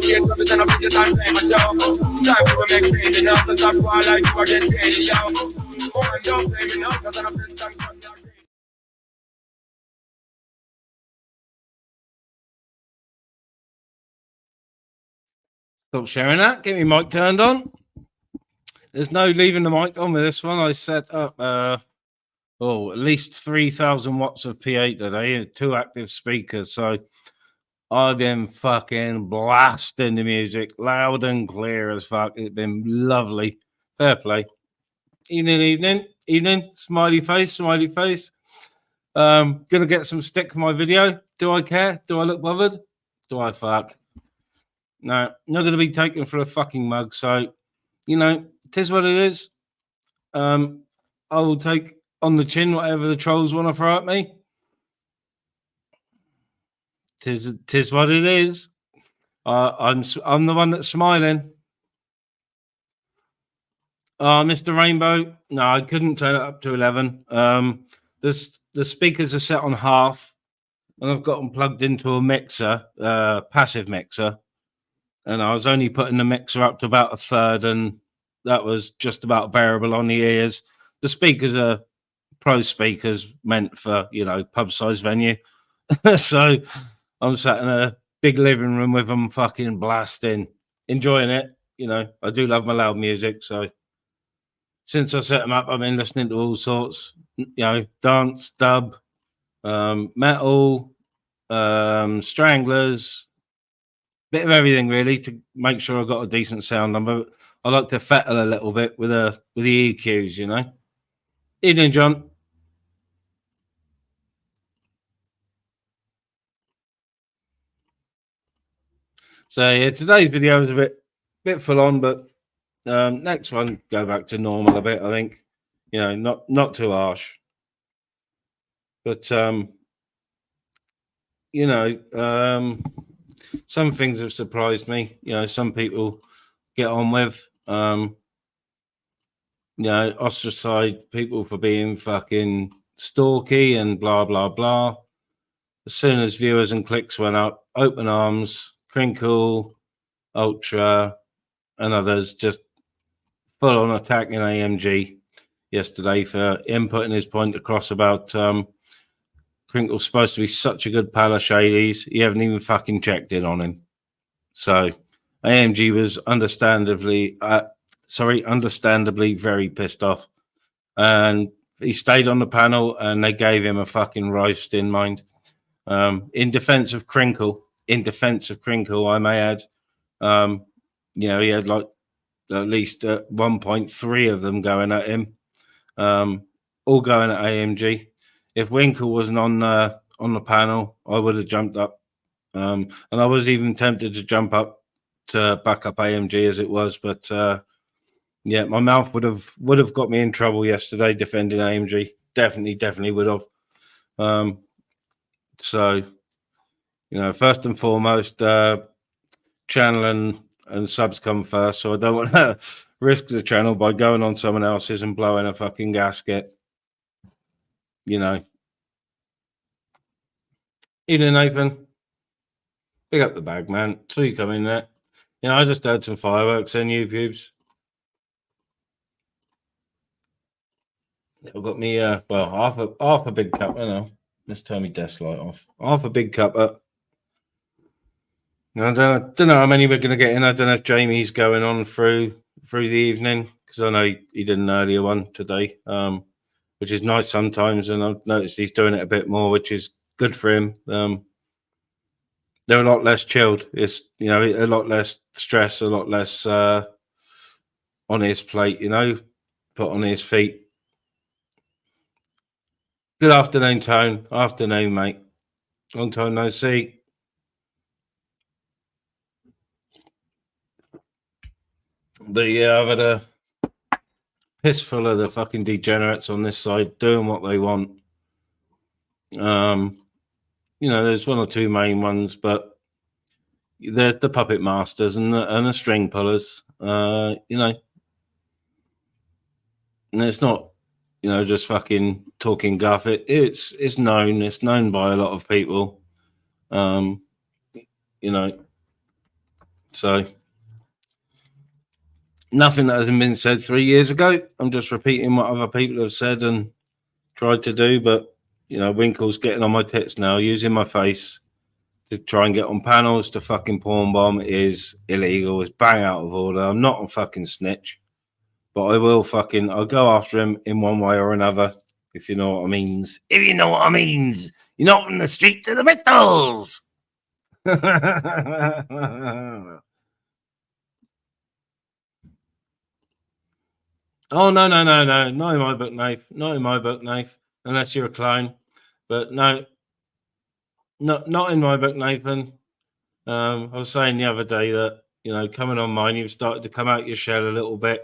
appreciate what we send up with your time frame, so time for we make baby now, so stop war like you again, say, yo. Woman, don't blame me now, cause I'm a friend, son, cut that. Stop sharing that. Get my mic turned on. There's no leaving the mic on with this one. I set up at least 3,000 watts of P8 today, 2 active speakers. So I've been fucking blasting the music loud and clear as fuck. It's been lovely. Fair play. Evening. Smiley face. Gonna get some stick for my video. Do I care? Do I look bothered? Do I fuck? No, not gonna be taken for a fucking mug. So, it is what it is. I will take on the chin whatever the trolls want to throw at me. Tis what it is. I'm the one that's smiling. Mr. Rainbow. No, I couldn't turn it up to 11. The speakers are set on half, and I've got them plugged into a mixer, passive mixer, and I was only putting the mixer up to about a third, and that was just about bearable on the ears. The speakers are pro speakers meant for, pub-sized venue. So I'm sat in a big living room with them fucking blasting, enjoying it. I do love my loud music. So since I set them up, I've been listening to all sorts, dance, dub, metal, Stranglers, bit of everything really to make sure I've got a decent sound number. I like to fettle a little bit with the EQs, Evening, John. So yeah, today's video is a bit full on, but next one go back to normal a bit. I think, not too harsh, but some things have surprised me. Some people get on with. Ostracize people for being fucking stalky and blah, blah, blah. As soon as viewers and clicks went up, Open Arms, Crinkle, Ultra, and others just full on attacking AMG yesterday for inputting his point across about Crinkle's supposed to be such a good pal of Shadies. You haven't even fucking checked in on him. So AMG was understandably very pissed off, and he stayed on the panel, and they gave him a fucking roast in mind. In defense of Crinkle, I may add, he had like at least 1.3 of them going at him, all going at AMG. If Winkle wasn't on the panel, I would have jumped up, and I was even tempted to jump up to back up AMG as it was, but my mouth would have got me in trouble yesterday defending AMG. Definitely would have. So, first and foremost, channel and subs come first. So I don't want to risk the channel by going on someone else's and blowing a fucking gasket. Evening, Nathan. Pick up the bag, man. So you come in there. I just had some fireworks in YouTube's. I've got me half a big cup. I know. Let's turn my desk light off. Half a big cup up. I don't know how many we're going to get in. I don't know if Jamie's going on through the evening, because I know he did an earlier one today, which is nice sometimes. And I've noticed he's doing it a bit more, which is good for him. They're a lot less chilled. It's a lot less stress, a lot less on his plate. Put on his feet. Good afternoon, Tone. Afternoon, mate. Long time no see. But yeah, I've had a piss full of the fucking degenerates on this side doing what they want. There's one or two main ones, but there's the puppet masters and the string pullers. And it's not, just fucking talking guff. It's known. It's known by a lot of people. So nothing that hasn't been said 3 years ago. I'm just repeating what other people have said and tried to do. But, you know, Winkle's getting on my tits now, using my face to try and get on panels to fucking porn bomb is illegal. It's bang out of order. I'm not a fucking snitch, but I will fucking, I'll go after him in one way or another, if you know what I means. If you know what I means. You're not from the street to the victuals. Oh, no. Not in my book, Nath. Not in my book, Nath. Unless you're a clone. But no, not in my book, Nathan. I was saying the other day that, you know, coming on mine, you've started to come out your shell a little bit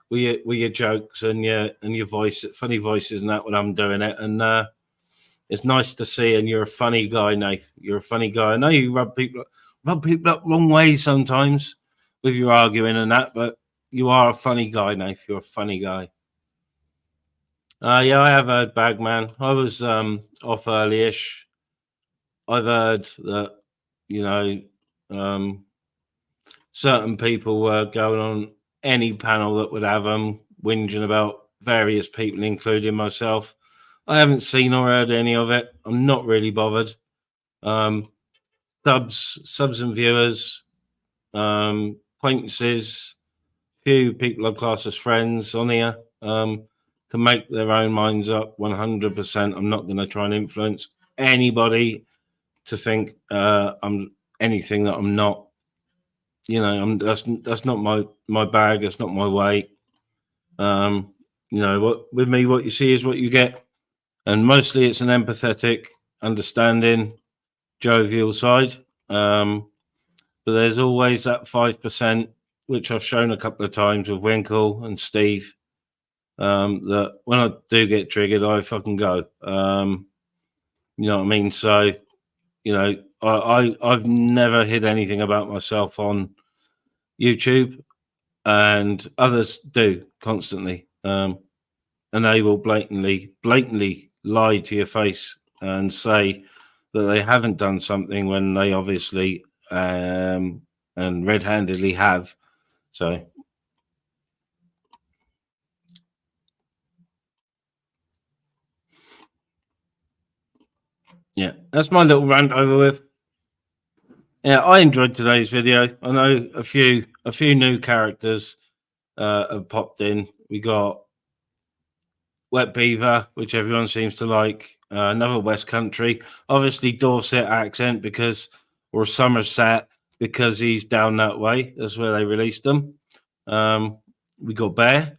with your jokes and your voice, funny voices and that when I'm doing it. And it's nice to see. And you're a funny guy, Nath. You're a funny guy. I know you rub people up wrong way sometimes with your arguing and that, but you are a funny guy, Nath. You're a funny guy. Yeah, I have heard Bagman. I was off early-ish. I've heard that, you know, certain people were going on any panel that would have them whinging about various people, including myself. I haven't seen or heard any of it. I'm not really bothered. Subs and viewers, acquaintances, few people I class as friends on here can make their own minds up 100%. I'm not going to try and influence anybody to think I'm anything that I'm not. You know, that's not my bag. That's not my way. You know, with me, what you see is what you get, and mostly it's an empathetic, understanding, jovial side. But there's always that 5%, which I've shown a couple of times with Winkle and Steve. That when I do get triggered, I fucking go. You know what I mean? So, you know, I've never hid anything about myself on YouTube, and others do constantly. And they will blatantly lie to your face and say that they haven't done something when they obviously and red-handedly have. So yeah, that's my little rant over with. Yeah, I enjoyed today's video. I know a few new characters have popped in. We got Wet Beaver, which everyone seems to like. Another West Country, obviously Dorset accent or Somerset because he's down that way. That's where they released them. We got Bear,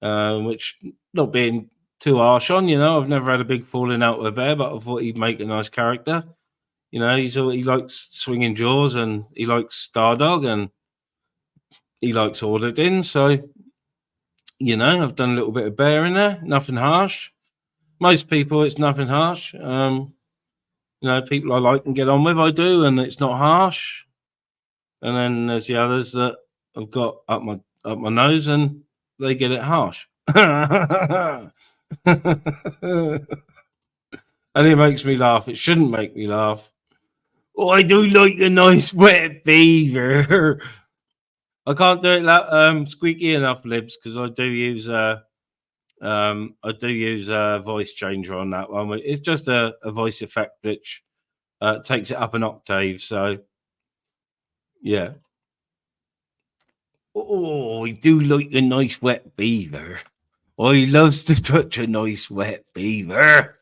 which not being too harsh on, you know, I've never had a big falling out with Bear, but I thought he'd make a nice character. You know, he likes swinging jaws and he likes Stardog and he likes Auditing. So, you know, I've done a little bit of Bear in there, nothing harsh. Most people, it's nothing harsh. You know, people I like and get on with, I do, and it's not harsh. And then there's the others that I've got up my nose, and they get it harsh. And it makes me laugh. It shouldn't make me laugh. Oh, I do like a nice wet beaver. I can't do it squeaky enough, Libs, because I do use a voice changer on that one. It's just a voice effect which takes it up an octave. So, yeah. Oh, I do like a nice wet beaver. I loves to touch a nice wet beaver.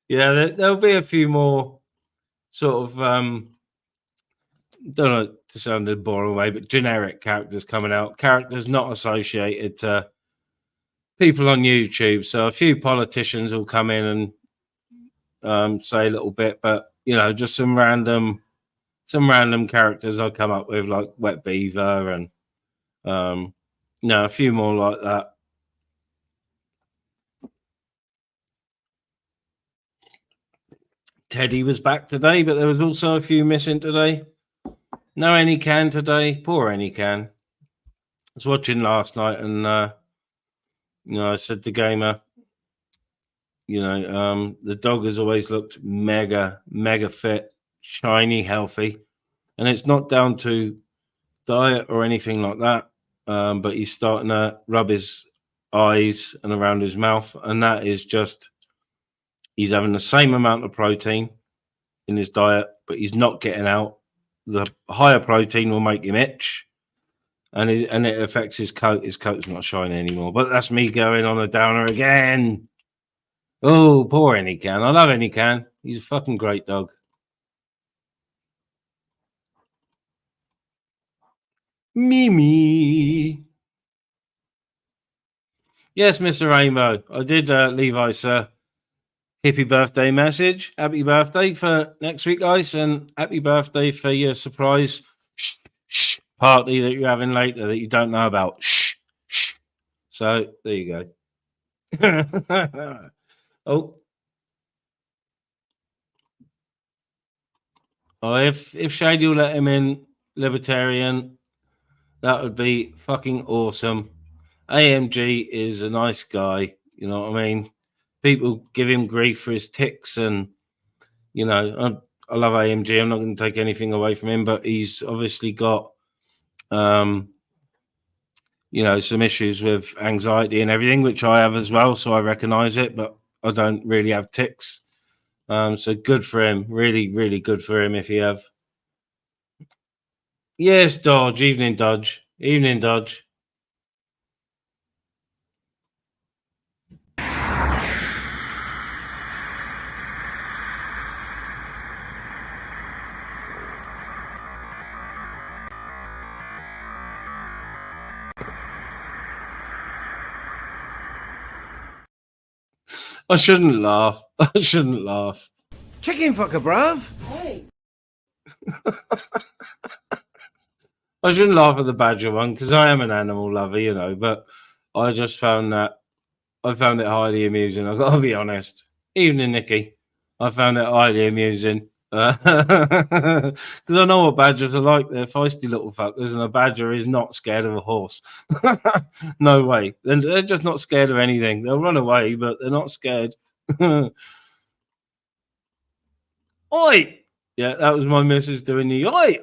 Yeah, there'll be a few more sort of don't know to sound a boring way, but generic characters coming out, characters not associated to people on YouTube. So a few politicians will come in and say a little bit, but you know, just some random characters I'll come up with, like Wet Beaver and you know, a few more like that. Teddy was back today, but there was also a few missing today. No Anycan today. Poor Anycan. I was watching last night and you know, I said to Gamer, The dog has always looked mega fit, shiny, healthy, and it's not down to diet or anything like that. But he's starting to rub his eyes and around his mouth, and that is just he's having the same amount of protein in his diet, but he's not getting out. The higher protein will make him itch, and it affects his coat. His coat's not shiny anymore. But that's me going on a downer again. Oh, poor Anycan. I love Anycan. He's a fucking great dog. Mimi. Yes, Mr. Rainbow. I did leave Ice a happy birthday message. Happy birthday for next week, Ice, and happy birthday for your surprise party that you're having later that you don't know about. So there you go. Oh, if Shady will let him in, Libertarian, that would be fucking awesome. AMG is a nice guy, you know what I mean? People give him grief for his ticks, and I love AMG. I'm not going to take anything away from him, but he's obviously got some issues with anxiety and everything, which I have as well, so I recognize it, but I don't really have ticks. So good for him. Really, really good for him if he have. Yes, Dodge. Evening, Dodge. Evening, Dodge. I shouldn't laugh. I shouldn't laugh. Chicken fucker, bruv. Hey. I shouldn't laugh at the badger one because I am an animal lover, but I just found it highly amusing. I've got to be honest. Evening, Nikki. I found it highly amusing. Because I know what badgers are like. They're feisty little fuckers, and a badger is not scared of a horse. No way. They're just not scared of anything. They'll run away, but they're not scared. Oi! Yeah, that was my missus doing the oi.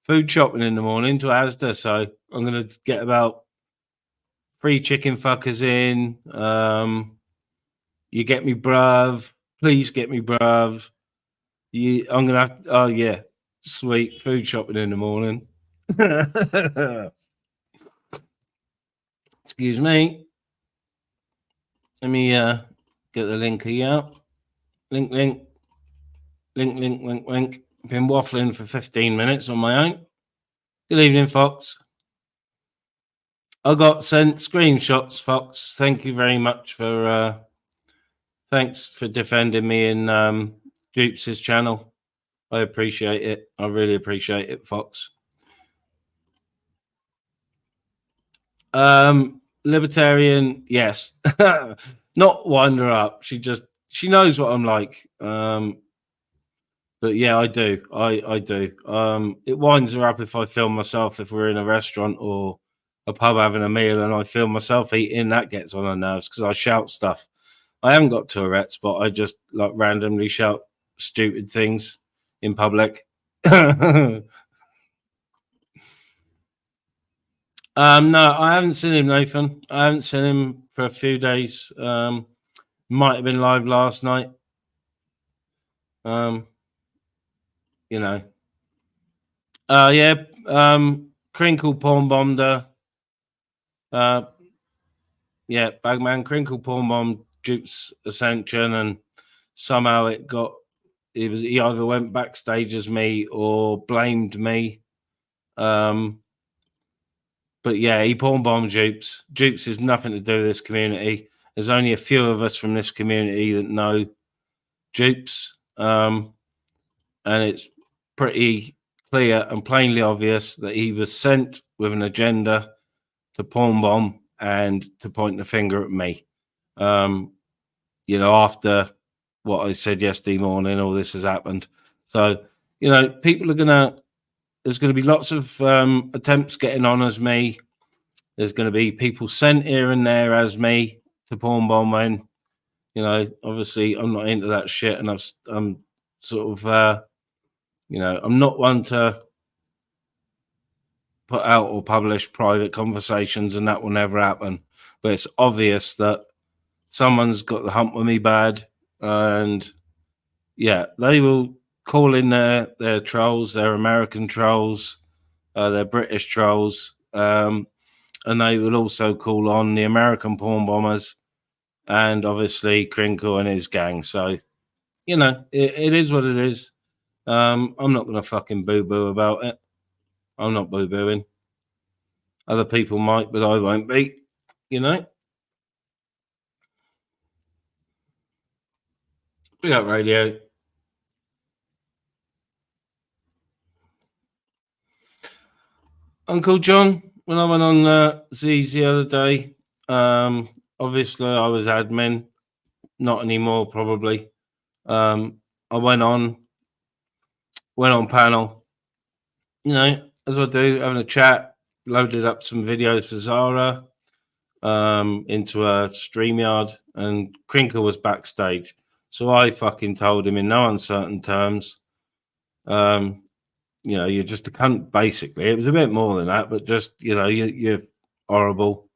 Food shopping in the morning to Asda, so I'm going to get about 3 chicken fuckers in. You get me, bruv. Please get me, bruv. I'm going to have... Oh, yeah. Sweet. Food shopping in the morning. Excuse me. Let me get the linky out. Link. Been waffling for 15 minutes on my own. Good evening, Fox. I got sent screenshots, Fox. Thank you very much for... thanks for defending me in Dupes' channel. I appreciate it. I really appreciate it, Fox. Libertarian, yes. Not wind her up. She knows what I'm like. But yeah, I do. I do. It winds her up if I film myself, if we're in a restaurant or a pub having a meal and I film myself eating. That gets on her nerves because I shout stuff. I haven't got Tourette's, but I just like randomly shout stupid things in public. No, I haven't seen him, Nathan. I haven't seen him for a few days. Might have been live last night. Crinkle porn bombed her. Bagman Crinkle porn bomb Duke's Ascension, and somehow he either went backstage as me or blamed me. But yeah, he porn bombed Dupes. Dupes has nothing to do with this community. There's only a few of us from this community that know Dupes. And it's pretty clear and plainly obvious that he was sent with an agenda to porn bomb and to point the finger at me. After what I said yesterday morning, all this has happened. So, people are there's going to be lots of attempts getting on as me. There's going to be people sent here and there as me to porn bomb when, You know, obviously, I'm not into that shit, and I'm sort of, you know, I'm not one to put out or publish private conversations, and that will never happen. But it's obvious that someone's got the hump with me bad, and yeah, they will call in their trolls, their American trolls, their British trolls, and they will also call on the American porn bombers, and obviously Crinkle and his gang. So, you know, it is what it is. I'm not going to fucking boo-boo about it. I'm not boo-booing. Other people might, but I won't be, you know. We got radio. Uncle John, when I went on Z's the other day, obviously I was admin. Not anymore, probably. I went on panel, you know, as I do, having a chat, loaded up some videos for Zara into a StreamYard, and Crinkle was backstage. So I fucking told him in no uncertain terms, you know, you're just a cunt, basically. It was a bit more than that, but just, you know, you're horrible.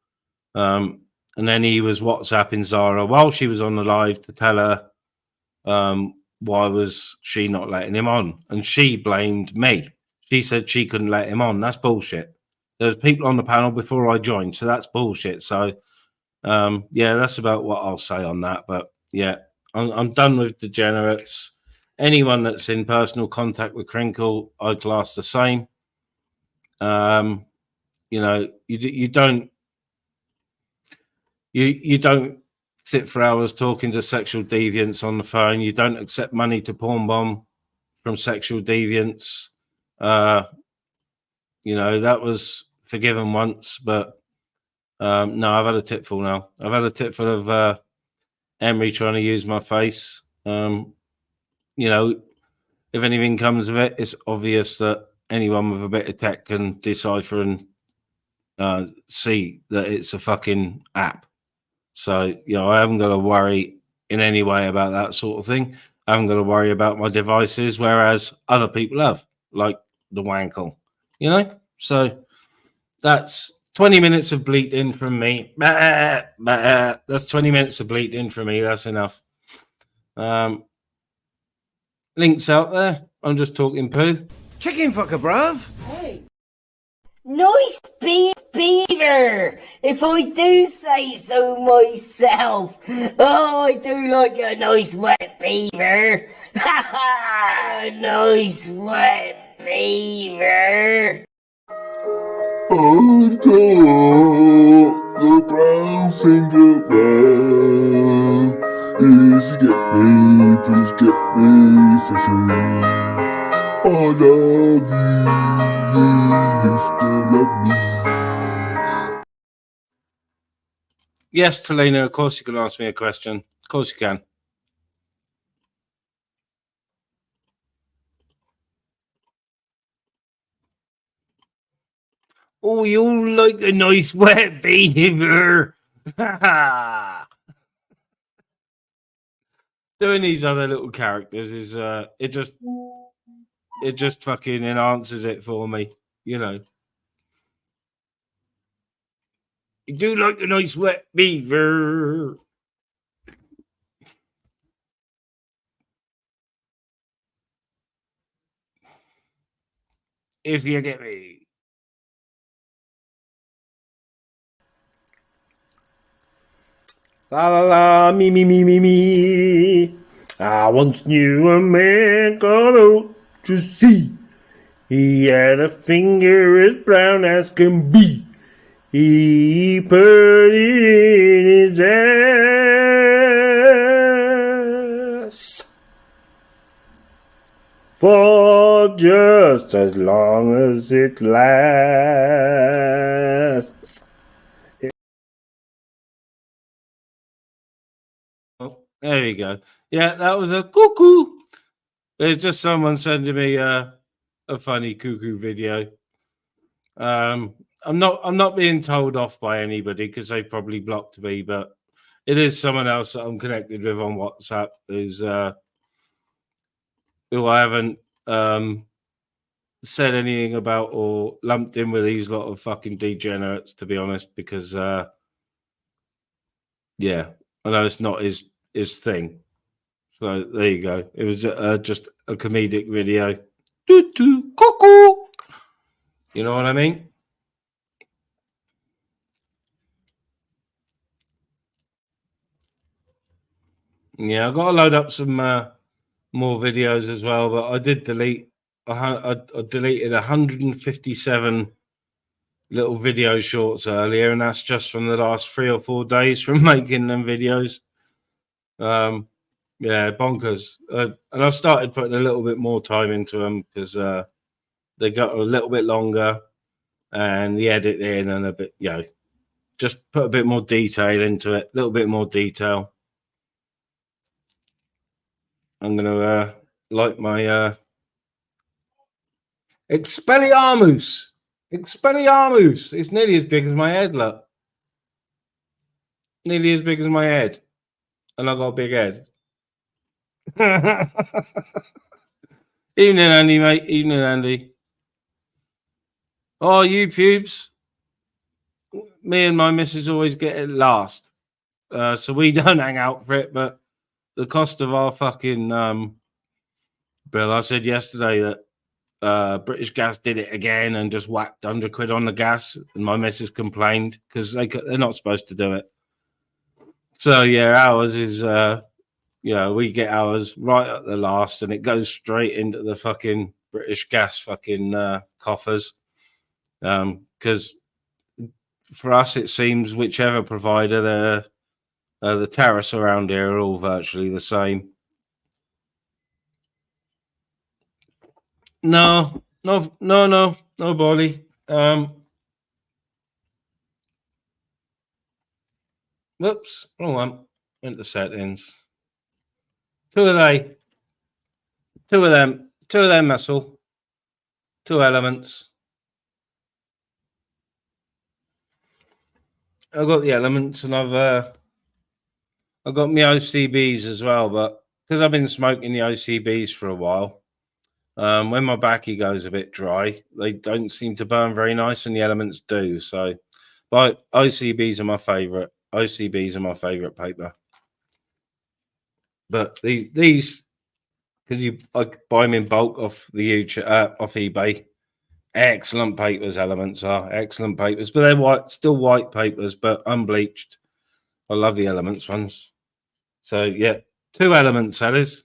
And then he was WhatsApping Zara while she was on the live to tell her why was she not letting him on, and she blamed me. She said she couldn't let him on. That's bullshit. There's people on the panel before I joined, so that's bullshit. So yeah, that's about what I'll say on that. But yeah, I'm done with degenerates. Anyone that's in personal contact with Crinkle, I class the same. You know, you don't sit for hours talking to sexual deviants on the phone. You don't accept money to porn bomb from sexual deviants. You know, that was forgiven once, but no, I've had a tipful now. I've had a tipful of Emery trying to use my face. You know, if anything comes of it, it's obvious that anyone with a bit of tech can decipher and see that it's a fucking app. So, you know, I haven't got to worry in any way about that sort of thing. I haven't got to worry about my devices, whereas other people have, like the Wankle, you know? So that's 20 minutes of bleat in from me. That's 20 minutes of bleat in from me. That's enough. Links out there. I'm just talking poo. Chicken fucker, bruv. Nice beaver, if I do say so myself. Oh, I do like a nice wet beaver. Ha ha! Nice wet beaver. I got the brown finger man. Easy get me, please get me for sure. I love you, you still love me. Yes, Talina, of course you can ask me a question. Of course you can. Oh, you like a nice wet beaver. Doing these other little characters is it just fucking enhances it for me, you know. You do like a nice wet beaver. If you get me. La la la, me. I once knew a man called Autoeroticism. He had a finger as brown as can be. He put it in his ass for just as long as it lasts. There you go. Yeah, that was a cuckoo. There's just someone sending me a funny cuckoo video. I'm not being told off by anybody because they probably blocked me, but it is someone else that I'm connected with on WhatsApp who's who I haven't said anything about or lumped in with these lot of fucking degenerates, to be honest, because yeah, I know it's not his thing. So there you go. It was just a comedic video. Cuckoo. You know what I mean? Yeah, I got to load up some more videos as well, but I did delete. I deleted 157 little video shorts earlier, and that's just from the last 3 or 4 days from making them videos. Yeah, bonkers. And I've started putting a little bit more time into them because they got a little bit longer, and the editing and a bit, just put a bit more detail into it, a little bit more detail. I'm gonna like my Expelliarmus. Expelliarmus. It's nearly as big as my head, look. Nearly as big as my head. And I got a big head. Evening, Andy, mate. Evening, Andy. Oh, you pubes. Me and my missus always get it last. So we don't hang out for it, but the cost of our fucking bill, I said yesterday that British Gas did it again and just whacked £100 on the gas, and my missus complained because they're not supposed to do it. So yeah, ours is we get ours right at the last, and it goes straight into the fucking British Gas fucking coffers. Because for us, it seems whichever provider, the tariffs around here are all virtually the same. No, Bolly. Whoops, wrong one. Went to settings. Two of them, muscle. 2 elements. I've got the elements, and I've got my OCBs as well, but because I've been smoking the OCBs for a while, when my backy goes a bit dry, they don't seem to burn very nice, and the elements do. So, but OCBs are my favorite. OCBs are my favorite paper. But these, because I buy them in bulk off the off eBay. Excellent papers. Elements are excellent papers, but they're still white papers, but unbleached. I love the elements ones. So yeah, 2 elements, that is,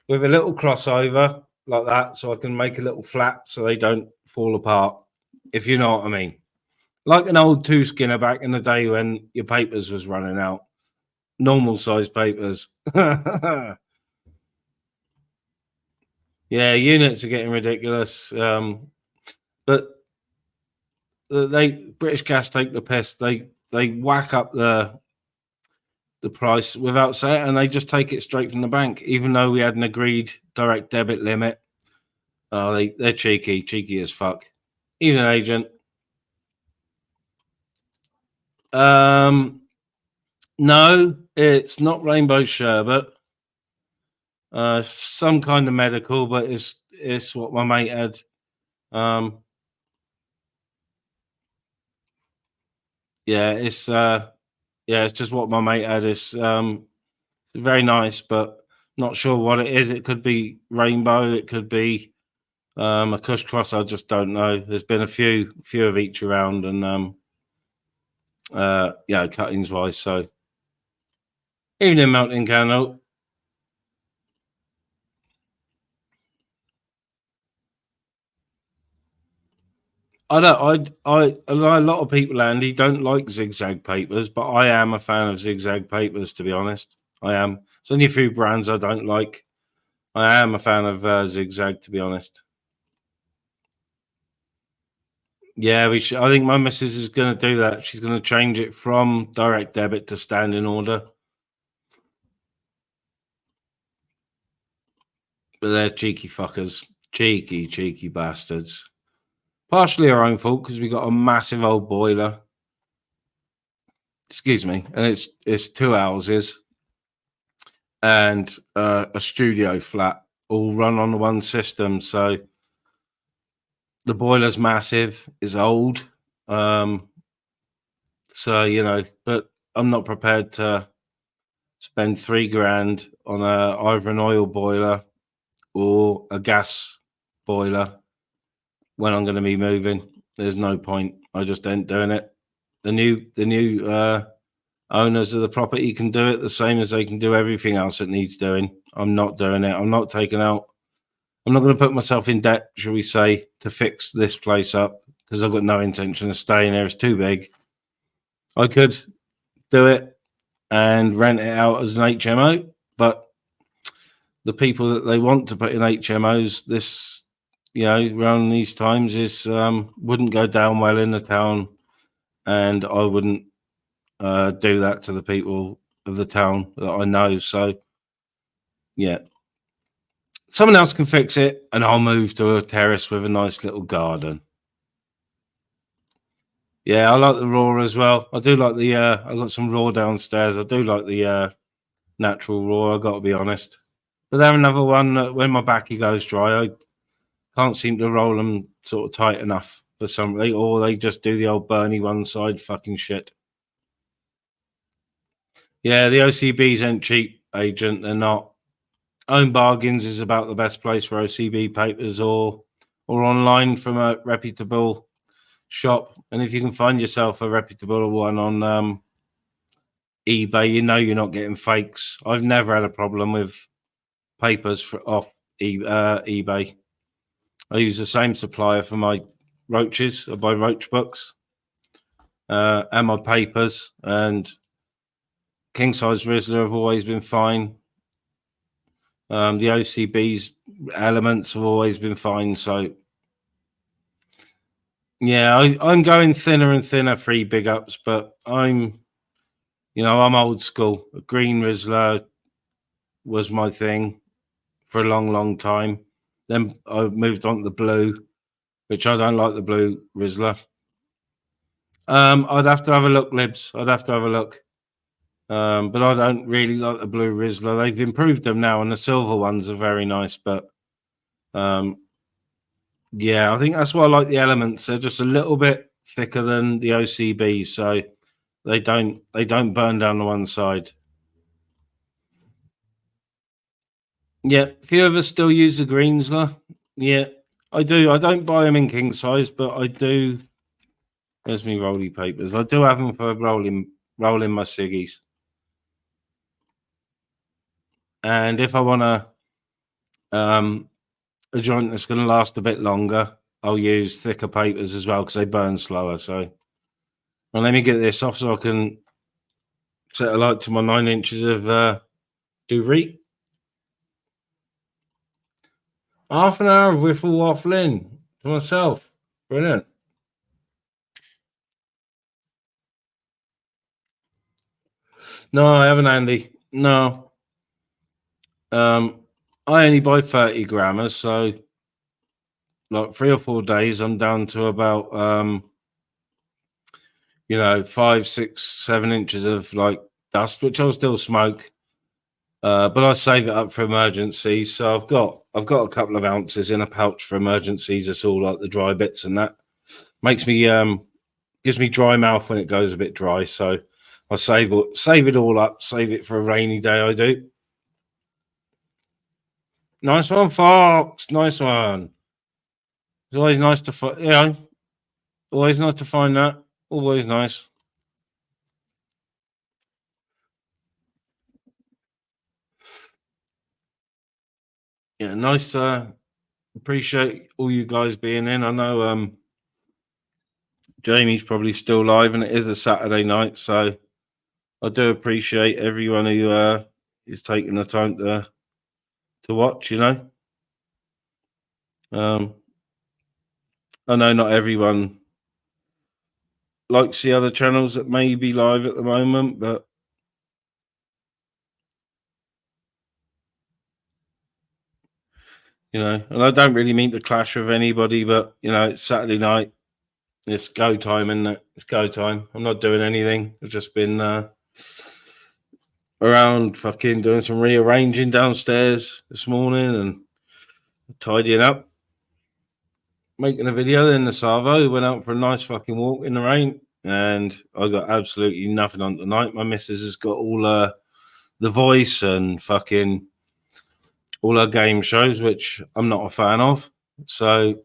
with a little crossover like that, so I can make a little flap so they don't fall apart, if you know what I mean. Like an old 2 skinner back in the day when your papers was running out. Normal size papers. Yeah, units are getting ridiculous. But British Gas take the piss. They whack up the price without saying, and they just take it straight from the bank, even though we had an agreed direct debit limit. They're cheeky as fuck. He's an agent. No, it's not rainbow sherbet. Some kind of medical, but it's what my mate had. It's just what my mate had. It's very nice, but not sure what it is. It could be rainbow. It could be a Kush Cross. I just don't know. There's been a few of each around, and cuttings wise. So evening, Mountain Candle. A lot of people, Andy, don't like zigzag papers, but I am a fan of zigzag papers, to be honest. I am. There's only a few brands I don't like. I am a fan of zigzag, to be honest. Yeah, I think my missus is going to do that. She's going to change it from direct debit to standing order. But they're cheeky fuckers. Cheeky bastards. Partially our own fault because we got a massive old boiler. excuse me, and it's 2 houses and a studio flat all run on the one system. So the boiler's massive, is old. So, you know, but I'm not prepared to spend $3,000 on either an oil boiler or a gas boiler when I'm going to be moving. There's no point. I just ain't doing it. The new owners of the property can do it the same as they can do everything else that needs doing. I'm not doing it. I'm not taking out. I'm not going to put myself in debt, shall we say, to fix this place up because I've got no intention of staying there. It's too big. I could do it and rent it out as an HMO, but the people that they want to put in HMOs, this, you know, around these times is wouldn't go down well in the town, and I wouldn't do that to the people of the town that I know. So, yeah, someone else can fix it, and I'll move to a terrace with a nice little garden. Yeah, I like the raw as well. I do like the. I got some raw downstairs. I do like the natural raw. I got to be honest. But they're another one that when my backy goes dry, I can't seem to roll them sort of tight enough for somebody, or they just do the old Bernie one side fucking shit. Yeah, the OCBs ain't cheap, agent. They're not. Own Bargains is about the best place for OCB papers, or online from a reputable shop. And if you can find yourself a reputable one on eBay, you know you're not getting fakes. I've never had a problem with papers off eBay. I use the same supplier for my roaches. I buy roach books and my papers, and king size Rizzler have always been fine. The OCB's elements have always been fine. So yeah, I'm going thinner and thinner, free big ups, but I'm old school. A green Rizzler was my thing for a long, long time. Then I moved on to the blue, which I don't like the blue Rizzler. I'd have to have a look, Libs. I'd have to have a look. But I don't really like the blue Rizzler. They've improved them now, and the silver ones are very nice. But yeah, I think that's why I like the elements. They're just a little bit thicker than the OCBs, so they don't burn down the one side. Yeah, a few of us still use the Greensler. Yeah, I do. I don't buy them in king size, but I do. There's me rolly papers. I do have them for rolling my ciggies. And if I want a joint that's going to last a bit longer, I'll use thicker papers as well because they burn slower. So, well, let me get this off so I can set a light to my 9 inches of Duvet. Half an hour of wiffle waffling to myself. Brilliant. No, I haven't, Andy. No. I only buy 30 grammars, so like 3 or 4 days, I'm down to about 5, 6, 7 inches of like dust, which I'll still smoke. But I save it up for emergencies. So I've got a couple of ounces in a pouch for emergencies. It's all like the dry bits, and that makes me gives me dry mouth when it goes a bit dry. So I save it all up, save it for a rainy day. I do. Nice one, Fox. Nice one. It's always nice to find. Always nice to find that. Always nice. Yeah, nice. Appreciate all you guys being in. I know Jamie's probably still live, and it is a Saturday night, so I do appreciate everyone who is taking the time to watch. I know not everyone likes the other channels that may be live at the moment, but and I don't really mean to clash with anybody, but it's Saturday night. It's go time, isn't it? It's go time. I'm not doing anything. I've just been around fucking doing some rearranging downstairs this morning and tidying up, making a video. Then the Savo went out for a nice fucking walk in the rain, and I got absolutely nothing on tonight. My missus has got all The Voice and fucking all her game shows, which I'm not a fan of. So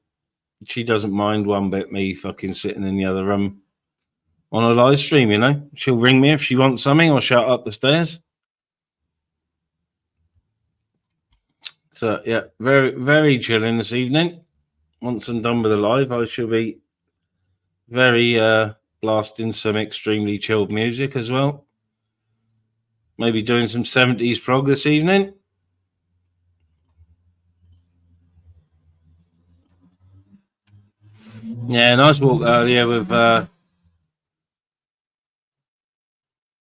she doesn't mind one bit me fucking sitting in the other room on a live stream, you know. She'll ring me if she wants something or shout up the stairs. So yeah, very, very chilling this evening. Once I'm done with the live, I shall be very blasting some extremely chilled music as well. Maybe doing some 70s prog this evening. Yeah, nice walk earlier with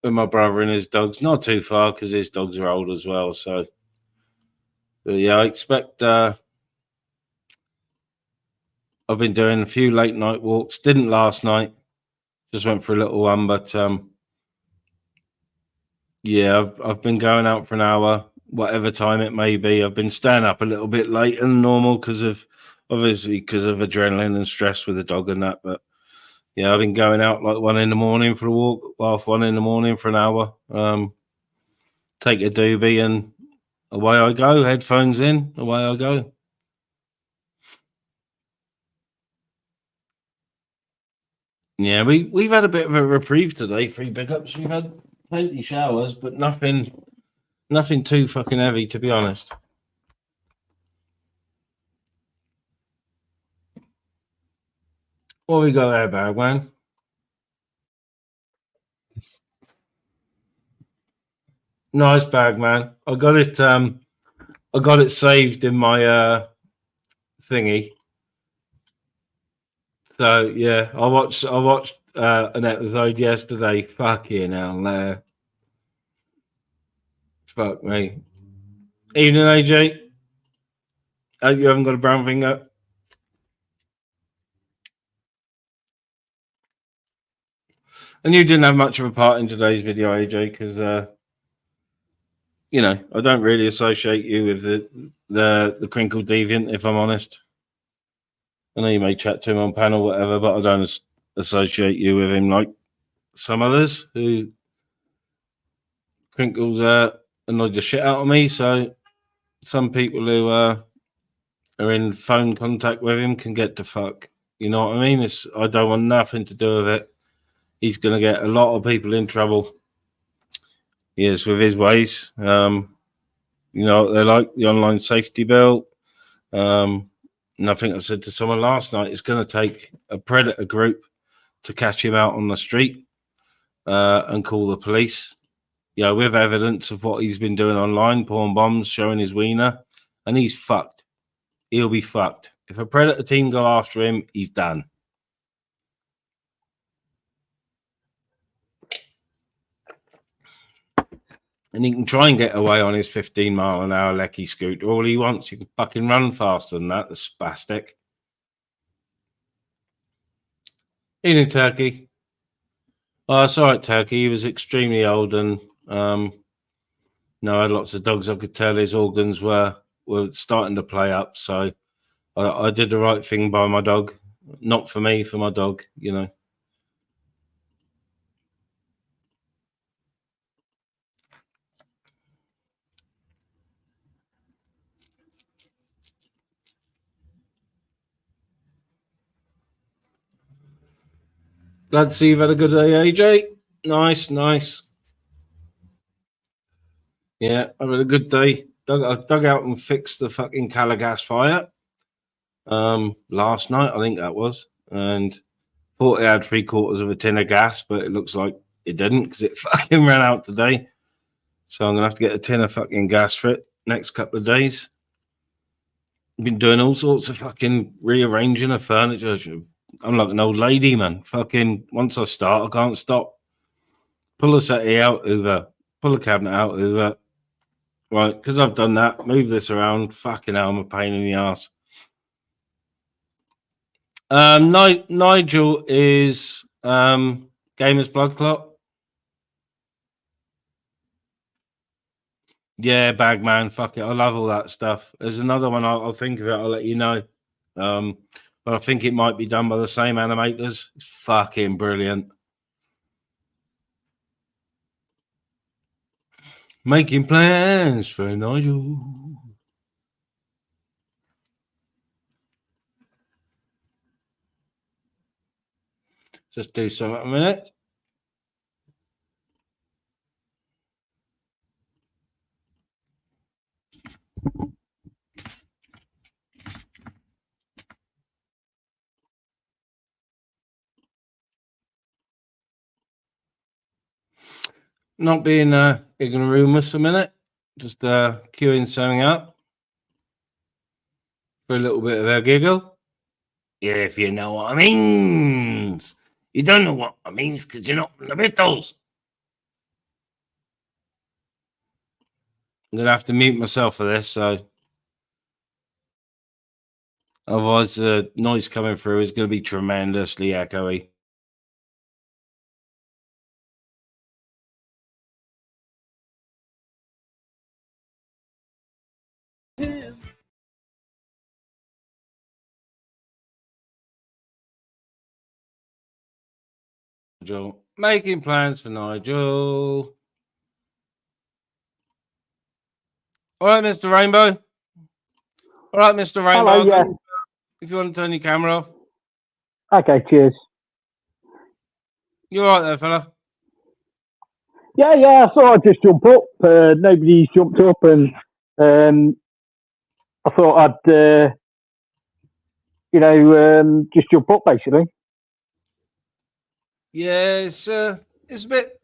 my brother and his dogs. Not too far because his dogs are old as well. So, but yeah, I expect. I've been doing a few late night walks. Didn't last night. Just went for a little one, but yeah, I've been going out for an hour, whatever time it may be. I've been staying up a little bit later than normal because of adrenaline and stress with the dog and that. But yeah, I've been going out like 1 a.m. for a walk, 1 a.m. for an hour. Take a doobie and away I go. Headphones in, away I go. Yeah, we've had a bit of a reprieve today. 3 pickups. We've had plenty showers, but nothing too fucking heavy, to be honest. What we got there, Bagman? Nice bag, man. I got it saved in my thingy. So yeah, I watched an episode yesterday. Fucking hell, fuck me. Evening, AJ. Hope you haven't got a brown finger. And you didn't have much of a part in today's video, AJ, because you know, I don't really associate you with the crinkled deviant, if I'm honest. I know you may chat to him on panel, whatever, but I don't associate you with him like some others who crinkles annoy the shit out of me. So some people who are in phone contact with him can get to fuck. You know what I mean? I don't want nothing to do with it. He's going to get a lot of people in trouble. Yes, with his ways. You know, they're like the online safety bill. And I think I said to someone last night, it's going to take a predator group to catch him out on the street and call the police. You know, with evidence of what he's been doing online, porn bombs, showing his wiener, and he's fucked. He'll be fucked. If a predator team go after him, he's done. And he can try and get away on his 15-mile-an-hour lecky scooter all he wants. You can fucking run faster than that, the spastic. Evening, Turkey. Oh, it's all right, Turkey. He was extremely old and no, I had lots of dogs. I could tell his organs were starting to play up. So I did the right thing by my dog. Not for me, for my dog, you know. Glad to see you've had a good day, AJ. Nice. Yeah, I've had a good day. I dug out and fixed the fucking Calagas fire last night, I think that was, and thought it had 3/4 of a tin of gas, but it looks like it didn't because it fucking ran out today. So I'm gonna have to get a tin of fucking gas for it next couple of days. I've been doing all sorts of fucking rearranging of furniture. I'm like an old lady, man. Fucking once I start, I can't stop. Pull the settee out, over. Pull the cabinet out, over. Right, because I've done that. Move this around. Fucking hell, I'm a pain in the ass. Nigel is Gamer's Blood Clot. Yeah, Bagman, fuck it. I love all that stuff. There's another one, I'll think of it, I'll let you know. But I think it might be done by the same animators. It's fucking brilliant. Making plans for Nigel. Just do something a minute. Not being ignoramus a minute. Just queuing something up for a little bit of a giggle. Yeah, if you know what I mean. You don't know what I mean because you're not from the Beatles. I'm going to have to mute myself for this, so otherwise the noise coming through is going to be tremendously echoey. Nigel. Making plans for Nigel. All right, Mr. Rainbow. All right, Mr. Rainbow. Hello, yeah. If you want to turn your camera off. Okay, cheers. You all right there, fella? Yeah, I thought I'd just jump up. Nobody's jumped up, and I thought I'd, just jump up, basically. Yeah, it's a bit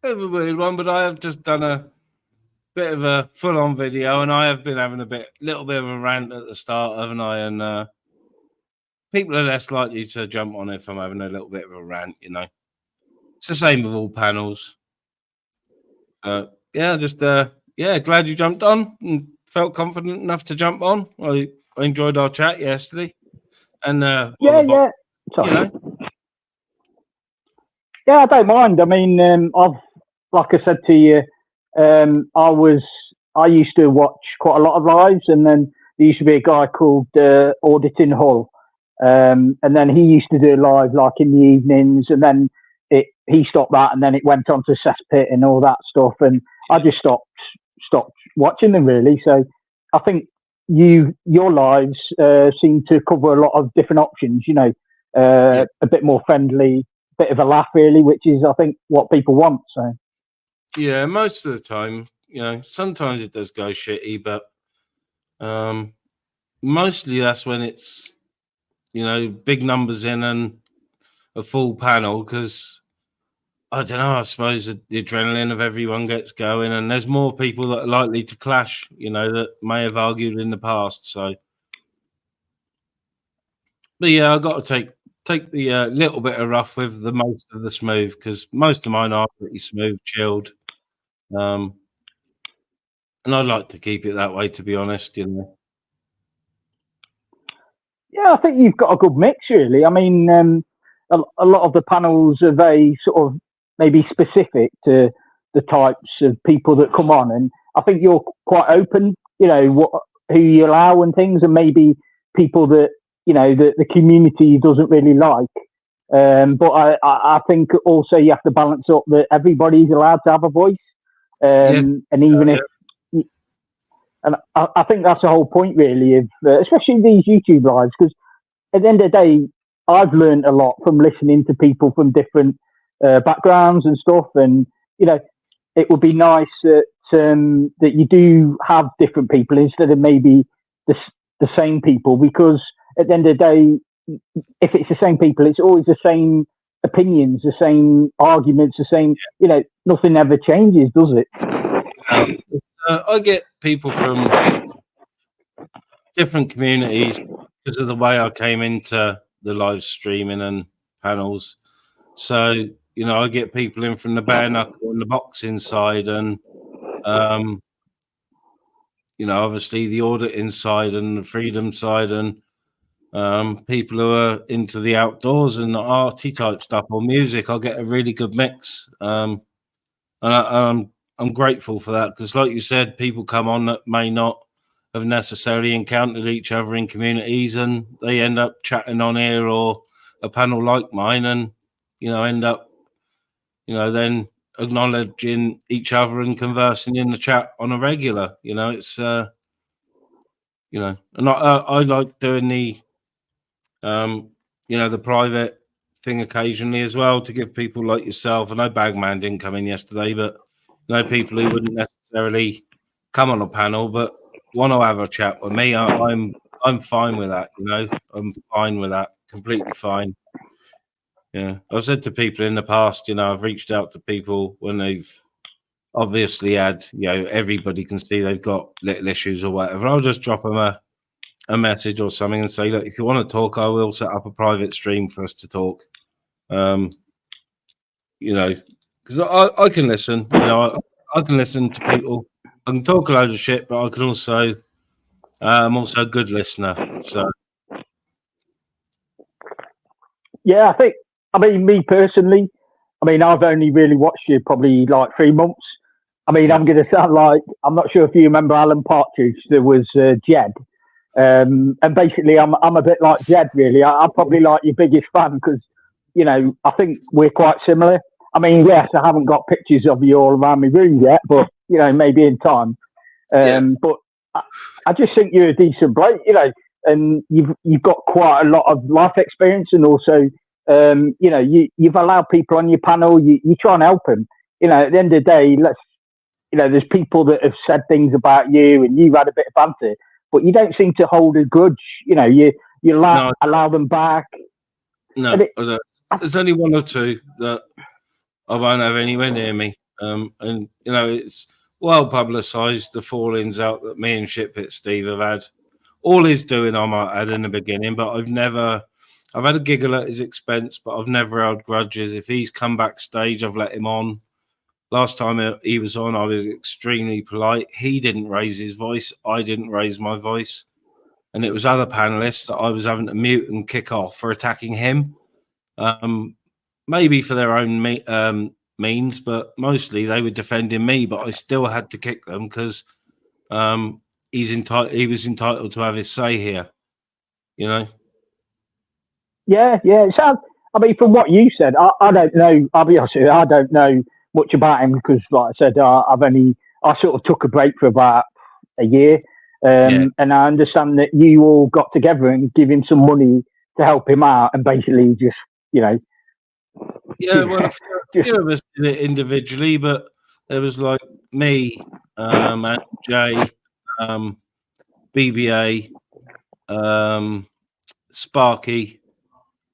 of a weird one, but I have just done a bit of a full-on video, and I have been having a little bit of a rant at the start, haven't I? And people are less likely to jump on if I'm having a little bit of a rant, you know. It's the same with all panels. Yeah, just glad you jumped on and felt confident enough to jump on. I enjoyed our chat yesterday, and Sorry. you know. Yeah, I don't mind. I mean, like I said to you, I used to watch quite a lot of lives, and then there used to be a guy called Auditing Hull, and then he used to do live like in the evenings, and then he stopped that, and then it went on to Cesspit and all that stuff, and I just stopped watching them really. So I think your lives seem to cover a lot of different options, you know, a bit more friendly, bit of a laugh really, which is I think what people want. So yeah, most of the time, you know, sometimes it does go shitty, but mostly that's when it's, you know, big numbers in and a full panel, because I don't know, I suppose the adrenaline of everyone gets going, and there's more people that are likely to clash, you know, that may have argued in the past. So, but yeah, I've got to take the little bit of rough with the most of the smooth, because most of mine are pretty smooth, chilled. And I'd like to keep it that way, to be honest, you know. yeah, I think you've got a good mix really. I mean, a lot of the panels are very sort of maybe specific to the types of people that come on, and I think you're quite open, you know, who you allow and things, and maybe people that, you know, the community doesn't really like. But I think also you have to balance up that everybody's allowed to have a voice, and even if, and I think that's the whole point really of especially these YouTube lives, because at the end of the day, I've learned a lot from listening to people from different backgrounds and stuff, and you know, it would be nice that you do have different people instead of maybe the same people, because at the end of the day, if it's the same people, it's always the same opinions, the same arguments, the same, you know, nothing ever changes, does it? I get people from different communities because of the way I came into the live streaming and panels. So, you know, I get people in from the bare knuckle and the boxing side, and you know, obviously the auditing side and the freedom side, and people who are into the outdoors and the arty type stuff or music. I'll get a really good mix. And I'm grateful for that, because like you said, people come on that may not have necessarily encountered each other in communities, and they end up chatting on here or a panel like mine, and end up then acknowledging each other and conversing in the chat on a regular. It's and I like doing the the private thing occasionally as well, to give people like yourself. I know Bagman didn't come in yesterday, but people who wouldn't necessarily come on a panel but want to have a chat with me, I'm fine with that. I'm fine with that, completely fine. Yeah, I've said to people in the past, I've reached out to people when they've obviously had, everybody can see they've got little issues or whatever. I'll just drop them a message or something and say, look, if you want to talk, I will set up a private stream for us to talk. Because I can listen. I can listen to people. I can talk a load of shit, but I can also, I'm also a good listener. So, yeah, I mean, me personally, I've only really watched you probably like 3 months. I'm going to sound like, I'm not sure if you remember Alan Partridge. There was Jed. And basically, I'm a bit like Jed, really. I'm probably like your biggest fan because, I think we're quite similar. Yes, I haven't got pictures of you all around my room yet, but, maybe in time. But I just think you're a decent bloke, and you've got quite a lot of life experience, and also, you've allowed people on your panel. You try and help them. At the end of the day, there's people that have said things about you, and you've had a bit of banter, but you don't seem to hold a grudge. You allow them back. No, there's only one or two that I won't have anywhere near me. And it's well publicised, the fallings out that me and Shitpit Steve have had. All he's doing, I might add in the beginning, but I've had a giggle at his expense, but I've never held grudges. If he's come backstage, I've let him on. Last time he was on, I was extremely polite. He didn't raise his voice. I didn't raise my voice. And it was other panelists that I was having to mute and kick off for attacking him. Maybe for their own means, but mostly they were defending me, but I still had to kick them because he was entitled to have his say here. Yeah. It sounds, from what you said, I don't know. I'll be honest with you, I don't know much about him because, like I said, I sort of took a break for about a year, and I understand that you all got together and give him some money to help him out, and basically just, Yeah, well, a few of us did it individually, but there was like me, and Jay, BBA, Sparky,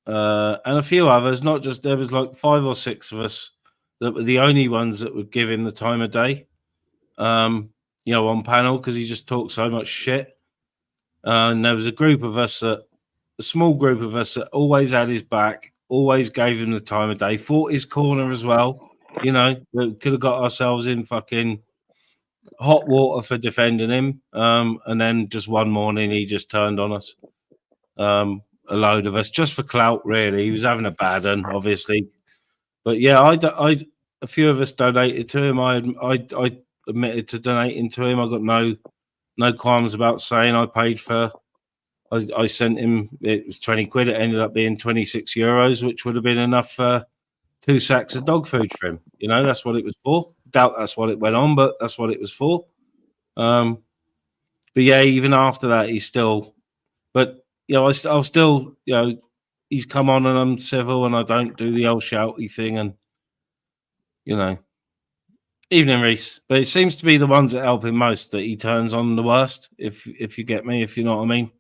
and a few others. There was like 5 or 6 of us that were the only ones that would give him the time of day, on panel, because he just talked so much shit. And there was a small group of us that always had his back, always gave him the time of day, fought his corner as well. We could have got ourselves in fucking hot water for defending him. And then just one morning he just turned on us. A load of us, just for clout, really. He was having a bad one, obviously. But yeah, a few of us donated to him. I admitted to donating to him. I got no qualms about saying I paid for. I sent him. It was 20 quid. It ended up being 26 euros, which would have been enough for 2 sacks of dog food for him. That's what it was for. Doubt that's what it went on, but that's what it was for. But yeah, even after that, he's still. But I'll still. He's come on and I'm civil and I don't do the old shouty thing and. Evening, Reese. But it seems to be the ones that help him most that he turns on the worst. If you get me, if you know what I mean.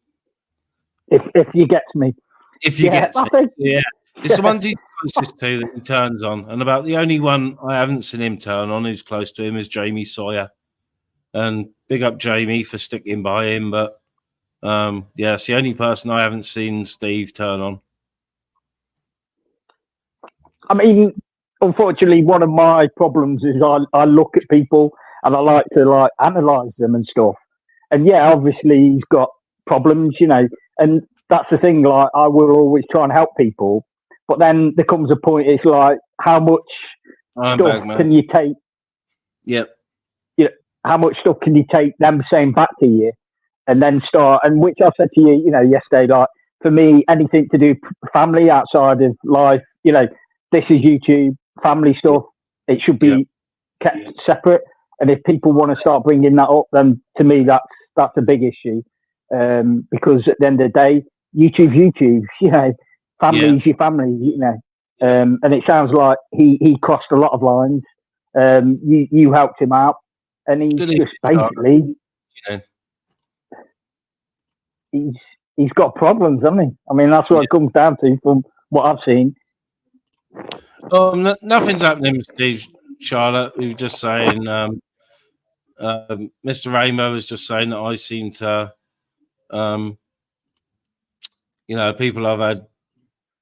If you get me. If you get me. Yeah. It's the ones he's closest to that he turns on. And about the only one I haven't seen him turn on who's close to him is Jamie Sawyer. And big up Jamie for sticking by him. But it's the only person I haven't seen Steve turn on. Unfortunately, one of my problems is I look at people and I like to analyze them and stuff. And yeah, obviously he's got problems, and that's the thing. Like, I will always try and help people, but then there comes a point. It's like, how much stuff can you take? Yep. You know, how much stuff can you take them saying back to you, and then start? And which I said to you, you know, yesterday. Like, for me, anything to do family outside of life, you know, this is YouTube family stuff. It should be kept separate. And if people want to start bringing that up, then to me, that's a big issue. Because at the end of the day, YouTube, you know, family is your family, you know. And it sounds like he crossed a lot of lines. You helped him out, and he's just basically, he's got problems, hasn't he? I mean, that's what it comes down to from what I've seen. Oh, nothing's happening with Steve, Charlotte. We were just saying, Mr. Rainbow was just saying that I seem to, you know, people I've had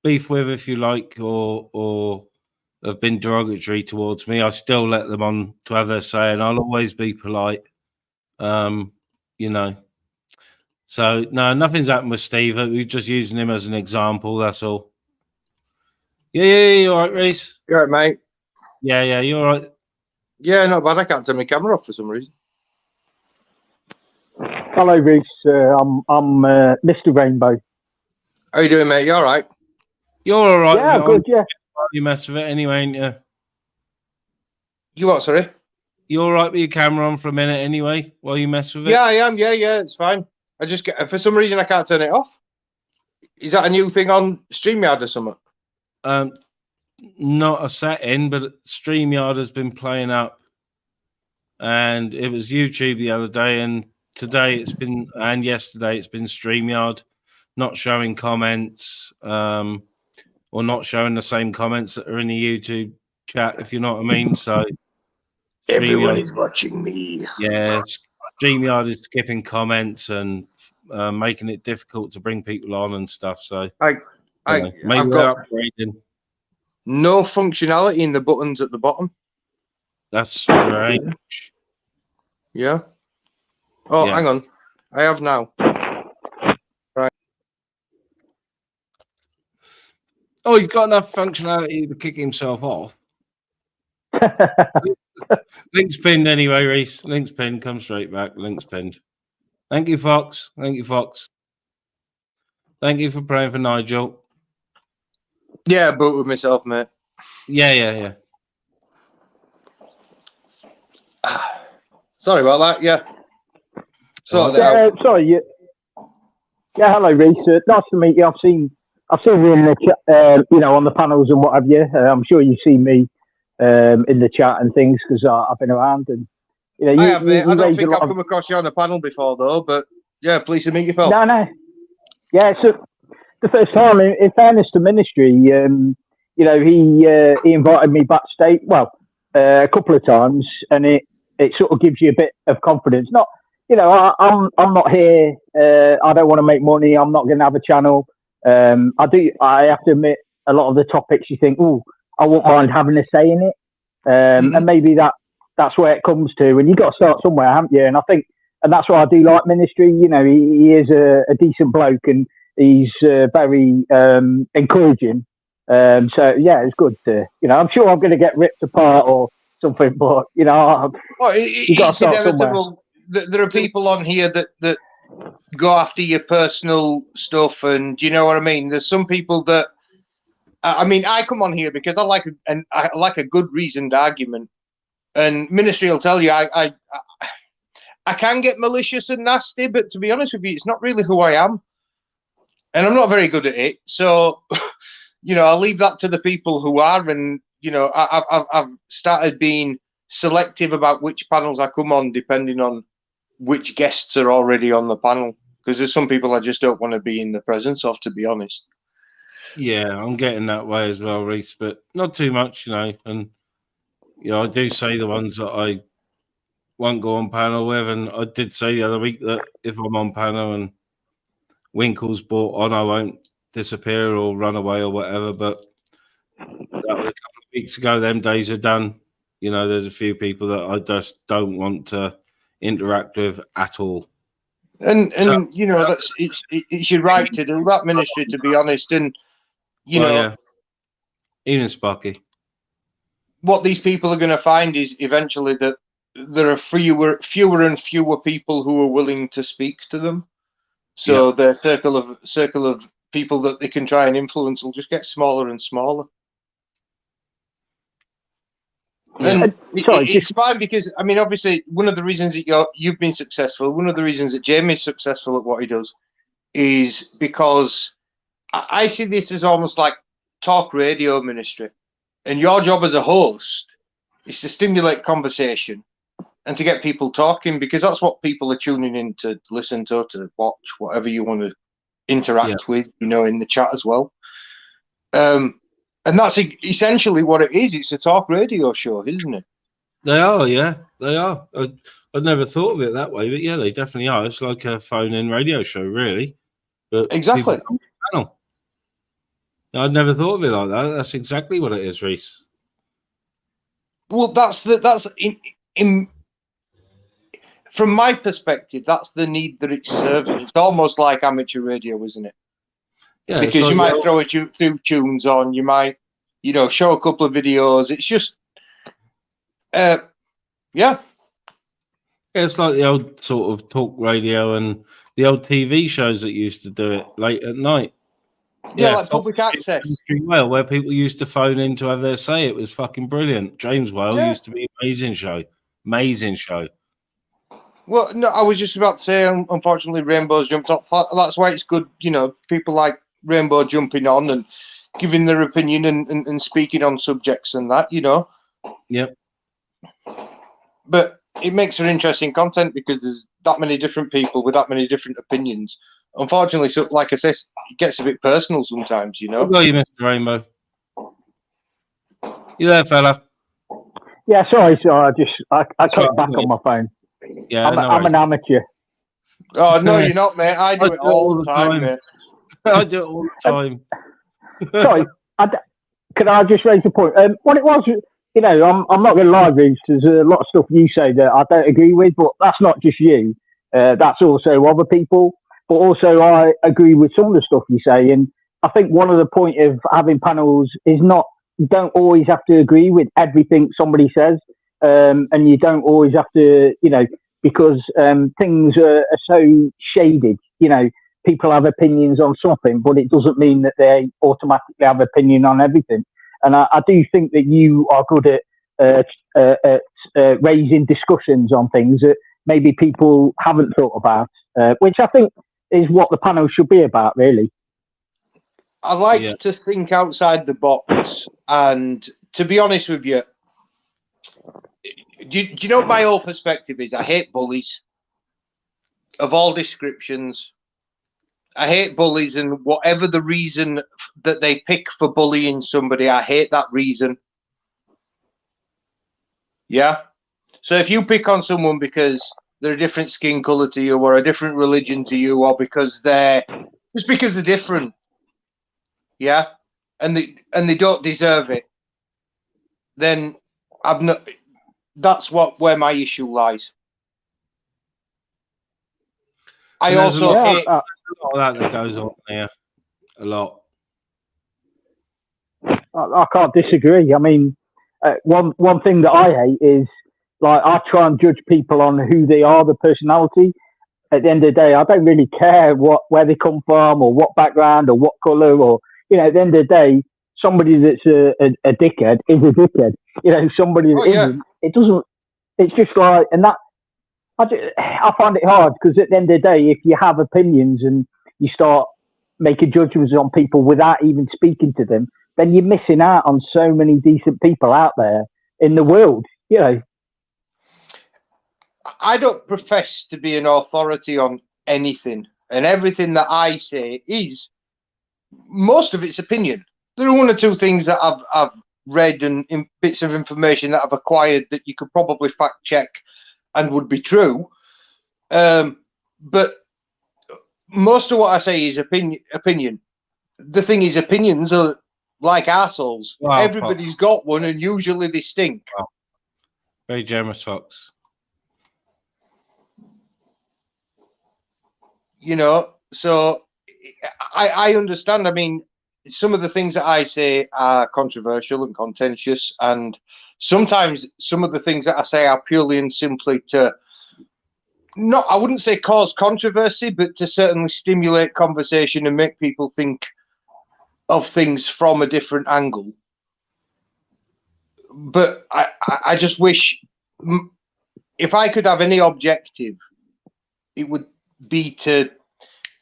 beef with, if you like, or have been derogatory towards me. I still let them on to have their say, and I'll always be polite. You know. So no, nothing's happened with Steve. We're just using him as an example. That's all. Yeah, you all right, Reese? You all right, mate? Yeah, you all right? Yeah, not bad. I can't turn my camera off for some reason. Hello, Reese. I'm Mr. Rainbow. How you doing, mate? You all right? You're all right. Yeah, good. Yeah. You mess with it anyway, ain't you? You what? Sorry. You all right with your camera on for a minute anyway while you mess with it? Yeah, I am. Yeah, it's fine. I just get, for some reason I can't turn it off. Is that a new thing on StreamYard or something? Not a setting, but StreamYard has been playing up, and it was YouTube the other day, and today it's been, and yesterday it's been StreamYard not showing comments, or not showing the same comments that are in the YouTube chat, if you know what I mean. So everyone is watching me. Yeah, StreamYard is skipping comments and making it difficult to bring people on and stuff. So I've got upgrading. No functionality in the buttons at the bottom. That's strange. Yeah. Oh, hang on. I have now. Right. Oh, he's got enough functionality to kick himself off. Link's pinned anyway, Reese. Link's pinned. Come straight back. Link's pinned. Thank you, Fox. Thank you, Fox. Thank you for praying for Nigel. Yeah, but with myself, mate. Yeah. Sorry about that. Yeah. Sorry. Yeah, hello, Reese. Nice to meet you. I've seen you in the chat, you know, on the panels and what have you. I'm sure you've seen me in the chat and things because I've been around and you know. I have, mate. I don't think I've come across you on the panel before though. But yeah, pleased to meet you, Phil. No. Yeah, so the first time. In fairness to Ministry, you know, he invited me backstage. Well, a couple of times, and it sort of gives you a bit of confidence. Not, you know, I'm not here. I don't want to make money. I'm not going to have a channel. I have to admit, a lot of the topics you think, oh, I won't mind having a say in it, and maybe that's where it comes to. And you got to start somewhere, haven't you? And I think, and that's why I do like Ministry. You know, he is a decent bloke, and he's very encouraging. So yeah, it's good to, you know, I'm sure I'm going to get ripped apart or something, but you know, it's inevitable. There are people on here that go after your personal stuff, and do you know what I mean? There's some people that, I mean, I come on here because I like a good reasoned argument, and Ministry will tell you I can get malicious and nasty, but to be honest with you, it's not really who I am, and I'm not very good at it. So, you know, I'll leave that to the people who are, and you know, I've started being selective about which panels I come on, depending on which guests are already on the panel, because there's some people I just don't want to be in the presence of, to be honest. Yeah, I'm getting that way as well, Reese, but not too much, you know. And you know, I do say the ones that I won't go on panel with, and I did say the other week that if I'm on panel and Winkle's brought on, I won't disappear or run away or whatever. But that was a couple of weeks ago. Them days are done. You know, there's a few people that I just don't want to interact with at all. And you know, it's your right to do that, ministry, to be honest. And you know, yeah. Even Sparky. What these people are going to find is eventually that there are fewer and fewer people who are willing to speak to them. So their circle of people that they can try and influence will just get smaller and smaller. And it's fine because, I mean, obviously, one of the reasons that you've been successful, one of the reasons that Jamie's successful at what he does, is because I see this as almost like talk radio ministry. And your job as a host is to stimulate conversation and to get people talking, because that's what people are tuning in to listen to watch, whatever you want to interact with, you know, in the chat as well. And that's essentially what it is. It's a talk radio show, isn't it? They are, yeah, they are. I'd never thought of it that way, but yeah, they definitely are. It's like a phone-in radio show, really. But exactly. I'd never thought of it like that. That's exactly what it is, Reese. Well, from my perspective, that's the need that it's serving. It's almost like amateur radio, isn't it? Yeah, because you might throw a few tunes on, you might, you know, show a couple of videos. It's just, yeah. It's like the old sort of talk radio and the old TV shows that used to do it late at night. Yeah, like public access. Well, where people used to phone in to have their say. It was fucking brilliant. James Well used to be an amazing show. Amazing show. Well, no, I was just about to say, unfortunately, Rainbow's jumped off. That's why it's good, you know, people like Rainbow jumping on and giving their opinion and speaking on subjects and that, you know. Yep. But it makes for interesting content because there's that many different people with that many different opinions. Unfortunately, so like I said, it gets a bit personal sometimes, you know. Well, you, Mr. Rainbow. You there, fella? Yeah, sorry. I cut back on my phone. Yeah, I'm an amateur. Oh no, you're not, mate. I do it all the time, mate. I do it all the time. Sorry, could I just raise a point? What it was, you know, I'm not going to lie, Reece. There's a lot of stuff you say that I don't agree with, but that's not just you. That's also other people. But also, I agree with some of the stuff you say. And I think one of the point of having panels is you don't always have to agree with everything somebody says. And you don't always have to, you know, because things are so shaded. You know, people have opinions on something, but it doesn't mean that they automatically have opinion on everything. And I do think that you are good at raising discussions on things that maybe people haven't thought about, which I think is what the panel should be about, really. I like to think outside the box, and to be honest with you, do you know what my whole perspective is? I hate bullies of all descriptions. I hate bullies, and whatever the reason that they pick for bullying somebody, I hate that reason. Yeah. So if you pick on someone because they're a different skin color to you, or a different religion to you, or because they're different, yeah, and they don't deserve it, then that's where my issue lies. I also hate a lot that goes on there. A lot. I can't disagree. I mean, one thing that I hate is, like, I try and judge people on who they are, the personality. At the end of the day, I don't really care where they come from or what background or what colour, or, you know, at the end of the day, somebody that's a dickhead is a dickhead. You know, somebody that isn't, it doesn't, it's just like, and that, I find it hard because at the end of the day, if you have opinions and you start making judgments on people without even speaking to them, then you're missing out on so many decent people out there in the world, you know. I don't profess to be an authority on anything, and everything that I say is, most of it's opinion. There are one or two things that I've read and bits of information that I've acquired that you could probably fact check and would be true. But most of what I say is opinion. The thing is, opinions are like assholes. Wow, everybody's got one, and usually they stink. Wow. Very generous, Fox. you know. So I understand. I mean, some of the things that I say are controversial and contentious, and sometimes some of the things that I say are purely and simply to not, I wouldn't say cause controversy, but to certainly stimulate conversation and make people think of things from a different angle. But I just wish, if I could have any objective, it would be to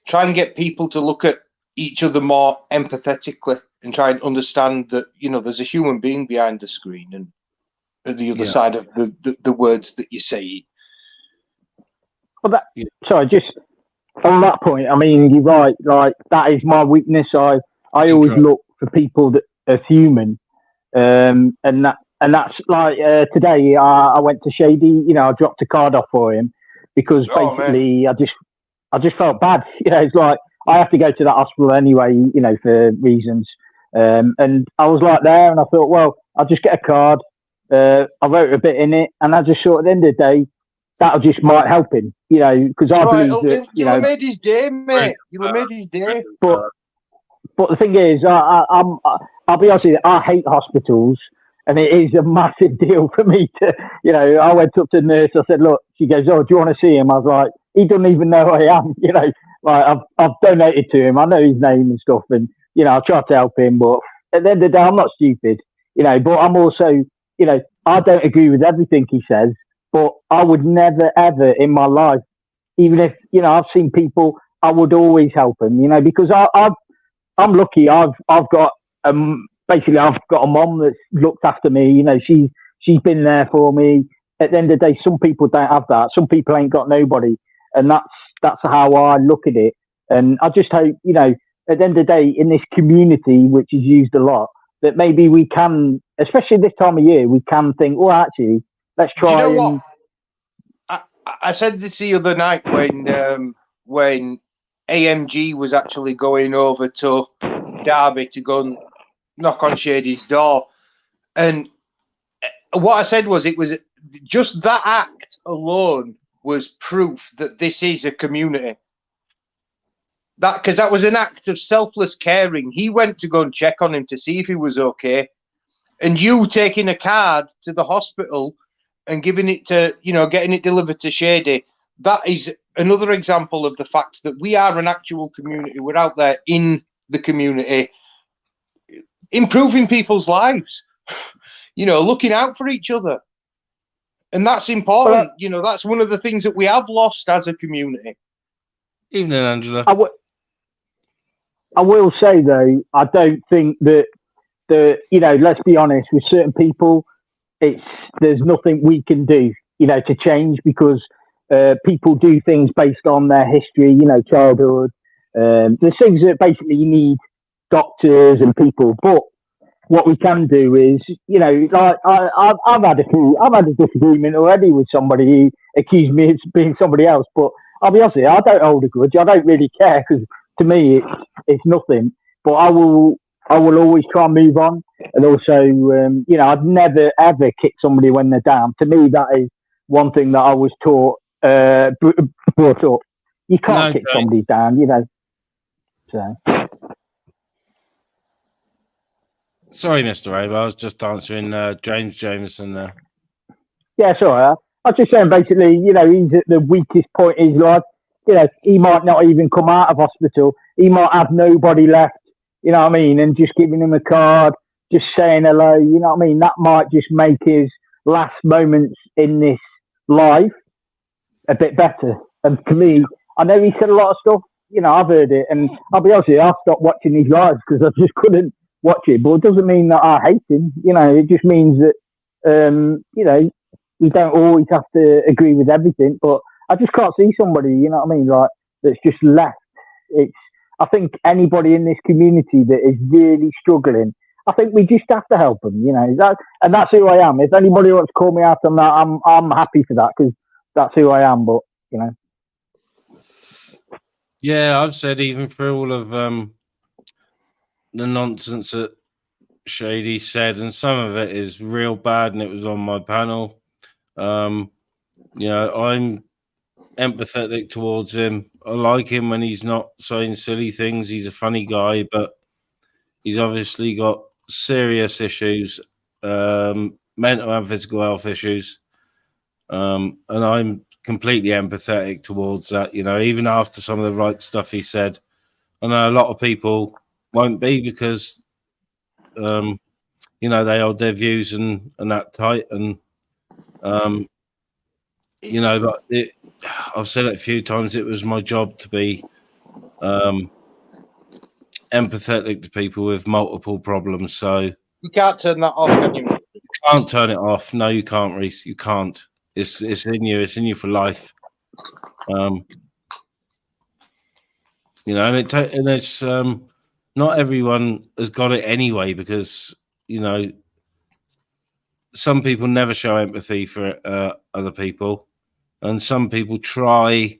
try and get people to look at each other more empathetically and try and understand that, you know, there's a human being behind the screen and at the other side of the words that you say. Well, sorry, just on that point, I mean, you're right. Like, that is my weakness. I always look for people that are human, and that's like today. I went to Shady. You know, I dropped a card off for him because basically I just felt bad. You know, it's like I have to go to that hospital anyway. You know, for reasons. And I was like there, and I thought, well, I'll just get a card. I wrote a bit in it, and I just thought at the end of the day, that'll just might help him, you know, because I believe that, you know, made his day, mate. You made his day. But the thing is, I'll be honest with you, I hate hospitals, and it is a massive deal for me to, you know, I went up to the nurse, I said, look, she goes, oh, do you want to see him? I was like, he doesn't even know who I am, you know, like I've donated to him, I know his name and stuff, and, you know, I tried to help him, but at the end of the day, I'm not stupid, you know, but I'm also, you know, I don't agree with everything he says, but I would never, ever in my life, even if, you know, I've seen people, I would always help them, you know, because I'm lucky. I've got, basically I've got a mom that's looked after me, you know, she's been there for me. At the end of the day, some people don't have that. Some people ain't got nobody. And that's how I look at it. And I just hope, you know, at the end of the day, in this community, which is used a lot, that maybe we can, especially this time of year, we can think, well, actually, let's try. Do you know what? I said this the other night when AMG was actually going over to Derby to go and knock on Shady's door, and what I said was, it was just that act alone was proof that this is a community. Because that was an act of selfless caring. He went to go and check on him to see if he was okay, and you taking a card to the hospital and giving it to, you know, getting it delivered to Shady, that is another example of the fact that we are an actual community. We're out there in the community, improving people's lives, you know, looking out for each other. And that's important. You know, that's one of the things that we have lost as a community. Evening, Angela. I will say, though, I don't think that you know, let's be honest, with certain people, there's nothing we can do, you know, to change, because people do things based on their history, you know, childhood. There's things that basically you need doctors and people, but what we can do is, you know, like I've had a disagreement already with somebody who accused me of being somebody else, but I'll be honest with you, I don't hold a grudge. I don't really care, because to me it's nothing. But I will always try and move on, and also, you know, I'd never ever kick somebody when they're down. To me, that is one thing that I was brought up. You can't kick somebody down, you know. So. Sorry, Mr. Abe, I was just answering James Jameson there. Yeah, sorry. I was just saying, basically, you know, he's at the weakest point in his life. You know, he might not even come out of hospital. He might have nobody left, you know what I mean? And just giving him a card, just saying hello, you know what I mean? That might just make his last moments in this life a bit better. And to me, I know he said a lot of stuff, you know, I've heard it, and I'll be honest with you, I stopped watching his lives because I just couldn't watch it. But it doesn't mean that I hate him, you know, it just means that, you know, we don't always have to agree with everything, but I just can't see somebody, you know what I mean, like, that's just left. I think anybody in this community that is really struggling, I think we just have to help them, you know, and that's who I am. If anybody wants to call me out on that, I'm happy for that, because that's who I am, but, you know. Yeah, I've said, even for all of the nonsense that Shady said, and some of it is real bad, and it was on my panel. You know, I'm empathetic towards him. I like him when he's not saying silly things. He's a funny guy, but he's obviously got serious issues, mental and physical health issues. And I'm completely empathetic towards that. You know, even after some of the right stuff he said, I know a lot of people won't be because, you know, they hold their views and that tight. And, you know, but I've said it a few times. It was my job to be empathetic to people with multiple problems. So you can't turn that off, can you? You can't turn it off. No, you can't, Reese. You can't. It's in you. It's in you for life. You know, and it's not everyone has got it anyway, because you know some people never show empathy for other people, and some people try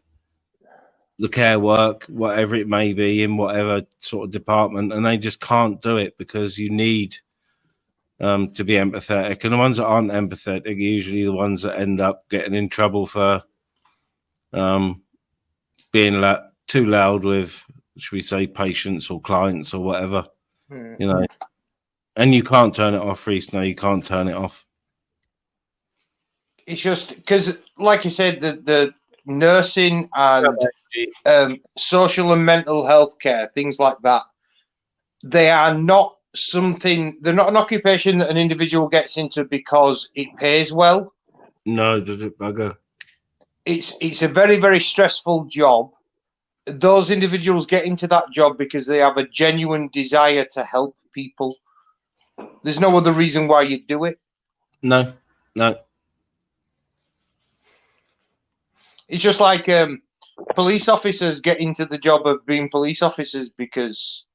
the care work, whatever it may be, in whatever sort of department, and they just can't do it because you need to be empathetic. And the ones that aren't empathetic are usually the ones that end up getting in trouble for being too loud with, should we say, patients or clients or whatever. You know, and you can't turn it off, Reese. No, you can't turn it off. It's just because, like you said, the nursing and social and mental health care, things like that, they are not something, they're not an occupation that an individual gets into because it pays well. No, does it, bugger? It's a very, very stressful job. Those individuals get into that job because they have a genuine desire to help people. There's no other reason why you do it. No. It's just like police officers get into the job of being police officers because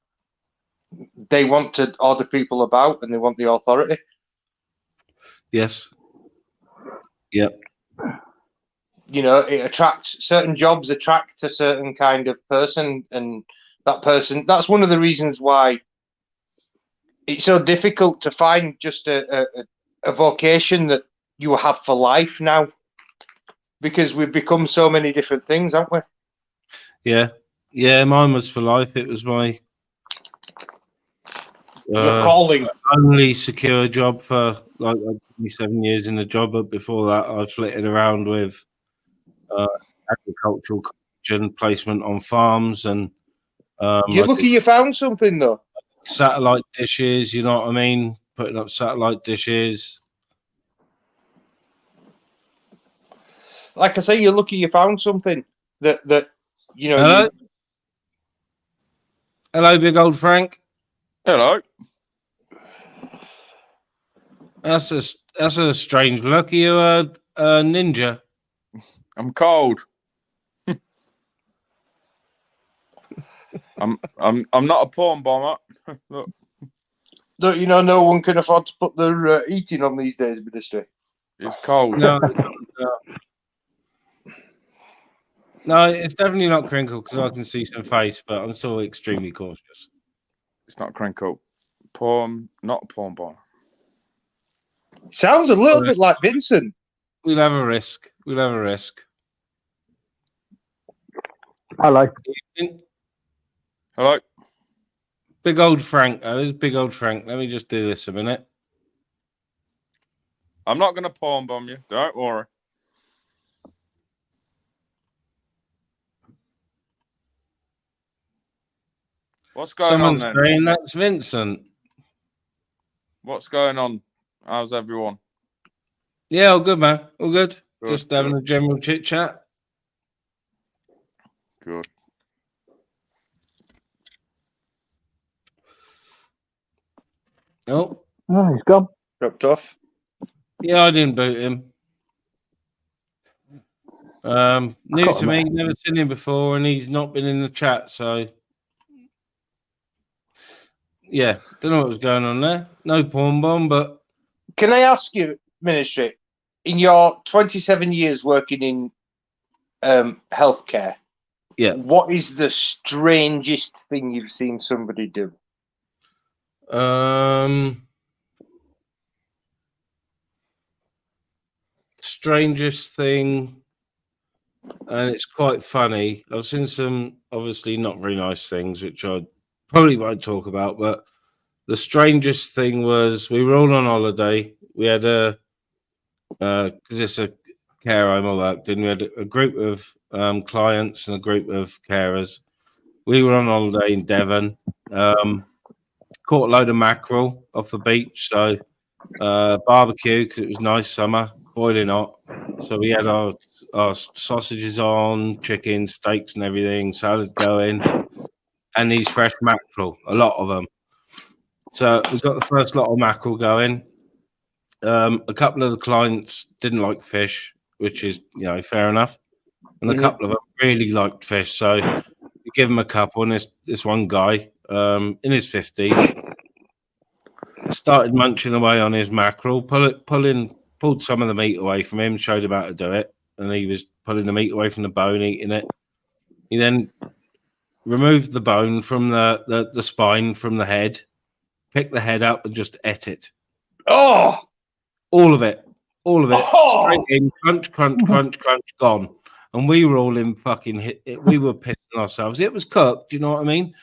they want to order people about and they want the authority. Yes. Yep. You know, it attracts, certain jobs attract a certain kind of person, and that person, that's one of the reasons why it's so difficult to find just a vocation that you have for life now, because we've become so many different things, haven't we? Yeah, mine was for life. It was my your calling. Only secure job for like 7 years in the job, but before that I flitted around with agricultural and placement on farms, and You're lucky you found something though. Satellite dishes, you know what I mean? Putting up satellite dishes. Like I say, you're lucky you found something that you know. Hello, hello, big old Frank. Hello. That's a strange look. Are you a ninja? I'm cold. I'm not a porn bomber. Look. Look, you know, no one can afford to put their eating on these days, Ministry. It's cold. No, it's definitely not crinkle because I can see some face, but I'm still extremely cautious. It's not crinkle. Porn, not a porn bomber. Sounds a little bit like Vincent. We'll have a risk. We'll have a risk. Hello. Hello. Big old Frank. This is big old Frank. Let me just do this a minute. I'm not going to porn bomb you. Don't worry. What's going on then? Someone's saying that's Vincent. What's going on? How's everyone? Yeah, all good, man. All good. Good, Just having a general chit chat. Good. Oh, he's gone. Dropped off. Yeah, I didn't boot him. New to me, never seen him before, and he's not been in the chat, so yeah, don't know what was going on there. No porn bomb, but can I ask you, Ministry, in your 27 years working in healthcare, what is the strangest thing you've seen somebody do? Strangest thing and it's quite funny. I've seen some obviously not very nice things, which I probably won't talk about. But the strangest thing was we were all on holiday. We had a because it's a care home I worked in. We had a group of clients and a group of carers. We were on holiday in Devon. Caught a load of mackerel off the beach, so barbecue because it was nice summer, boiling hot. So we had our sausages on, chicken, steaks, and everything, salad going, and these fresh mackerel, a lot of them. So we got the first lot of mackerel going. A couple of the clients didn't like fish, which is fair enough, and a couple of them really liked fish. So we give them a couple, and this one guy in his 50s started munching away on his mackerel, pulled some of the meat away from him, showed him how to do it, and he was pulling the meat away from the bone, eating it. He then removed the bone from the spine from the head, picked the head up, and just ate it. Oh, all of it, straight in, crunch, crunch, crunch, crunch, gone. And we were all in fucking we were pissing ourselves. It was cooked, you know what I mean?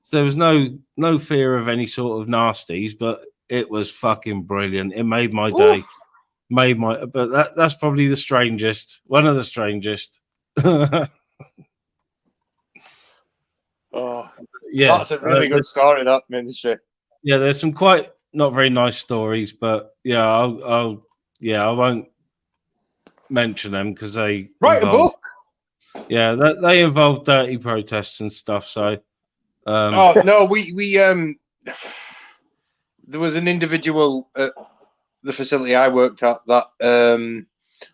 So there was no fear of any sort of nasties, but it was fucking brilliant. It made my day. Oof. But that's probably the strangest, one of the strangest. Oh, yeah, that's a really good story, that, Ministry. Yeah, there's some quite not very nice stories, but yeah, I won't mention them because they write a book. Yeah, they involve dirty protests and stuff. So, oh no, we there was an individual at the facility I worked at that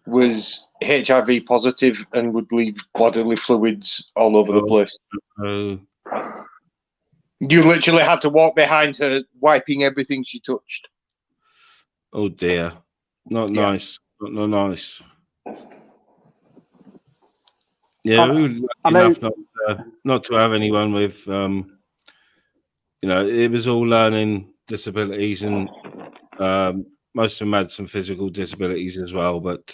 was HIV positive and would leave bodily fluids all over the place. You literally had to walk behind her, wiping everything she touched. Oh dear, not nice. Not nice. Yeah, we were lucky enough not to have anyone with, it was all learning disabilities, and most of them had some physical disabilities as well. But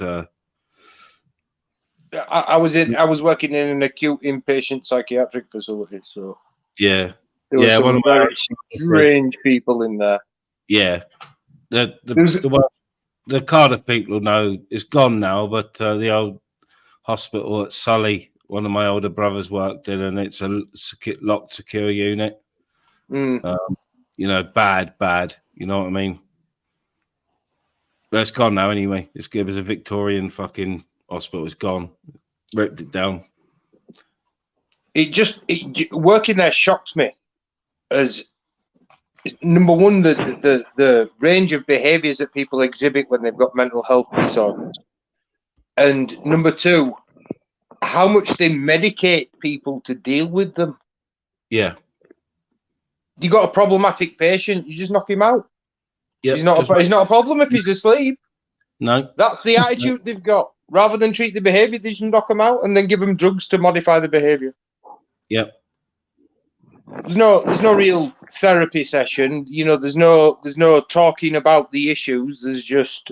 I was working in an acute inpatient psychiatric facility, so yeah, there were some very strange people in there. Yeah, the Cardiff people know it's gone now, but the old hospital at Sully, one of my older brothers worked in, and it's a locked, secure unit. Bad. You know what I mean? But it's gone now anyway. It was a Victorian fucking hospital. It's gone. Ripped it down. Working there shocked me as number one, the range of behaviours that people exhibit when they've got mental health disorders, and number two, how much they medicate people to deal with them. Yeah. You got a problematic patient, you just knock him out. Yep. He's not a problem if he's asleep. No. That's the attitude they've got. Rather than treat the behaviour, they just knock them out and then give them drugs to modify the behaviour. Yep. There's no real therapy session. There's no talking about the issues. There's just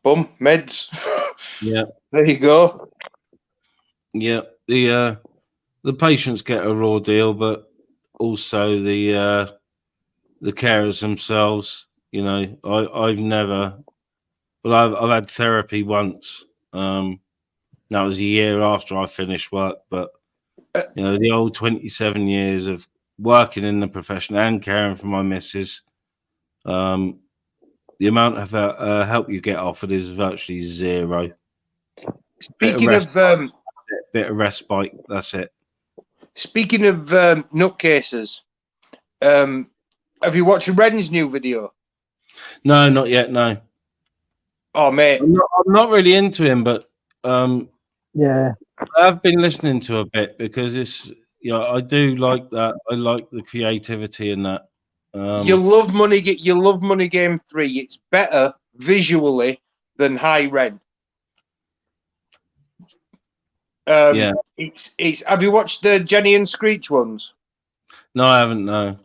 meds. Yeah. There you go. Yeah. The patients get a raw deal, but also the carers themselves. I've never. Well, I've had therapy once. That was a year after I finished work, but the old 27 years of working in the profession and caring for my missus, the amount of help you get offered is virtually zero. Speaking of bit of respite, that's it. Speaking of nutcases, have you watched Ren's new video? No, not yet. No. Oh, mate, I'm not really into him, but yeah, I've been listening to a bit because it's I do like that. I like the creativity in that. You love Money Game 3. It's better visually than High Ren. Yeah. It's. Have you watched the Jenny and Screech ones? No, I haven't. No.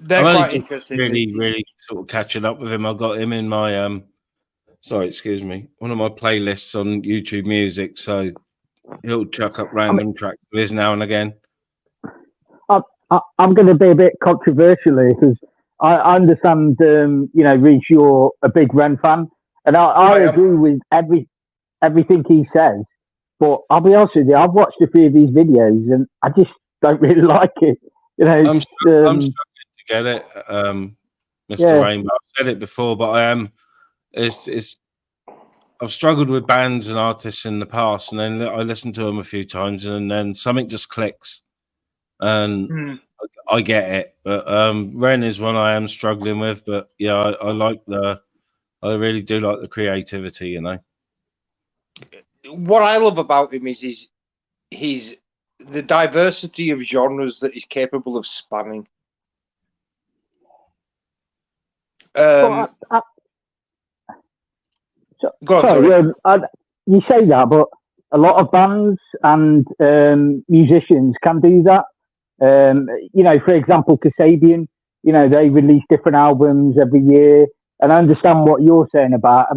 They're quite interesting. Really sort of catching up with him. I got him in my sorry, excuse me, one of my playlists on YouTube Music, so he'll chuck up random tracks of his now and again. I'm going to be a bit controversial here because I understand, Reece, you're a big Ren fan, and I agree with everything he says. But I'll be honest with you, I've watched a few of these videos, and I just don't really like it. I'm struggling to get it, Mr. Rainbow. I've said it before, but I am. I've struggled with bands and artists in the past, and then I listen to them a few times, and then something just clicks, and I get it. But Ren is one I am struggling with. But yeah, I really do like the creativity, What I love about him is the diversity of genres that he's capable of spanning. Go on, sorry. You say that, but a lot of bands and musicians can do that. For example, Kasabian, they release different albums every year. And I understand what you're saying about,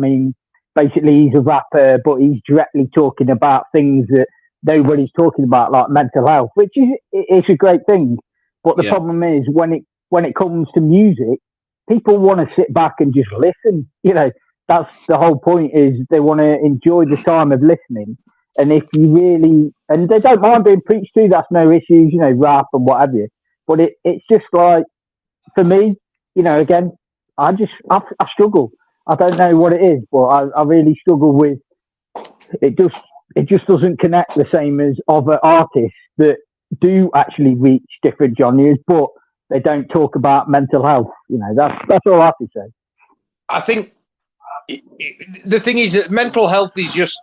basically he's a rapper, but he's directly talking about things that nobody's talking about, like mental health, which is a great thing. But the problem is when it comes to music, people want to sit back and just listen. That's the whole point, is they want to enjoy the time of listening. And if you really, and they don't mind being preached to, that's no issues, rap and what have you. But it's just like, for me, again, I struggle. I don't know what it is, but I really struggle with it. It just doesn't connect the same as other artists that do actually reach different genres, but they don't talk about mental health. That's all I have to say. I think the thing is that mental health is just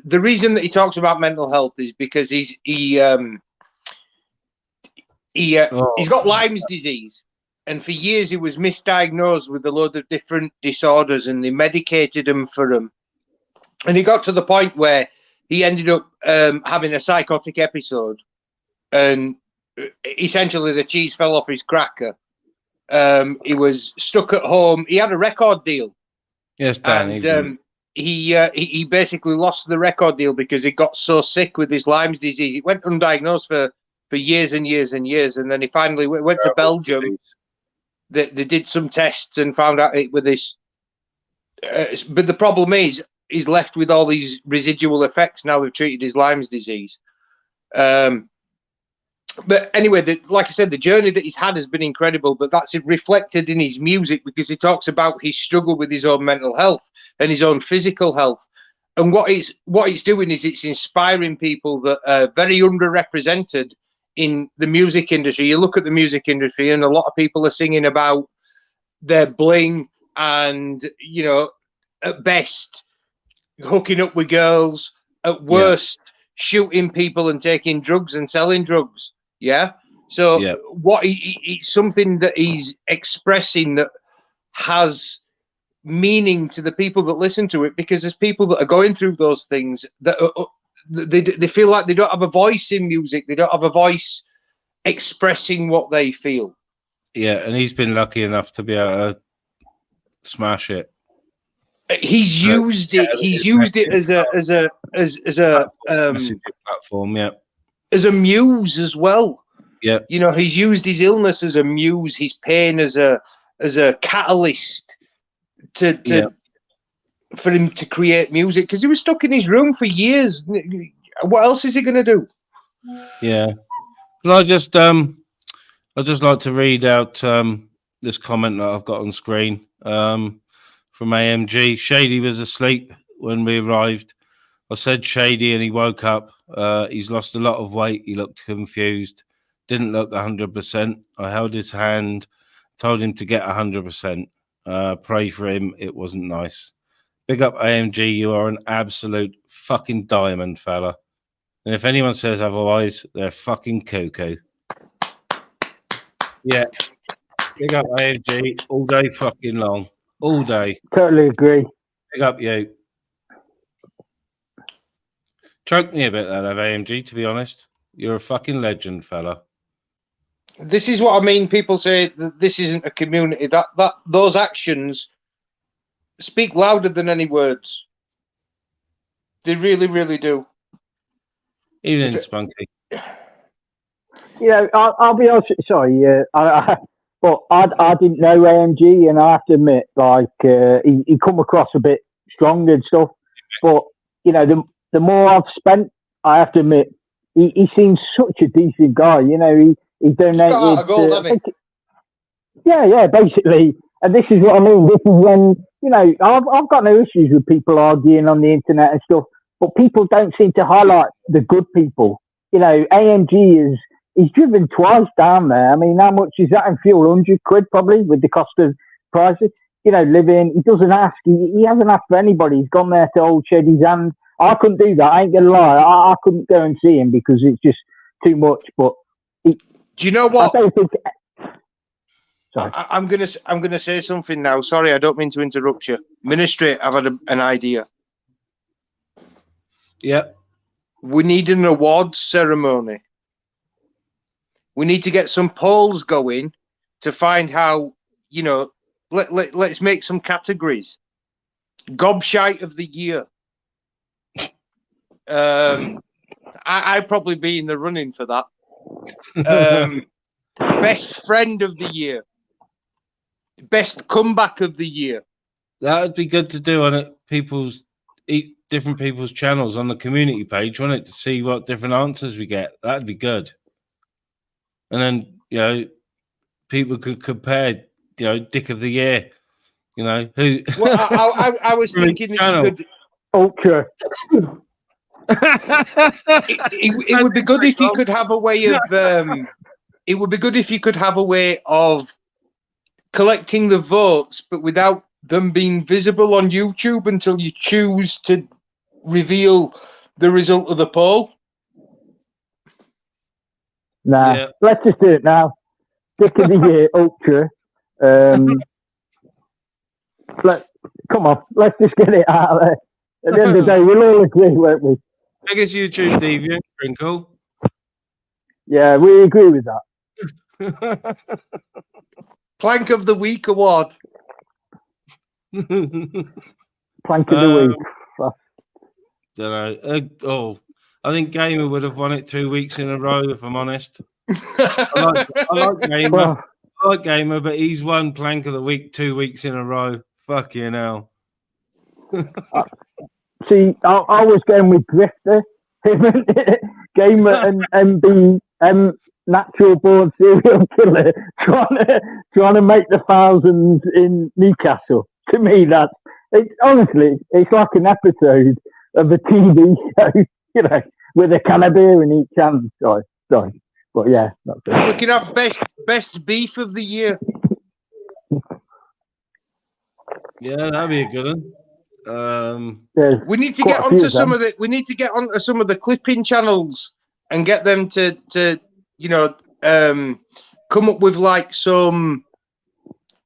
the reason that he talks about mental health is because he's got Lyme's disease, and for years he was misdiagnosed with a load of different disorders, and they medicated him for them, and he got to the point where he ended up having a psychotic episode, and essentially the cheese fell off his cracker. He was stuck at home. He had a record deal. Yes, Dan. And he basically lost the record deal because he got so sick with his Lyme's disease. He went undiagnosed for years and years and years, and then he finally went to Belgium. They did some tests and found out it with this. But the problem is, he's left with all these residual effects now they've treated his Lyme's disease. But anyway, like I said, the journey that he's had has been incredible, but that's reflected in his music because he talks about his struggle with his own mental health and his own physical health. And what it's doing is it's inspiring people that are very underrepresented in the music industry. You look at the music industry and a lot of people are singing about their bling and, at best, hooking up with girls, at worst, shooting people and taking drugs and selling drugs. Yeah. So what it's something that he's expressing that has meaning to the people that listen to it, because there's people that are going through those things that they feel like they don't have a voice in music. They don't have a voice expressing what they feel. Yeah. And he's been lucky enough to be able to smash it. He's used it. He's used it as a platform, as a muse as well. Yeah, he's used his illness as a muse, his pain as a catalyst for him to create music, because he was stuck in his room for years. What else is he going to do? Yeah, but I just like to read out this comment that I've got on screen. From AMG. Shady was asleep when we arrived. I said Shady and he woke up. He's lost a lot of weight. He looked confused. Didn't look 100%. I held his hand, told him to get 100%. Pray for him. It wasn't nice. Big up AMG. You are an absolute fucking diamond, fella. And if anyone says otherwise, they're fucking cuckoo. Yeah. Big up AMG all day fucking long. All day. Totally agree. Big up you. Choked me a bit that AMG, to be honest. You're a fucking legend, fella. This is what I mean. People say that this isn't a community. That those actions speak louder than any words. They really, really do. Even Spunky. Yeah, I'll be honest. Sorry, but I didn't know AMG, and I have to admit, like he come across a bit strong and stuff. But you know, the more I've spent, I have to admit, he seems such a decent guy. You know, he donated. Yeah, basically. And this is what I mean. This is when, you know, I've got no issues with people arguing on the internet and stuff, but people don't seem to highlight the good people. You know, AMG he's driven twice down there. I mean, how much is that in fuel? 100 quid probably with the cost of prices. You know, living. He doesn't ask. He hasn't asked for anybody. He's gone there to hold his hand. I couldn't do that. I ain't gonna lie. I couldn't go and see him because it's just too much. But do you know what? I don't think. I'm gonna say something now. Sorry, I don't mean to interrupt you. Ministry, I've had an idea. Yeah. We need an awards ceremony. We need to get some polls going to find how, you know, let's make some categories. Gobshite of the year. I'd probably be in the running for that. Best friend of the year. Best comeback of the year. That would be good to do on different people's channels on the community page, wouldn't it? To see what different answers we get. That'd be good. And then, you know, people could compare, you know, Dick of the Year. You know, who? Well, I was thinking that you could. Ultra. It would be good if you could have a way of. It would be good if you could have a way of collecting the votes, but without them being visible on YouTube until you choose to reveal the result of the poll. Nah, yeah. Let's just do it now. Dick of the Year, Ultra. Come on, let's just get it out of there. At the end of the day, we'll all agree, won't we? Biggest YouTube deviant, Crinkle. Yeah, we agree with that. Plank of the Week award. Plank of the Week. Don't know. I think Gamer would have won it 2 weeks in a row, if I'm honest. I like Gamer. Well, I like Gamer, but he's won Plank of the Week 2 weeks in a row. Fucking hell. see, I was going with Grifter, Gamer, and MB, natural born serial killer, trying to make the thousands in Newcastle. To me, honestly, it's like an episode of a TV show, you know, with a can of beer in each hand. Sorry. But yeah, that's it. We can have best beef of the year. Yeah, that'd be a good one. We need to get onto some of the. We need to get onto some of the clipping channels and get them to you know come up with like some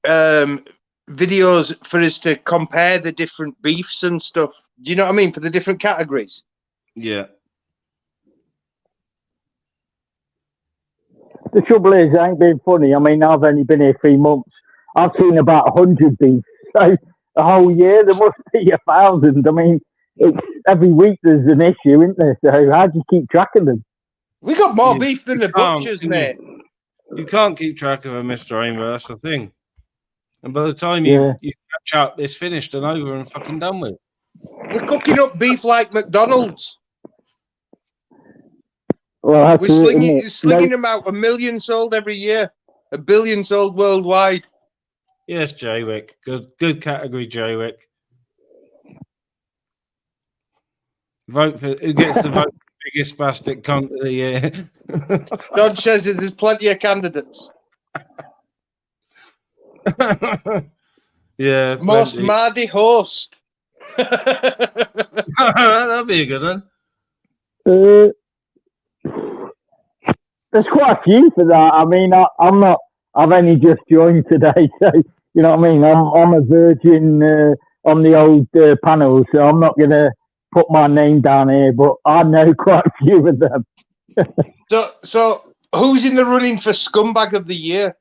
videos for us to compare the different beefs and stuff. Do you know what I mean, for the different categories? Yeah. The trouble is, I ain't being funny. I mean, I've only been here 3 months. I've seen about 100 beefs. So a whole year, there must be 1,000. I mean, it's every week there's an issue, isn't there? So how do you keep track of them? We got more beef than the butchers, mate. You can't keep track of a Mr. Rainbow, that's the thing. And by the time you catch up, it's finished and over and fucking done with. We're cooking up beef like McDonald's. Well, we're slinging them out. 1 million sold every year. 1 billion sold worldwide. Yes, Jaywick. Good category, Jaywick. Vote for who gets the vote for the biggest spastic cunt of the year. Don says there's plenty of candidates. Yeah. Most mardy host. That'd be a good one. There's quite a few for that. I mean, I've only just joined today, so you know what I mean. I'm a virgin on the old panel, so I'm not gonna put my name down here, but I know quite a few of them. So who's in the running for scumbag of the year?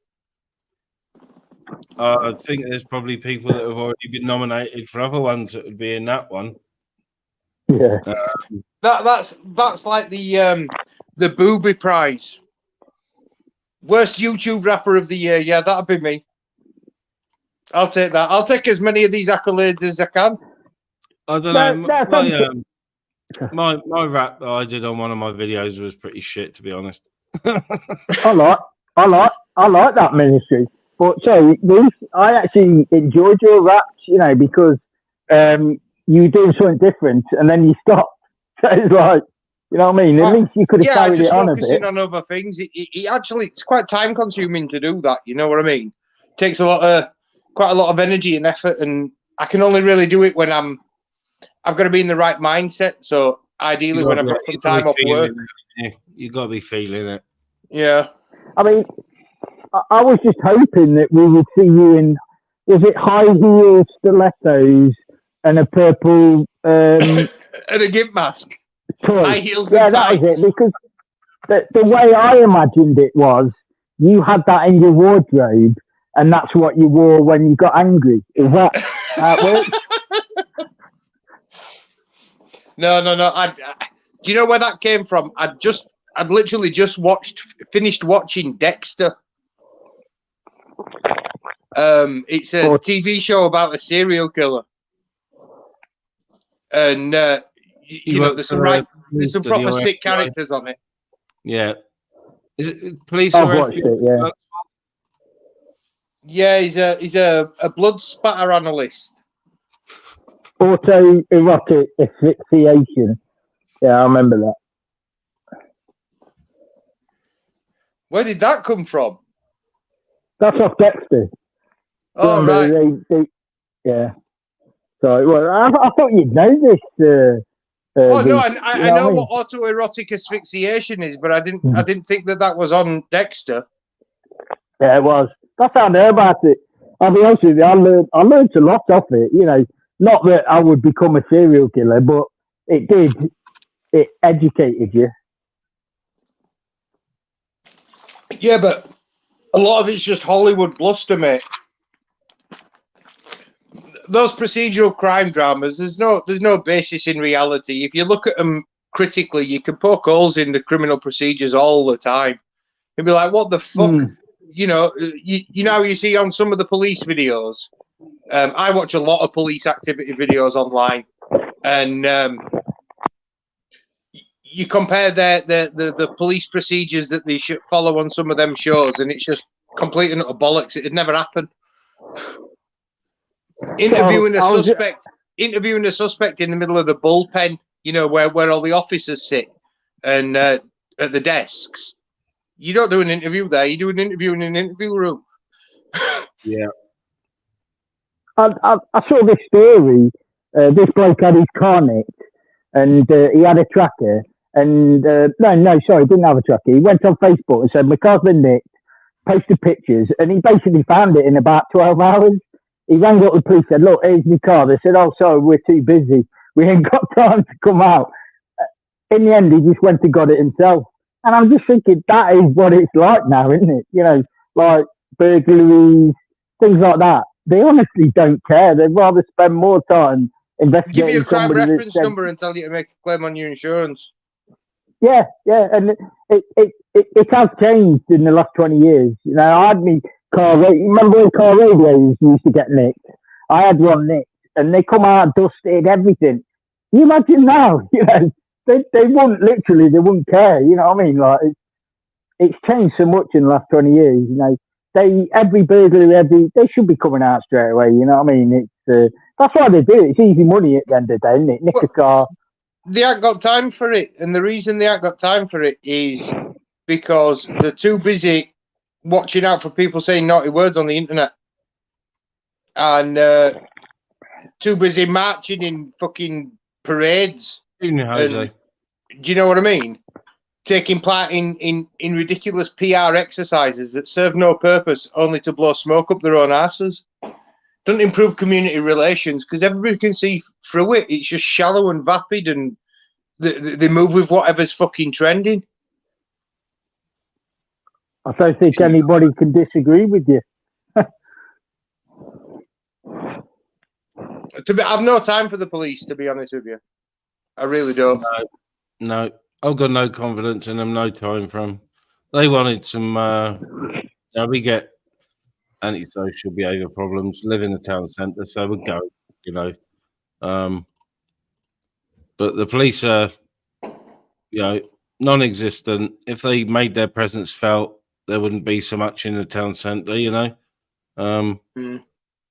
I think there's probably people that have already been nominated for other ones that would be in that one. Yeah. That's like the Booby Prize. Worst YouTube rapper of the year. Yeah, that'd be me. I'll take that. I'll take as many of these accolades as I can. I don't know. My rap that I did on one of my videos was pretty shit, to be honest. I like that ministry. But so I actually enjoyed your raps, you know, because you were doing something different and then you stopped. So it's like, you know what I mean? At least you could have carried it on a bit. Focusing on other things. It actually, it's quite time consuming to do that. You know what I mean? It takes quite a lot of energy and effort, and I can only really do it when I've got to be in the right mindset. So ideally, when I've got some time off work, you got to be feeling it. Yeah. I mean, I was just hoping that we would see you in, was it high heels, stilettos, and a purple and a gimp mask. Toy. High heels. Yeah, and that was tights. it. Because the way I imagined it was, you had that in your wardrobe, and that's what you wore when you got angry. Is that how it works? No. Do you know where that came from? I'd literally just finished watching Dexter. It's a TV show about a serial killer, and you know, there's some proper sick characters on it. Yeah, is it police I've or watched it, yeah. Yeah, he's a blood spatter analyst. Autoerotic asphyxiation. Yeah, I remember that. Where did that come from? That's off Dexter. Oh, right. Yeah. So, well, I thought you'd know this. No, I know what autoerotic asphyxiation is, but I didn't think that was on Dexter. Yeah, it was. That's how I know about it. I'll be honest with you, I learned a lot off it. You know, not that I would become a serial killer, but it did. It educated you. Yeah, but a lot of it's just Hollywood bluster, mate. Those procedural crime dramas, there's no basis in reality. If you look at them critically, you can poke holes in the criminal procedures all the time. You'll be like, what the fuck? You know, you know, you see on some of the police videos. I watch a lot of police activity videos online, and you compare the police procedures that they should follow on some of them shows, and it's just complete and utter bollocks. It'd never happen. Interviewing a suspect in the middle of the bullpen, you know, where all the officers sit, and at the desks. You don't do an interview there. You do an interview in an interview room. Yeah. I saw this story. This bloke had his car nicked, and he had a tracker. And sorry, didn't have a tracker. He went on Facebook and said, "My car's been nicked." Posted pictures, and he basically found it in about 12 hours. He rang up the police, said, "Look, here's my car." They said, "Oh, sorry, we're too busy. We ain't got time to come out." In the end, he just went and got it himself. And I'm just thinking, that is what it's like now, isn't it? You know, like burglaries, things like that. They honestly don't care. They'd rather spend more time investigating. Give you a crime reference number and tell you to make a claim on your insurance. Yeah, and it has changed in the last 20 years. You know, I had me car. Remember when car radios used to get nicked? I had one nicked, and they come out dusted, everything. Can you imagine now? You know, they wouldn't care. You know what I mean? Like it's changed so much in the last 20 years. You know, every burglary, they should be coming out straight away. You know what I mean? It's that's why they do it. It's easy money at the end of the day, isn't it? Nick a car. They haven't got time for it, and the reason they haven't got time for it is because they're too busy watching out for people saying naughty words on the internet, and too busy marching in fucking parades. Do you know what I mean? Taking part in ridiculous PR exercises that serve no purpose, only to blow smoke up their own asses. Doesn't improve community relations because everybody can see through it. It's just shallow and vapid, and they move with whatever's fucking trending. I don't think anybody can disagree with you. I've no time for the police, to be honest with you. I really don't. No, I've got no confidence in them, no time for them. They wanted some, we get antisocial behaviour problems, live in the town centre, so we'd go, you know. But the police are, you know, non-existent. If they made their presence felt, there wouldn't be so much in the town centre, you know.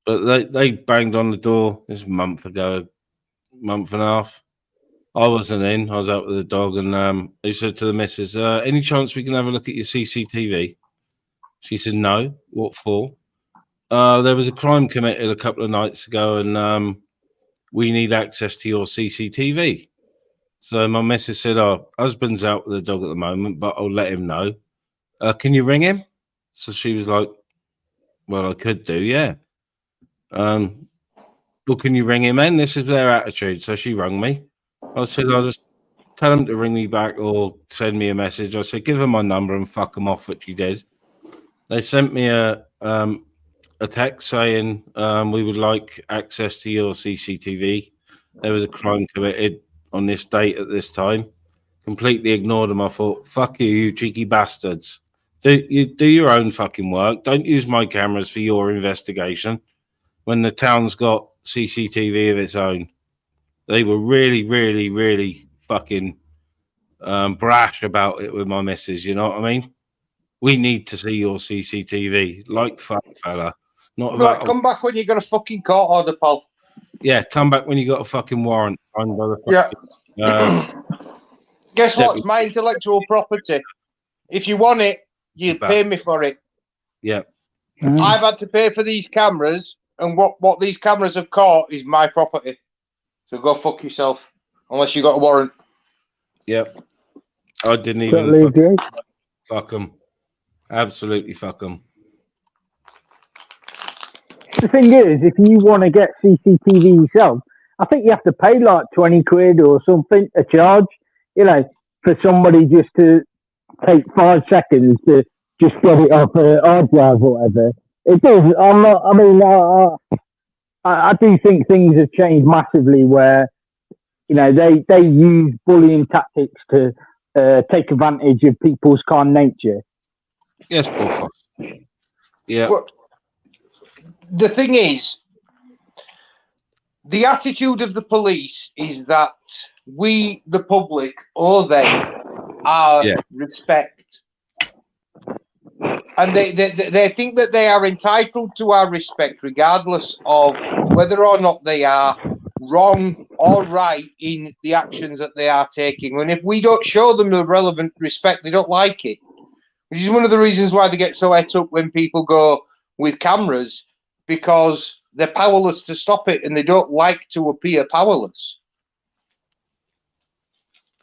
But they banged on the door this month ago, month and a half. I wasn't in. I was out with the dog, and they said to the missus, "Any chance we can have a look at your CCTV?" She said, "No." What for? There was a crime committed a couple of nights ago, and we need access to your CCTV. So my missus said, "Our husband's out with the dog at the moment, but I'll let him know. Can you ring him?" So she was like, "Well, I could do, yeah." Well, can you ring him then? This is their attitude. So she rang me. I said, I'll just tell him to ring me back or send me a message. I said, give him my number and fuck him off, which he did. They sent me a text saying we would like access to your CCTV. There was a crime committed on this date at this time. Completely ignored them. I thought, fuck you, you cheeky bastards. Do your own fucking work. Don't use my cameras for your investigation when the town's got CCTV of its own. They were really, really, really fucking brash about it with my missus, you know what I mean? We need to see your CCTV. Like fuck, fella. Not right, come back when you got a fucking court order, pal. Yeah, come back when you got a fucking warrant. Guess what? It's my intellectual property. If you want it, you pay me for it. Yeah. I've had to pay for these cameras, and what these cameras have caught is my property. So go fuck yourself, unless you got a warrant. Yep. I didn't even fuck them. Absolutely fuck them. The thing is, if you want to get CCTV yourself, I think you have to pay like 20 quid or something, a charge, you know, for somebody just to take 5 seconds to just get it off a hard drive or whatever. It does. I do think things have changed massively where, you know, they use bullying tactics to take advantage of people's kind nature. Yes, poor fuck. Yeah. But the thing is, the attitude of the police is that we, the public, owe them our respect. And they think that they are entitled to our respect, regardless of whether or not they are wrong or right in the actions that they are taking. And if we don't show them the relevant respect, they don't like it. Which is one of the reasons why they get so het up when people go with cameras, because they're powerless to stop it and they don't like to appear powerless.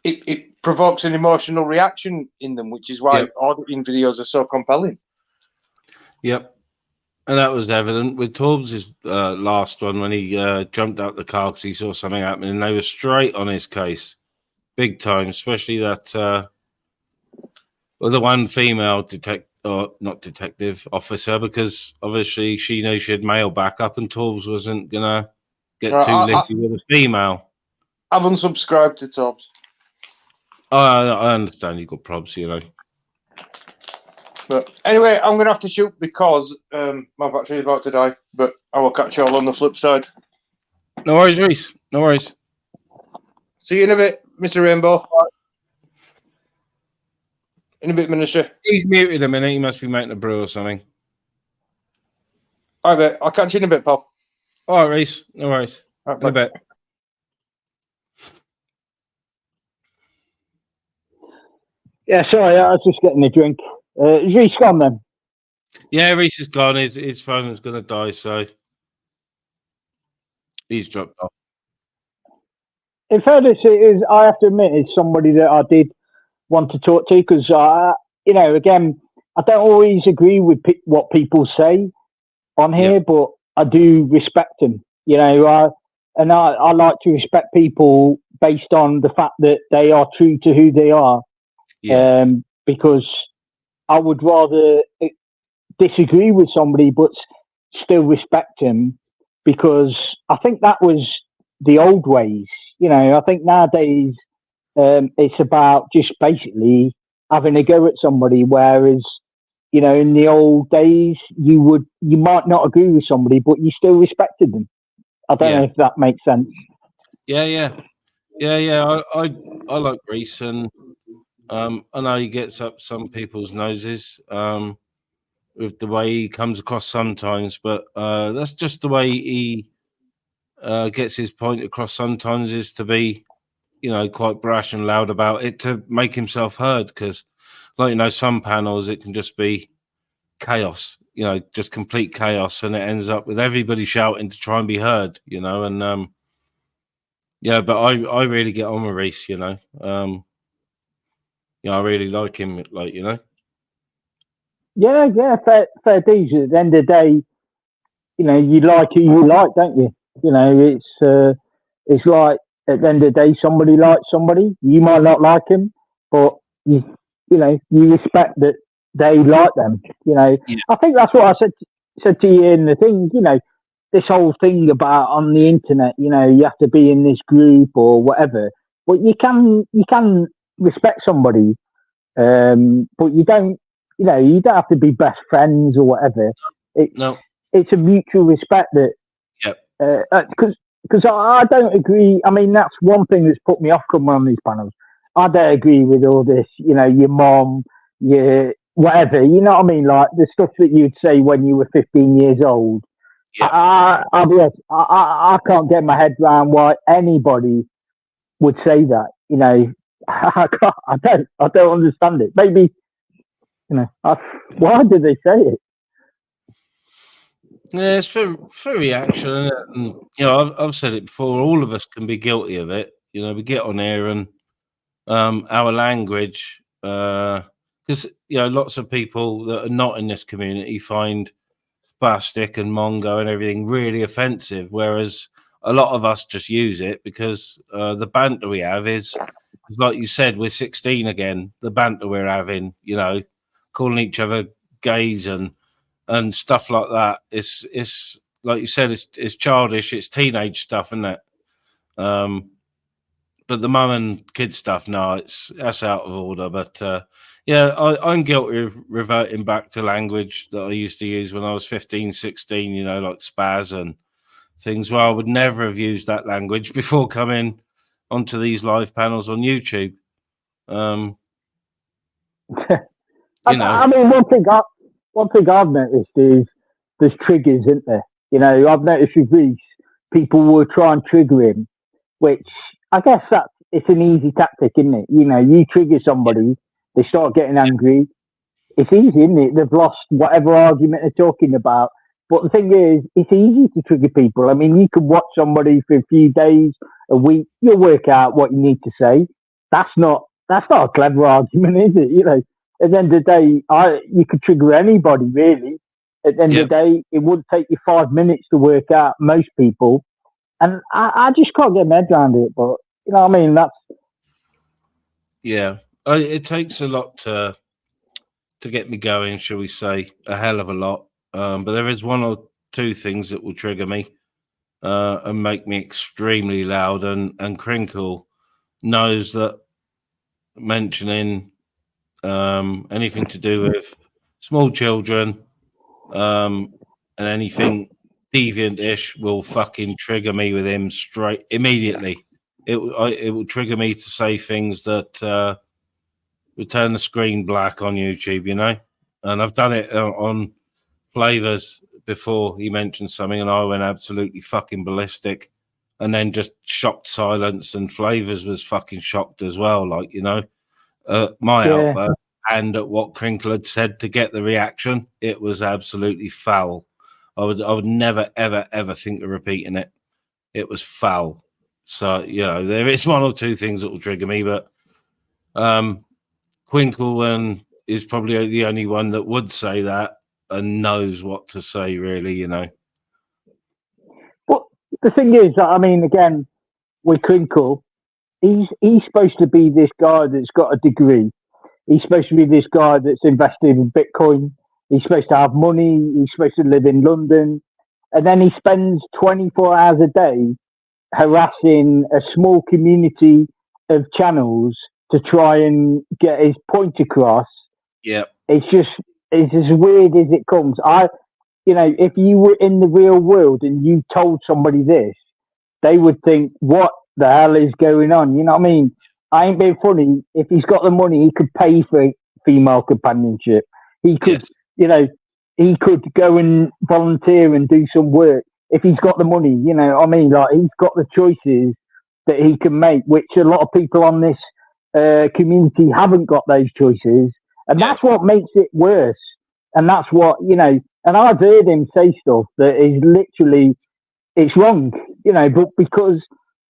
It provokes an emotional reaction in them, which is why auditing videos are so compelling. Yep. And that was evident with Torbs' last one when he jumped out the car because he saw something happening, and they were straight on his case. Big time, especially that the one female officer, because obviously she knew she had male backup and Torbs wasn't going to get too licky with a female. I've unsubscribed to Torbs. I understand you got probs, you know. But anyway, I'm going to have to shoot because my battery is about to die. But I will catch you all on the flip side. No worries, Reese. No worries. See you in a bit, Mr. Rainbow. In a bit, Minister. He's muted a minute. He must be making a brew or something. All right, mate. I'll catch you in a bit, pal. All right, Reese. No worries. All right, in a bit. Yeah, sorry, I was just getting a drink. Is Reese gone then? Yeah, Reese is gone. His phone was going to die, so he's dropped off. In fairness, I have to admit, it's somebody that I did want to talk to because, you know, again, I don't always agree with what people say on here, but I do respect them. You know, I like to respect people based on the fact that they are true to who they are. Because I would rather disagree with somebody but still respect him, because I think that was the old ways. You know, I think nowadays it's about just basically having a go at somebody, whereas, you know, in the old days you might not agree with somebody, but you still respected them. I don't know if that makes sense. Yeah. I like Reese, and I know he gets up some people's noses with the way he comes across sometimes, but that's just the way he gets his point across sometimes, is to be, you know, quite brash and loud about it to make himself heard. Because, like, you know, some panels it can just be chaos, you know, just complete chaos, and it ends up with everybody shouting to try and be heard, you know. And yeah, but I really get on with Reese, you know. Yeah, I really like him, like, you know. Yeah, fair dues. At the end of the day, you know, you like who you like, don't you? You know, it's like at the end of the day, somebody likes somebody. You might not like him, but you know, you respect that they like them. You know, I think that's what I said to you in the thing. You know, this whole thing about on the internet. You know, you have to be in this group or whatever. But you can respect somebody, but you don't. You know, you don't have to be best friends or whatever. It's a mutual respect that. Because I don't agree. I mean, that's one thing that's put me off coming on these panels. I don't agree with all this, you know, your mom, your whatever, you know what I mean? Like the stuff that you'd say when you were 15 years old. I'll be honest, I can't get my head around why anybody would say that, you know. I don't understand it. Maybe, you know, why did they say it? Yeah, it's for reaction, isn't it? And, you know, I've said it before. All of us can be guilty of it. You know, we get on here and our language, because, you know, lots of people that are not in this community find spastic and mongo and everything really offensive, whereas a lot of us just use it because the banter we have is like you said, we're 16 again. The banter we're having, you know, calling each other gays and stuff like that. It's like you said, it's childish, it's teenage stuff, isn't it? But the mum and kid stuff, no, that's out of order. But yeah, I'm guilty of reverting back to language that I used to use when I was 15, 16, you know, like spaz and things where I would never have used that language before coming onto these live panels on YouTube. You know, I mean, one thing I've noticed is there's triggers, isn't there? You know, I've noticed with Reese, people will try and trigger him, which I guess it's an easy tactic, isn't it? You know, you trigger somebody, they start getting angry. It's easy, isn't it? They've lost whatever argument they're talking about. But the thing is, it's easy to trigger people. I mean, you can watch somebody for a few days, a week, you'll work out what you need to say. That's not a clever argument, is it? You know, at the end of the day, you could trigger anybody, really. At the end of the day, it would take you 5 minutes to work out most people. And I just can't get my head around it. But, you know what I mean? It takes a lot to get me going, shall we say, a hell of a lot. But there is one or two things that will trigger me and make me extremely loud. And Crinkle knows that mentioning anything to do with small children and anything deviant-ish will fucking trigger me with him straight immediately. It will trigger me to say things that would turn the screen black on YouTube, you know. And I've done it on Flavors before. He mentioned something and I went absolutely fucking ballistic, and then just shocked silence, and Flavors was fucking shocked as well, like, you know, my outburst and at what Crinkle had said to get the reaction. It was absolutely foul. I would never ever think of repeating it. It was foul. So, you know, there is one or two things that will trigger me, but Quinkle is probably the only one that would say that and knows what to say, really, you know. But the thing is, I mean, again, with Crinkle, he's supposed to be this guy that's got a degree. He's supposed to be this guy that's invested in Bitcoin. He's supposed to have money. He's supposed to live in London. and then he spends 24 hours a day harassing a small community of channels to try and get his point across. Yeah, it's as weird as it comes. If you were in the real world and you told somebody this, they would think, what the hell is going on? You know what I mean? I ain't being funny. If he's got the money, he could pay for female companionship. He could, he could go and volunteer and do some work if he's got the money. You know what I mean? Like, he's got the choices that he can make, which a lot of people on this community haven't got those choices. And that's what makes it worse. And that's what, and I've heard him say stuff that is literally, it's wrong, but because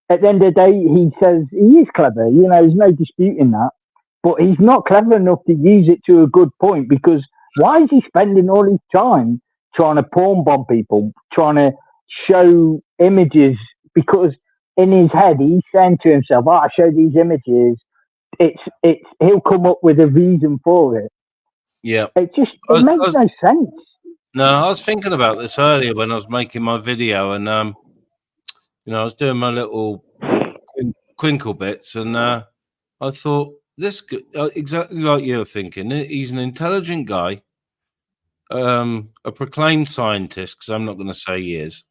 at the end of the day, he says he is clever, there's no disputing that, but he's not clever enough to use it to a good point, because why is he spending all his time trying to porn bomb people, trying to show images? Because in his head, he's saying to himself, I show these images, he'll come up with a reason for it. Yeah. It makes no sense. No, I was thinking about this earlier when I was making my video, and I was doing my little quinkle bits, and I thought, this exactly like you're thinking. He's an intelligent guy, a proclaimed scientist, because I'm not going to say he is.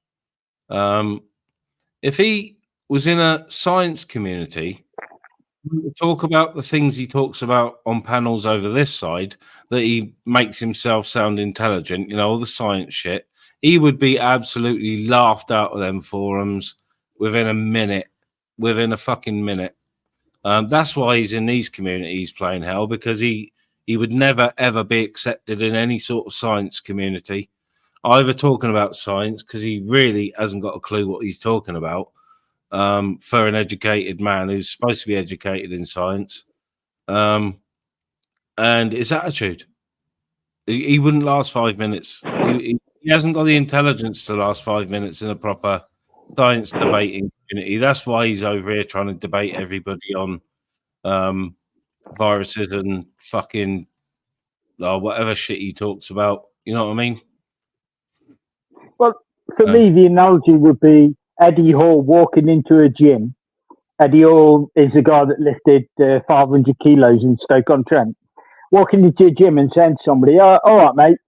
If he was in a science community, talk about the things he talks about on panels over this side, that he makes himself sound intelligent, all the science shit, he would be absolutely laughed out of them forums within a fucking minute. That's why he's in these communities playing hell, because he would never ever be accepted in any sort of science community, either talking about science, because he really hasn't got a clue what he's talking about, for an educated man who's supposed to be educated in science, and his attitude, he wouldn't last 5 minutes. He hasn't got the intelligence to last 5 minutes in a proper science debating community. That's why he's over here trying to debate everybody on viruses and fucking whatever shit he talks about. You know what I mean? Well, for me, the analogy would be Eddie Hall walking into a gym. Eddie Hall is the guy that lifted 500 kilos in Stoke-on-Trent. Walking into a gym and saying to somebody, all right, mate,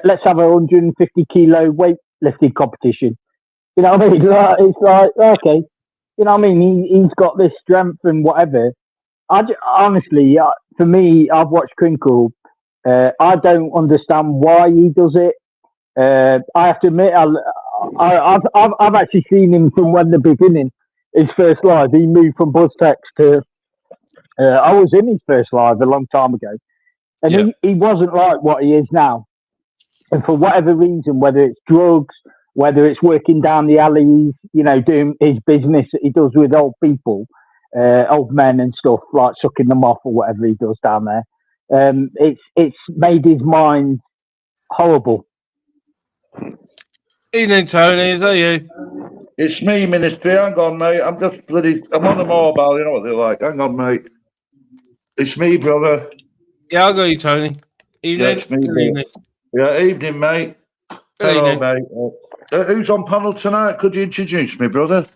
let's have a 150 kilo weightlifting competition. You know what I mean? It's like, okay. You know what I mean? He's got this strength and whatever. Honestly, for me, I've watched Crinkle. I don't understand why he does it. I have to admit, I've actually seen him from the beginning. His first live, he moved from BuzzText to. I was in his first live a long time ago, and he wasn't like what he is now. And for whatever reason, whether it's drugs, whether it's working down the alleys, doing his business that he does with old people, old men and stuff, like sucking them off or whatever he does down there, it's made his mind horrible. Evening, Tony. Is that you? It's me, Ministry. Hang on, mate. I'm on the mobile. You know what they're like. Hang on, mate. It's me, brother. Yeah, I'll go you, Tony. Evening. Yeah, it's me, evening. Yeah, evening, mate. Hello, mate. Who's on panel tonight? Could you introduce me, brother?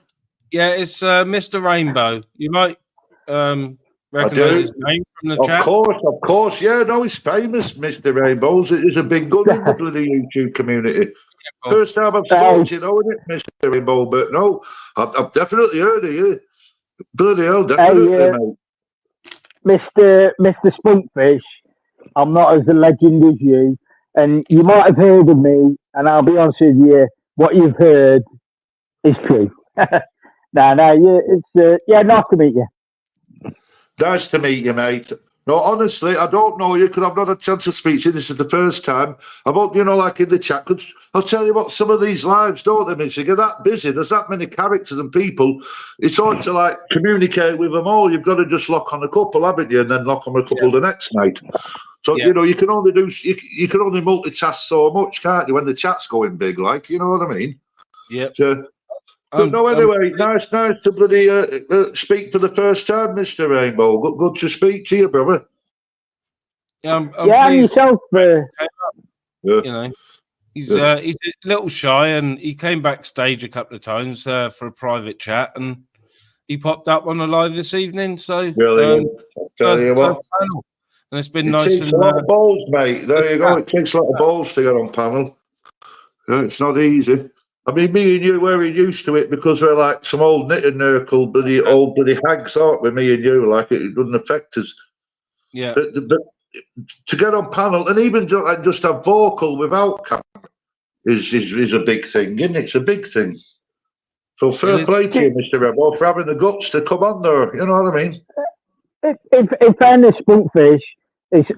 Yeah, it's Mr. Rainbow. You might recognize his name from the chat. Of course. Yeah, no, he's famous, Mr. Rainbows. He's a big gun in the bloody YouTube community. First time I've spoken, isn't it, Mr. Rainbow? But no, I've definitely heard of you. Bloody hell, definitely, mate. Mr. Spunkfish, I'm not as a legend as you, and you might have heard of me, and I'll be honest with you, what you've heard is true. Nice to meet you. Nice to meet you, mate. No, honestly, I don't know you because I've not had a chance to speak to you. This is the first time. I hope, like in the chat, because I'll tell you what, some of these lives, don't they, Mitch? You get that busy, there's that many characters and people. It's hard to, communicate with them all. You've got to just lock on a couple, haven't you? And then lock on a couple the next night. So, you can only you can only multitask so much, can't you, when the chat's going big, you know what I mean? Yeah. So, but anyway, nice to bloody speak for the first time, Mr. Rainbow. Good to speak to you, brother. I'm and yourself, He's a little shy, and he came backstage a couple of times for a private chat, and he popped up on the live this evening. So, Brilliant. I'll tell you what. Panel. And it's been It nice. takes a lot of balls, mate. There you go. It takes a lot of balls to get on panel. Yeah, it's not easy. I mean, me and you, we're used to it because we're like some old knitting Nurkle, old bloody hags, aren't we? Me and you, like it doesn't affect us. Yeah. But to get on panel and even just have vocal without camera is a big thing, isn't it? It's a big thing. So fair play to you, Mr. Rebel, for having the guts to come on there. You know what I mean? In fairness, Spunkfish,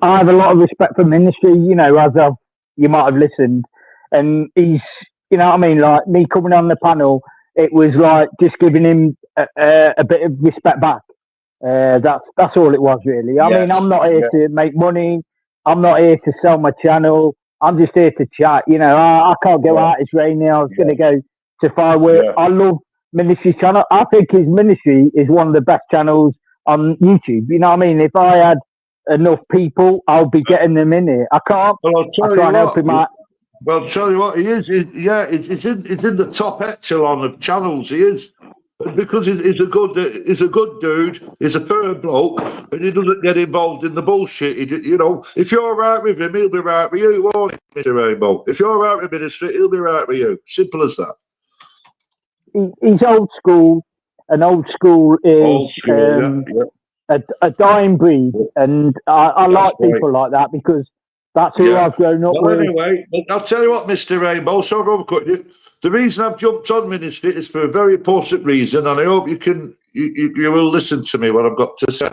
I have a lot of respect for Ministry, you know, as you might have listened. And he's, you know what I mean? Like, me coming on the panel, it was like just giving him a bit of respect back. That's all it was, really. I mean, I'm not here to make money. I'm not here to sell my channel. I'm just here to chat. You know, I can't go out. It's raining. I was going to go to firework. I love Ministry's channel. I think his Ministry is one of the best channels on YouTube. You know what I mean? If I had enough people, I'll be getting them in here. I can't. Well, I try and help him out. Well, I'll tell you what, he is. It's in the top echelon of channels. He is. Because he's a good dude, he's a fair bloke, and he doesn't get involved in the bullshit. You know, if you're right with him, he'll be right with you, won't he, Mr. Rainbow? If you're right with Ministry, he'll be right with you. Simple as that. He's old school, and old school is a dying breed, and I like people like that because that's who I've grown up with. Anyway, I'll tell you what, Mr. Rainbow, sorry to overcut you. The reason I've jumped on Ministry is for a very important reason, and I hope you will listen to me what I've got to say.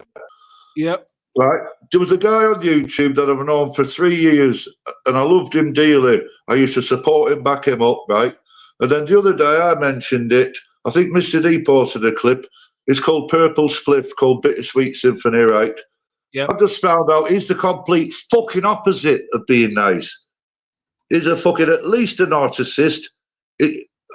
Yep. Right. There was a guy on YouTube that I've known for 3 years, and I loved him dearly. I used to support him, back him up, right? And then the other day I mentioned it. I think Mr. D posted a clip. It's called Purple Spliff, called Bittersweet Symphony, right? Yeah. I've just found out he's the complete fucking opposite of being nice. He's a fucking, at least a narcissist.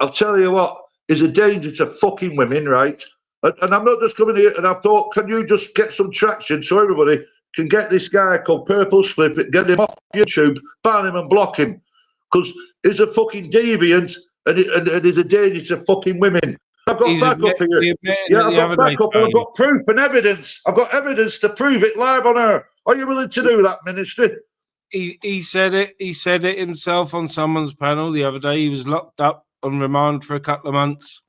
I'll tell you what, is a danger to fucking women, right? And I'm not just coming here, and I thought, can you just get some traction so everybody can get this guy called Purple Spliff, get him off YouTube, ban him and block him, because he's a fucking deviant and he's a danger to fucking women. I've got backup here. Yeah, I've got backup and I've got proof and evidence. I've got evidence to prove it live on air. Are you willing to do that, Ministry? He said it. He said it himself on someone's panel the other day. He was locked up on remand for a couple of months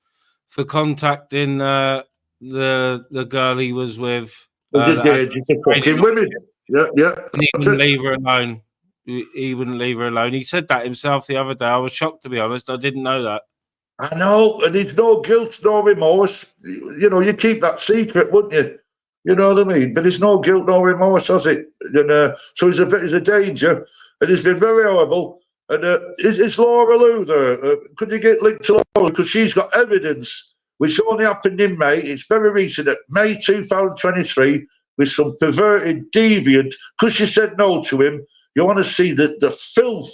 for contacting the girl he was with. Fucking women. Yeah. And he wouldn't leave her alone. He wouldn't leave her alone. He said that himself the other day. I was shocked, to be honest. I didn't know that. I know, and there's no guilt, no remorse. You know, you keep that secret, wouldn't you? You know what I mean? But there's no guilt, no remorse, has it? And so he's a danger, and he's been very horrible. And is Laura Lou there? Could you get linked to Laura? Because she's got evidence, which only happened in May. It's very recent, at May 2023, with some perverted deviant. Because she said no to him, you want to see the filth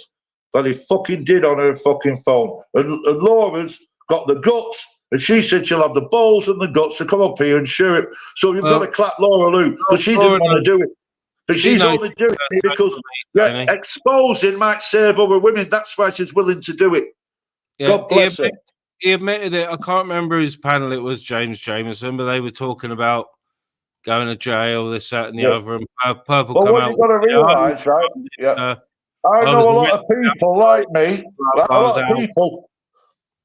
that he fucking did on her fucking phone. And Laura's got the guts, and she said she'll have the balls and the guts to come up here and share it. So you've got to clap Laura Lou, because she didn't want to do it. But she's only doing it because exposing might save other women. That's why she's willing to do it. Yeah, God bless her. He admitted it. I can't remember whose panel it was, James Jameson, but they were talking about going to jail, this, that, and the other. And Purple come what out. You've got to realise, right? I know a lot of people like me.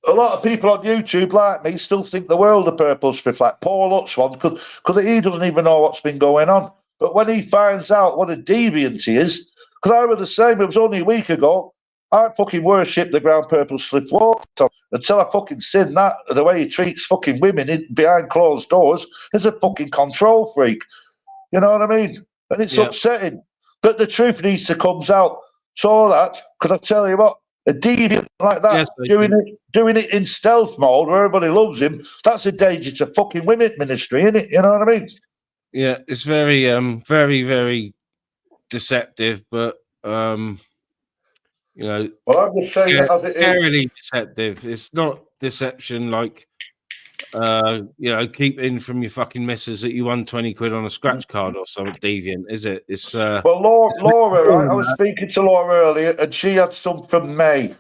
A lot of people on YouTube like me still think the world of Purple Spliff, like Paul Lutzwan, because he doesn't even know what's been going on. But when he finds out what a deviant he is, because I was the same, it was only a week ago, I fucking worshipped the ground Purple Spliff walked on until I fucking seen that, the way he treats fucking women behind closed doors, is a fucking control freak. You know what I mean? And it's upsetting. But the truth needs to come out. So that, because I tell you what, a deviant like that, doing it in stealth mode where everybody loves him, that's a danger to fucking women, Ministry, isn't it? You know what I mean? Yeah, it's very, very, very deceptive, but you know, well, I'm just saying scarily deceptive. It's not deception like you know, keep in from your fucking missus that you won 20 quid on a scratch card or something deviant, is it? It's well, Laura, right? I was speaking to Laura earlier, and she had some from May.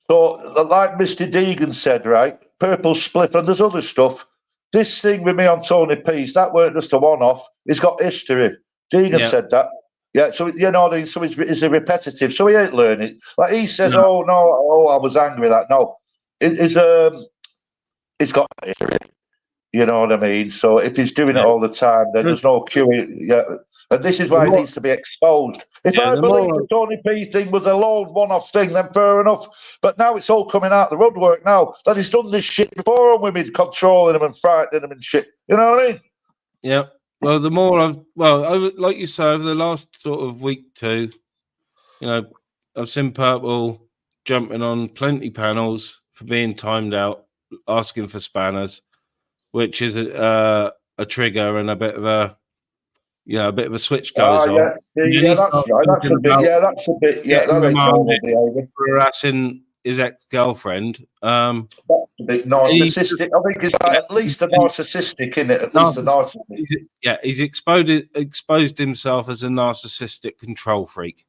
So, like Mr. Deegan said, right? Purple Spliff, and there's other stuff. This thing with me on Tony Peace, that weren't just a one-off. It's got history. Deegan said that. Yeah, so you know, so it's a repetitive. So he ain't learning. Like he says, "Oh no, I was angry at that." No, it's got history. You know what I mean? So if he's doing it all the time, then there's no cure. Yeah, and this is why he needs to be exposed. If I believe the Tony P thing was a lone one-off thing, then fair enough. But now it's all coming out the woodwork now that he's done this shit before on women, controlling them and frightening them and shit. You know what I mean? Yeah. Well, the more over, like you say, over the last sort of week, 2, you know, I've seen Purple jumping on plenty panels for being timed out, asking for spanners, which is a trigger and a bit of a, you know, a bit of a switch goes on. Yeah, that's right. That's a bit. Yeah, that's a bit. Yeah, that ain't normal behaviour. Harassing his ex-girlfriend. That's a bit narcissistic. I think it's at least a narcissistic, isn't it? At least a narcissistic. He's exposed himself as a narcissistic control freak.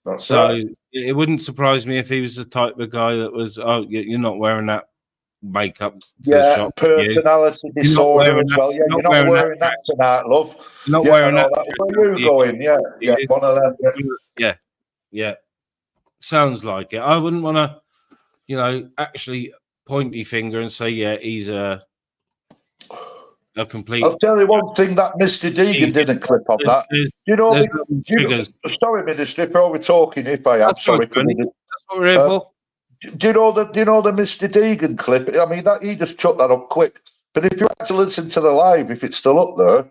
That's so right. It wouldn't surprise me if he was the type of guy that was, oh, you're not wearing that makeup. Yeah, personality disorder as well. Yeah, you're not wearing that tonight, love. You're not wearing that. Where you going? Yeah, one of them. Yeah. Sounds like it. I wouldn't want to, you know, actually pointy finger and say, yeah, he's a complete. I'll tell you one thing that Mr. Deegan didn't clip on that. You know, sorry, Minister, if we're talking, if I am, That's sorry. That's what we're here for. Do you know the Mr. Deegan clip? I mean, that he just chucked that up quick. But if you actually listen to the live, if it's still up there,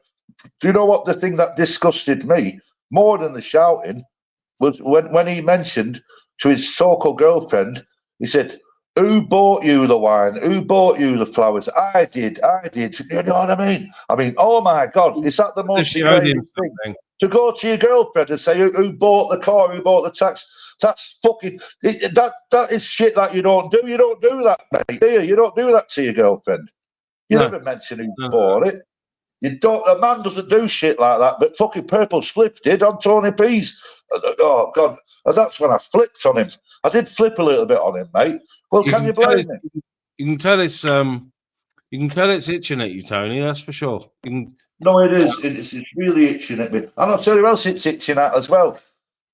do you know what the thing that disgusted me more than the shouting was when he mentioned to his so-called girlfriend, he said, "Who bought you the wine? Who bought you the flowers? I did. You know what I mean? I mean, oh my God, is that the most degrading thing? To go to your girlfriend and say, who bought the car, who bought the tax? That's fucking, that is shit that you don't do. You don't do that, mate, do you? You don't do that to your girlfriend. You never mention who bought it. You don't. A man doesn't do shit like that, but fucking Purple Spliff did on Tony P's. Oh God, and that's when I flipped on him. I did flip a little bit on him, mate. Well, can you blame me? You can tell it's itching at you, Tony. That's for sure. No, it is. It's really itching at me, and I'll tell you who else it's itching at as well.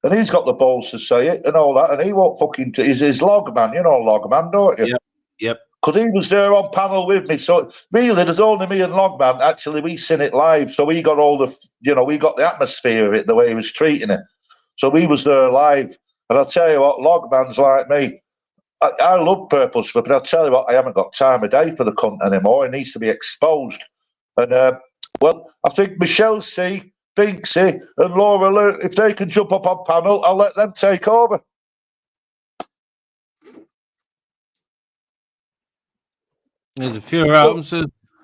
And he's got the balls to say it and all that, and he won't fucking. He's his logman, you know, logman, don't you? Yep. Because he was there on panel with me. So really, there's only me and Logman. Actually, we seen it live. So we got all the, we got the atmosphere of it, the way he was treating it. So we was there live. And I'll tell you what, Logman's like me. I love Purple Spliff, but I'll tell you what, I haven't got time of day for the cunt anymore. It needs to be exposed. And, well, I think Michelle C., Binksy, and Laura, if they can jump up on panel, I'll let them take over. There's a few out.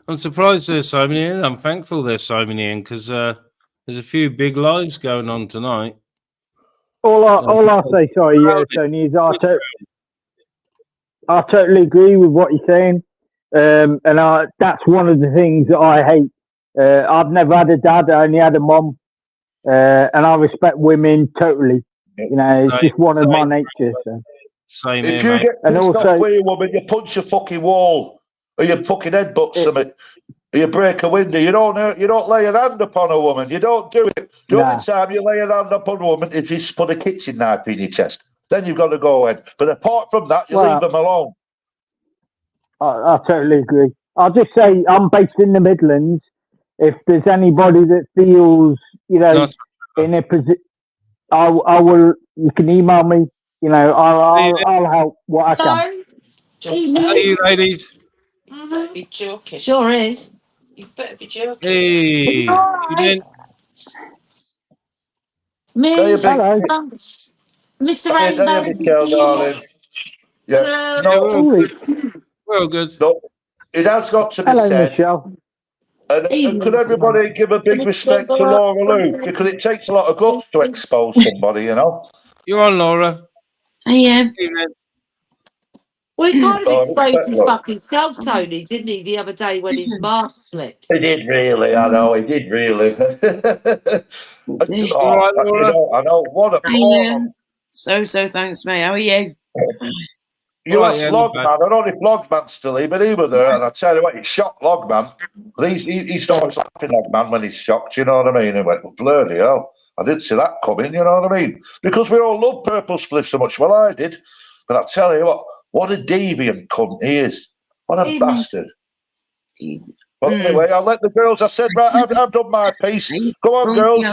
I'm surprised there's so many in. I'm thankful there's so many in because there's a few big lives going on tonight. All I say, sorry, Tony, is I totally agree with what you're saying, and that's one of the things that I hate. I've never had a dad; I only had a mum, and I respect women totally. You know, it's just one of my nature. So. Same if here, you mate. get pissed off with a woman, you punch a fucking wall. Or you fucking headbutt something, or you break a window. You don't lay a hand upon a woman. You don't do it. The only time you lay a hand upon a woman is if you put a kitchen knife in your chest. Then you've got to go ahead. But apart from that, you leave them alone. I totally agree. I'll just say I'm based in the Midlands. If there's anybody that feels, in a position, I will. You can email me. I'll help what I can. Hey, you ladies. You better be joking. Sure is. You better be joking. Hey, it's all right. Mr. Rainbow. Yeah. Hello. No, we're all good. No, it has got to be said. Michelle. And could everybody give a big respect to Laura Lou? Because it takes a lot of guts to expose somebody, You're on, Laura. I am. Well, he kind of Oh, exposed his look, fucking self, Tony, didn't he, the other day when his mask slipped? he did really, I know, he did really. All right, Laura. I know, what a moron. So thanks, mate. How are you? You All right, asked yeah, not Logman, bad. I don't know if Logman's still here, but he was there, and I tell you what, he shocked Logman. He starts laughing, Logman, when he's shocked, you know what I mean? He went, well, bloody hell, I didn't see that coming, you know what I mean? Because we all love Purple Spliff so much, well, I did. But I tell you what a deviant cunt he is. What a bastard. But anyway, I'll let the girls, I said, right, I've done my piece. Go on, girls,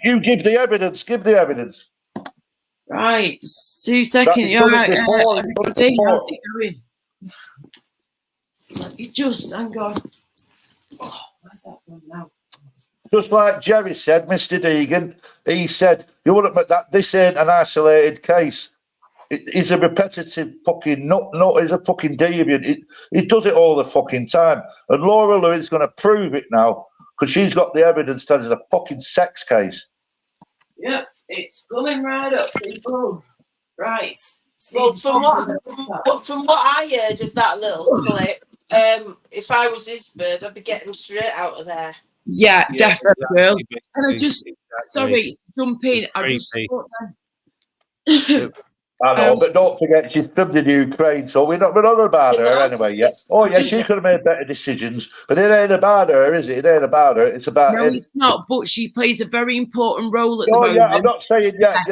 you give the evidence, give the evidence. Right, just 2 seconds. You're right. Everybody, how's it going? Let me just hang on. Oh, where's that one now? Just like Jerry said, Mr. Deegan, he said, you wouldn't admit that this ain't an isolated case. He's a repetitive fucking nut, he's a fucking deviant. He does it all the fucking time. And Laura Lewis is going to prove it now because she's got the evidence that it's a fucking sex case. Yep, it's coming right up, people. Right. Well, from what I heard of that little clip, if I was this bird, I'd be getting straight out of there. Yeah, definitely, girl. exactly. And I just, sorry, jump in. I just thought I know, but don't forget she's filmed in Ukraine, so we're not about her anyway. Yeah. Oh yeah, she could have made better decisions, but it ain't about her, is it? It ain't about her. It's about no, him. it's not. But she plays a very important role at the Oh moment. yeah, I'm not saying yeah.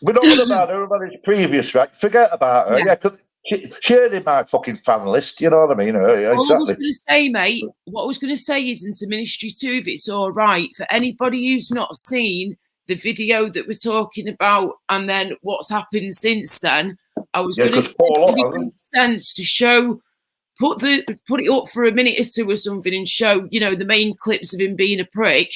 We're not on about her, about his previous, right? Forget about her. Yeah, because she ain't in my fucking fan list. You know what I mean? Exactly. All I was going to say, mate. What I was going to say is, into Ministry 2, if it's all right for anybody who's not seen the video that we're talking about, and then what's happened since then, I was going to say it makes sense to show, put it up for a minute or two or something, and show, you know, the main clips of him being a prick.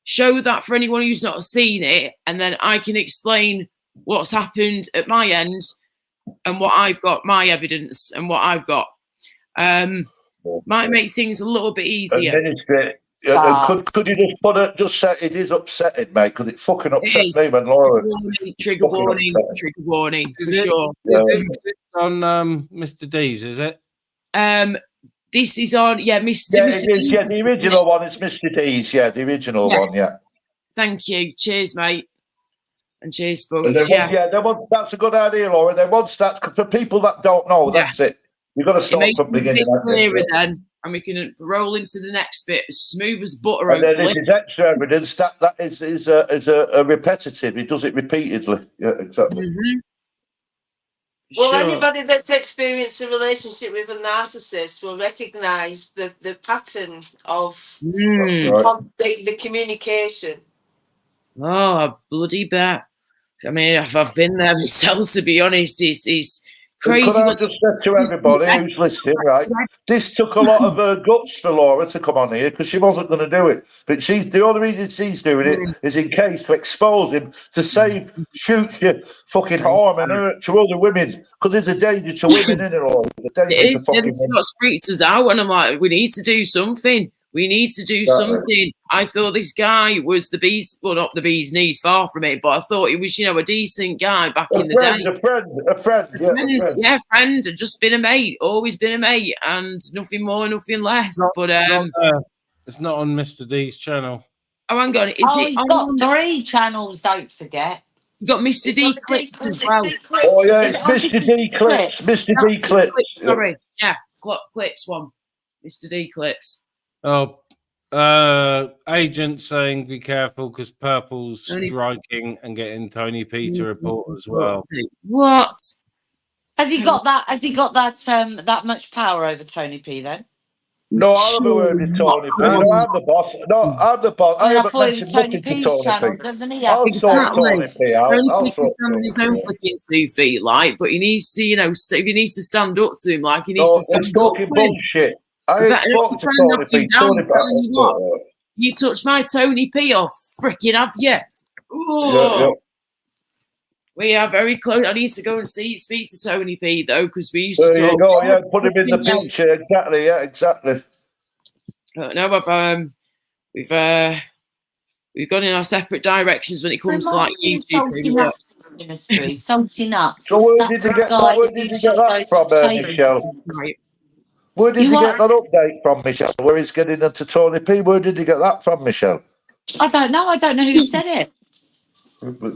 Show that for anyone who's not seen it, and then I can explain what's happened at my end and what I've got, my evidence and what I've got. Might make things a little bit easier. Could you just put it? Just say it is upsetting, mate. Because it fucking upset me when Laura. Trigger warning for sure. Is it on Mr. D's? Is it? This is on Mr. Yeah, Mr. D's. Yeah, the original one is Mr. D's. Yeah, the original one. Yeah. Thank you. Cheers, mate. And cheers, And folks. That's a good idea, Laura. Then once that's for people that don't know, that's it. You've got to start from the beginning. Clearer then, and we can roll into the next bit as smooth as butter. And then this is extra evidence that is a repetitive. He does it repeatedly. Yeah, exactly. Mm-hmm. Well, anybody that's experienced a relationship with a narcissist will recognise the pattern of the communication. Oh, I bloody bet. I mean, I've been there myself, to be honest. It's crazy. Could I just say to everybody who's listening, right? This took a lot of guts for Laura to come on here because she wasn't going to do it. But the only reason she's doing it is in case to expose him to save future fucking harm and hurt to other women because there's a danger to women in it all. It is. It's what freaked us out, and I'm like, we need to do something. We need to do something. I thought this guy was the bee's, well, not the bee's knees, far from it, but I thought he was, a decent guy back in the day. A friend. Yeah, friend. Had just been a mate, always been a mate, and nothing more, nothing less. It's not on Mr. D's channel. Oh, hang on. He's got 3 channels, don't forget. You've got Mr. D Clips as well. Oh, yeah, it's Mr. D Clips. Mr. D Clips. Sorry. Yeah, Clips one. Mr. D Clips. Oh, agent saying be careful because Purple's striking and getting Tony P to report as well. What? Has he got that? Has he got that much power over Tony P then? No, I haven't heard of Tony P. No, I'm the boss. No, I'm the boss. I haven't mentioned Tony P's channel, doesn't he? I'll sort Tony P out. Tony P can stand his own flicking 2 feet, but he needs to, if he needs to stand up to him, he needs to stand up. He's talking bullshit. I ain't spoken to Tony P. You touched my Tony P off, freaking have you? Yeah. We are very close. I need to go and speak to Tony P though, because we used to talk. There you go. Yeah, put him in the picture. Exactly. Yeah, exactly. No, we've We've gone in our separate directions when it comes to like YouTube. Salty nuts ministry, salty nuts. So where That's did you the get guy that? Where that did you usually get that goes from, on tables. Michelle? Right. Where did You you what? get that update from, Michelle? Where he's getting into Tony P? Where did you get that from, Michelle? I don't know. I don't know who said it.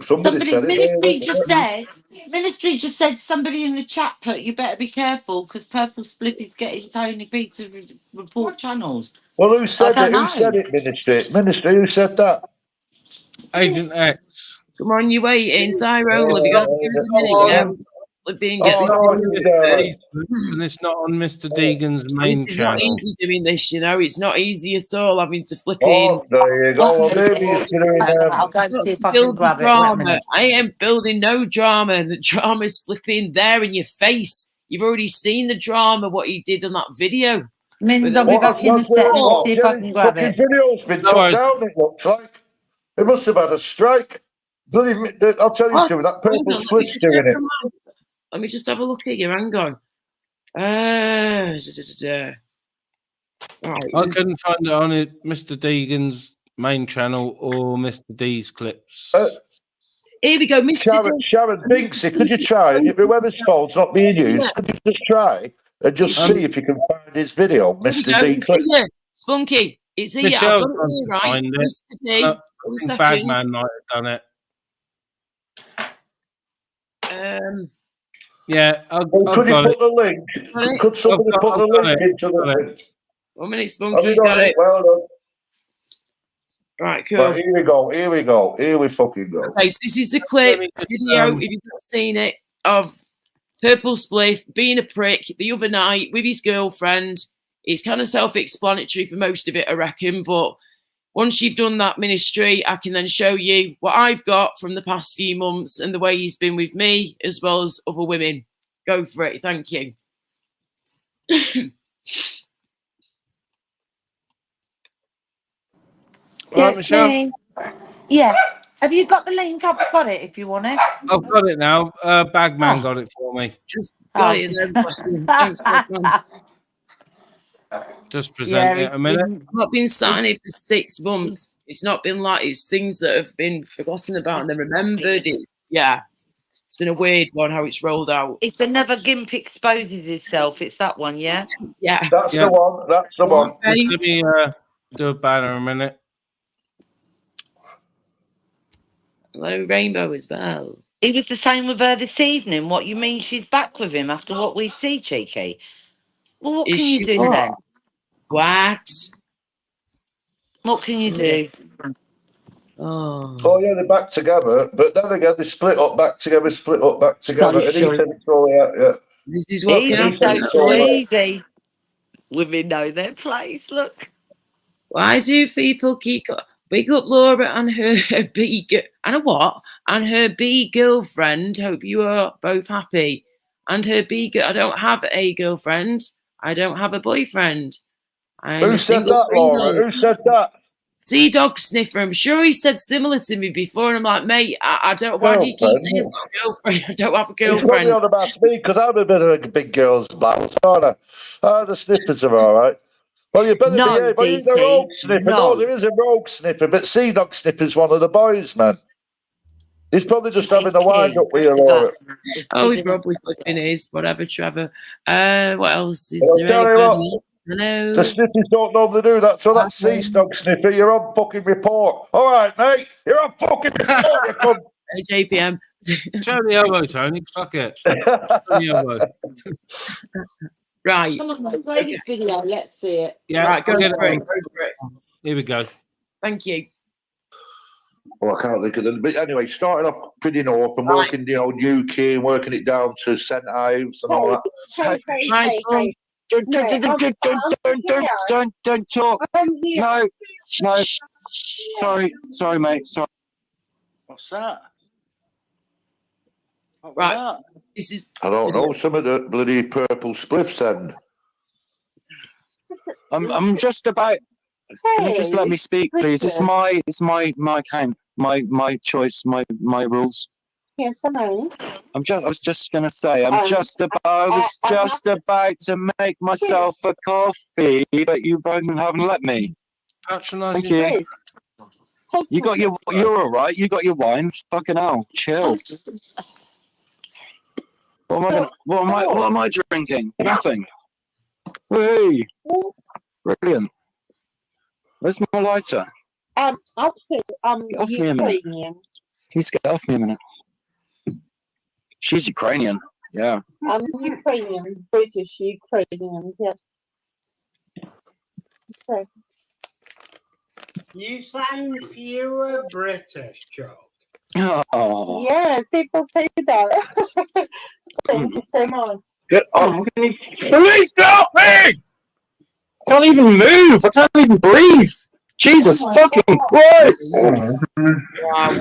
Somebody said it. Ministry just said somebody in the chat put you better be careful because Purple Spliff is getting Tony B to report channels. Well, who said I it? don't Who said know. it, Ministry? Ministry, who said that? Agent X. Come on, you're waiting. Tyrone, have you got to give us a minute? Yeah, we've been Oh, getting this. no, you And it's not on Mr. Deegan's This main is not channel. easy doing this, you know. It's not easy at all having to flip in. Oh, there you go. Well, maybe he's doing I'll go and see if I can Build the grab it. Wait a drama. minute. I ain't building no drama. The drama's flipping there in your face. You've already seen the drama, what he did on that video. Means I'll be back in a sec. Let me see if I can grab fucking it. video's been took down, it looks like. It must have had a strike. I'll tell you something, that Purple Spliff's doing it. Let me just have a look at you. Hang on. Right, I couldn't find it on Mr. Deegan's main channel or Mr. D's clips. Here we go, Mr. Sharon Binksy, could you try? If whoever's phone's not being used, could you just try and just see if you can find his video, Mr. D clip? Spunky, it's here. I've got it here, right? Mr. D. One second. Bagman might have done it. Yeah, I've could you got put it. the link? Could somebody put the link into the link? 1 minute, Spunky's got it. Well done. Right, cool. But here we go. Here we fucking go. Okay, so this is the clip video, if you've not seen it, of Purple Spliff being a prick the other night with his girlfriend. It's kind of self-explanatory for most of it, I reckon, but once you've done that ministry, I can then show you what I've got from the past few months and the way he's been with me as well as other women. Go for it. Thank you. Right, Michelle? Yeah. Have you got the link? I've got it if you want it. I've got it now. Bagman got it for me. Just got it. Thanks, Bagman. Just present it a minute. I've not been sat in it for 6 months. It's not been like it's things that have been forgotten about and then remembered. It's been a weird one how it's rolled out. It's another Gimp exposes himself. It's that one, yeah? Yeah. That's the one. That's the one. Let me do a banner a minute. Hello, Rainbow as well. He was the same with her this evening. What, you mean she's back with him after what we see, Cheeky? Well, what can you do then? What? What can you do? Oh, yeah, they're back together. But then again, they split up, back together, split up, back together. And he said it's all yeah. This is what Easy, so easy. Women know their place, look. Why do people keep big up Laura and her B and what? And her B girlfriend. Hope you are both happy. And her B I don't have a girlfriend. I don't have a boyfriend. Who said that, Laura? Who said that? Sea Dog Sniffer. I'm sure he said similar to me before, and I'm like, mate, I don't. Why do you keep saying I've got a girlfriend? I don't have a girlfriend. He's probably on about me because I'm a bit of a big girl's blouse, aren't I? The snippers are all right. Well, you better behave. Well, the rogue sniffer. No, there is a rogue sniffer, but Sea Dog Sniffer's one of the boys, man. He's probably just having a wind up with you, Laura. Oh, he's probably flipping his, whatever, Trevor. What else is I'll there? tell you what, hello? the snippers don't normally do that, so that's Sea Dog Sniffer. You're on fucking report. All right, mate. You're on fucking report, you cunt. JPM. Show the elbow, Tony. Fuck it. Show the elbow. Right. Come on, play this video. Let's see it. Yeah, right, go for it. Here we go. Thank you. Well, I can't think of them. But anyway, starting off pretty north and working, UK and working it down to St Ives and all that. Don't talk. No. Sorry, mate. Sorry. What's that? Right. This is. I don't know. Some of the bloody Purple Spliffs end. I'm just about. Can you just let me speak, please? It's my account, my choice, my rules. Yes, I know. I was just gonna say, I was just about to make myself a coffee, but you haven't let me. Patronising. Thank you. You're all right. You got your wine. Fucking hell, chill. What am I drinking? Nothing. Hey, brilliant. Where's my lighter? I'm Get off me a minute. Ukrainian. Please get off me a minute. She's Ukrainian. Yeah. I'm Ukrainian, British Ukrainian. Yes. Okay. You sound fewer British, Joe. Oh. Yeah, people say that. Thank you so much. Get off me. Please help me! I can't even move. I can't even breathe. Jesus fucking Christ! Wow.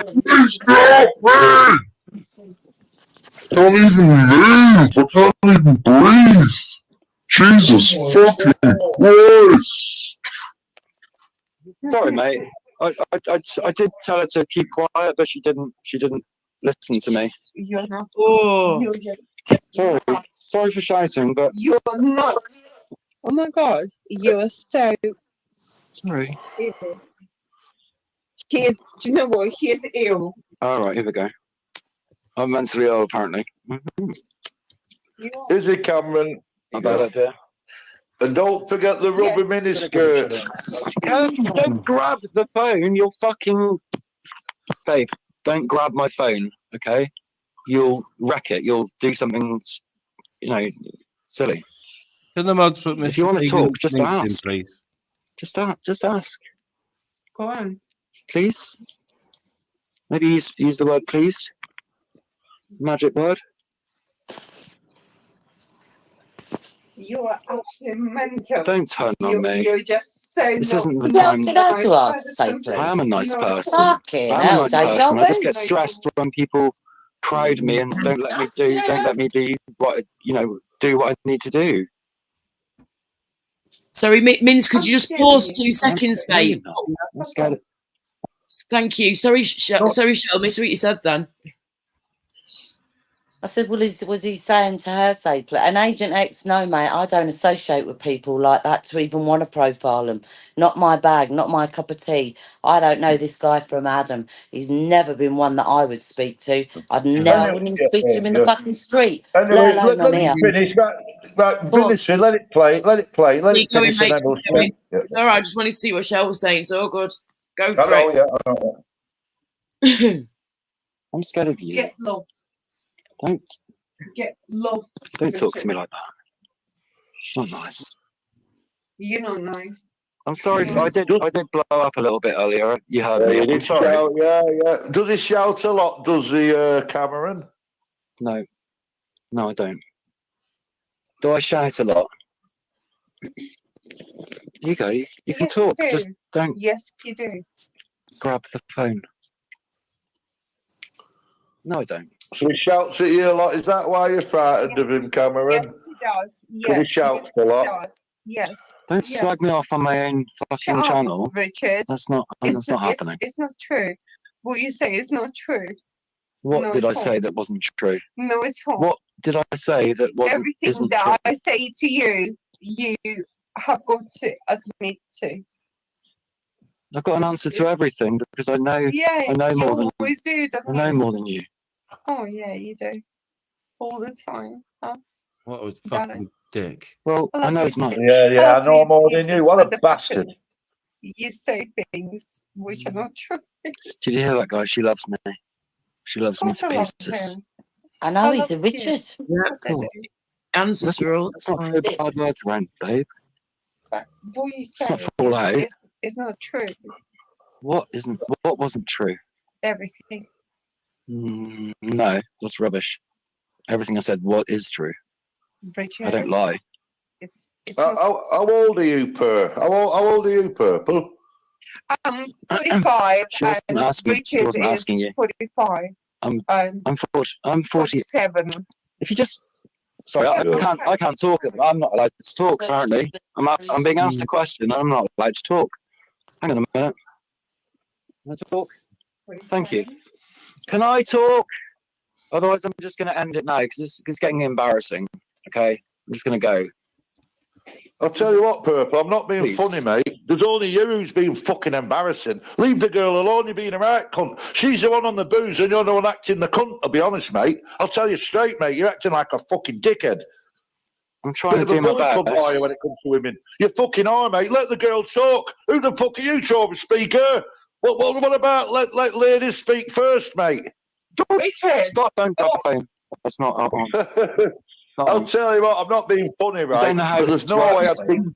Can't even move. I can't even breathe. Jesus fucking Christ! Sorry, mate. I did tell her to keep quiet, but she didn't listen to me. You're not. Oh. You're just, Sorry for shouting, but you're not. Oh my God, you're so. sorry. Ill. Do you know what? He's ill. All right, here we go. I'm mentally ill, apparently. Is it, Cameron? Not bad idea. And don't forget the rubber miniskirt. Don't grab the phone. You'll fucking... Babe, don't grab my phone, okay? You'll wreck it. You'll do something, silly. Can the mods put If you want to talk, just LinkedIn, ask. please? Just ask. Go on. Please? Maybe use the word please. Magic word. You are absolutely mental. Don't turn on me. You're just so. This isn't the Is that time. good to ask, say please? I am a nice person. Fucking I'm a hell, nice Nigel. person. I just get stressed when people crowd me and don't let me be what do what I need to do. Sorry, Mins, could you just pause 2 seconds, mate? I'm scared. Thank you. Sorry, sorry, Shell. Miss what you said then. I said, well, was he saying to her, say, and Agent X, no, mate, I don't associate with people like that to even want to profile them. Not my bag, not my cup of tea. I don't know this guy from Adam. He's never been one that I would speak to. I wouldn't even speak to him in the fucking street, Anyway, let alone let on here. it finish. Finish it. Let it play. Let it play. Let it finish. And then we'll It's all right. I just wanted to see what Shell was saying. So good. Go for it. it. I know. I'm scared of you. Get lost. Don't get lost. Don't talk to me like that. It's not nice. You're not nice. I'm sorry. I did blow up a little bit earlier. You heard me. I'm sorry. Shout, yeah. Does he shout a lot? Does the Cameron? No, I don't. Do I shout a lot? You go. You can talk. You do. Just don't. Yes, you do. Grab the phone. No, I don't. So he shouts at you a lot. Is that why you're frightened of him, Cameron? Yes, he does. Because he shouts a lot. Yes. Don't slag me off on my own fucking channel. Richard. That's not happening. It's not true. What you say is not true. What did I say that wasn't true? No, it's not. What did I say that wasn't? Everything that I say to you, you have got to admit to. I've got an answer to everything because I know. Yeah, I know you more than. always do. I know more than you. Oh yeah, you do. All the time, huh? What a fucking dick. Well, I know as much. Yeah, I know more than you. What a bastard. You say things which are not true. Did you hear that guy? She loves me. She loves me to pieces. I know he's a Richard. Yeah, cool. Answers are all. That's not true. Bad words around, babe. But what you say It's not fall out. is not true. What isn't? What wasn't true? Everything. No, that's rubbish. Everything I said is true. Richard, I don't lie. It's how old are you, Per? How old are you, Purple? I'm 45 She wasn't asking. Richard She wasn't asking you. 45. I'm 40. I'm 47. If you just sorry, I can't talk. I'm not allowed to talk. Apparently, I'm being asked a question. I'm not allowed to talk. Hang on a minute. Can I talk? Thank you. Can I talk? Otherwise, I'm just going to end it now because it's getting embarrassing. Okay, I'm just going to go. I'll tell you what, Purple. I'm not being funny, mate. There's only you who's been fucking embarrassing. Leave the girl alone, you're being a right cunt. She's the one on the booze and you're the one acting the cunt, to be honest, mate. I'll tell you straight, mate, you're acting like a fucking dickhead. I'm trying to do my best. When it comes to women. You fucking are, mate. Let the girl talk. Who the fuck are you to overspeak her? What about let ladies speak first, mate? Stop, don't grab the phone. That's not... I'll tell you what, I'm not being funny, right? don't know how But there's no way I think...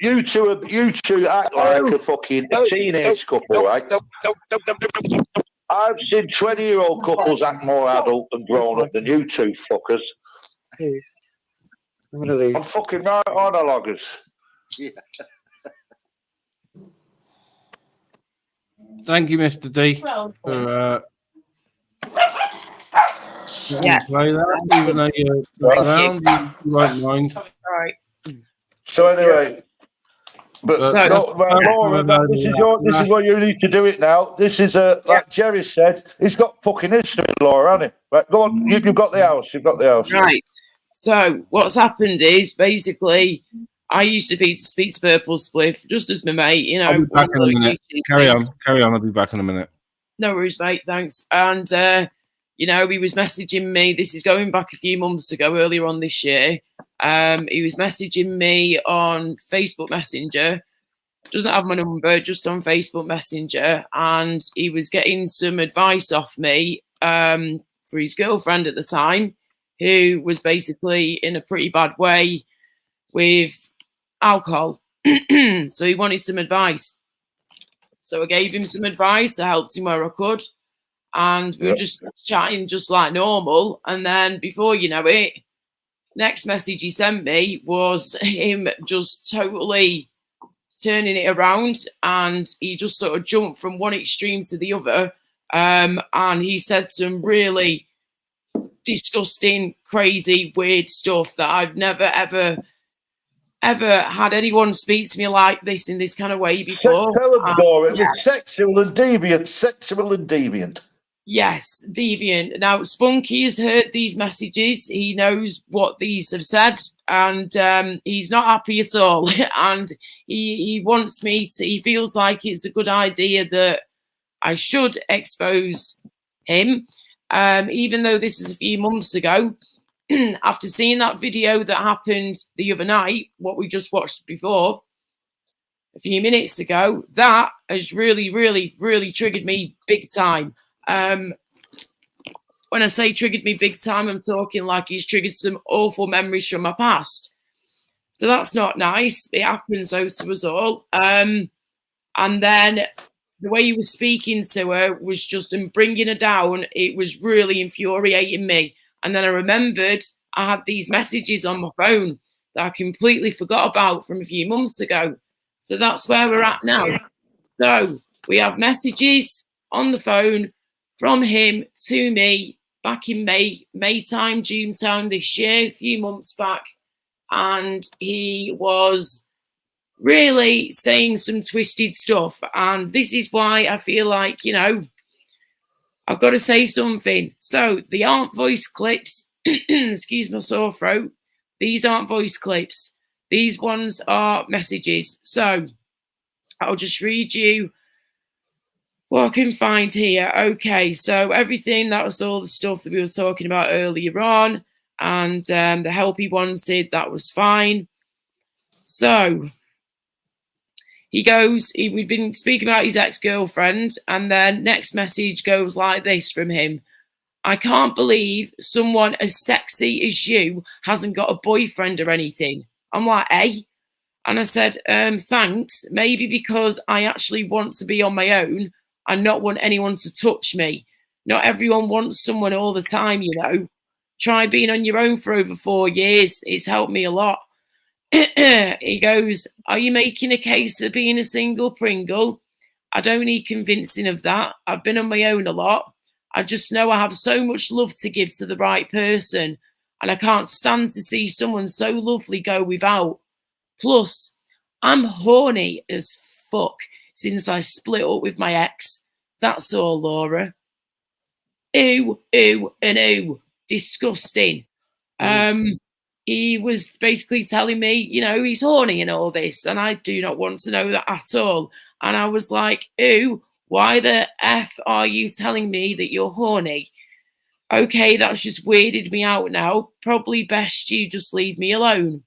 You two act like a fucking teenage couple, right? I've seen 20-year-old couples act more adult and grown up than you two fuckers. I'm fucking right, aren't I, loggers? Yeah. Thank you, Mr. D, for play that. Even though you're around, you won't mind. Right. So anyway... But Laura, this is what you need to do it now. This is like Jerry said, he's got fucking history, Laura, hasn't he? Right, go on, you've got the house. You've got the house. Right. So what's happened is basically I used to speak to Purple Spliff just as my mate, you know. I'll be back in a minute. Carry on. I'll be back in a minute. No worries, mate. Thanks. And you know, he was messaging me. This is going back a few months ago, earlier on this year. He was messaging me on Facebook Messenger. Doesn't have my number, just on Facebook Messenger. And he was getting some advice off me for his girlfriend at the time, who was basically in a pretty bad way with alcohol. So he wanted some advice. So I gave him some advice. I helped him where I could. And we were just chatting just like normal. And then before you know it, next message he sent me was him just totally turning it around, and he just sort of jumped from one extreme to the other. And he said some really disgusting, crazy, weird stuff that I've never, ever had anyone speak to me like this in this kind of way before. Tell him, Laura, it was sexual and deviant. Yes, deviant. Now, Spunky has heard these messages. He knows what these have said, and he's not happy at all. And he wants me to, he feels like it's a good idea that I should expose him, even though this is a few months ago. After seeing that video that happened the other night, what we just watched before, a few minutes ago, that has really, really, really triggered me big time. When I say triggered me big time, I'm talking like he's triggered some awful memories from my past. So that's not nice. It happens so to us all. And then the way he was speaking to her was just and bringing her down. It was really infuriating me. And then I remembered I had these messages on my phone that I completely forgot about from a few months ago. So that's where we're at now. So we have messages on the phone from him to me back in May time, June time this year, a few months back. And he was really saying some twisted stuff. And this is why I feel like, you know, I've got to say something. So the aren't voice clips, excuse my sore throat. These aren't voice clips. These ones are messages. So I'll just read you what I can find here. Okay, so everything, that was all the stuff that we were talking about earlier on. And the help he wanted, that was fine. So he goes, we've been speaking about his ex-girlfriend, and then next message goes like this from him. I can't believe someone as sexy as you hasn't got a boyfriend or anything. I'm like, eh? And I said, thanks. Maybe because I actually want to be on my own and not want anyone to touch me. Not everyone wants someone all the time, you know. Try being on your own for over 4 years. It's helped me a lot. He goes, are you making a case for being a single Pringle? I don't need convincing of that. I've been on my own a lot. I just know I have so much love to give to the right person, and I can't stand to see someone so lovely go without. Plus, I'm horny as fuck since I split up with my ex. That's all, Laura. Ew, ew, and ew. Disgusting. he was basically telling me, you know, he's horny and all this, and I do not want to know that at all. And I was like, ooh, why the F are you telling me that you're horny? Okay, that's just weirded me out now. Probably best you just leave me alone.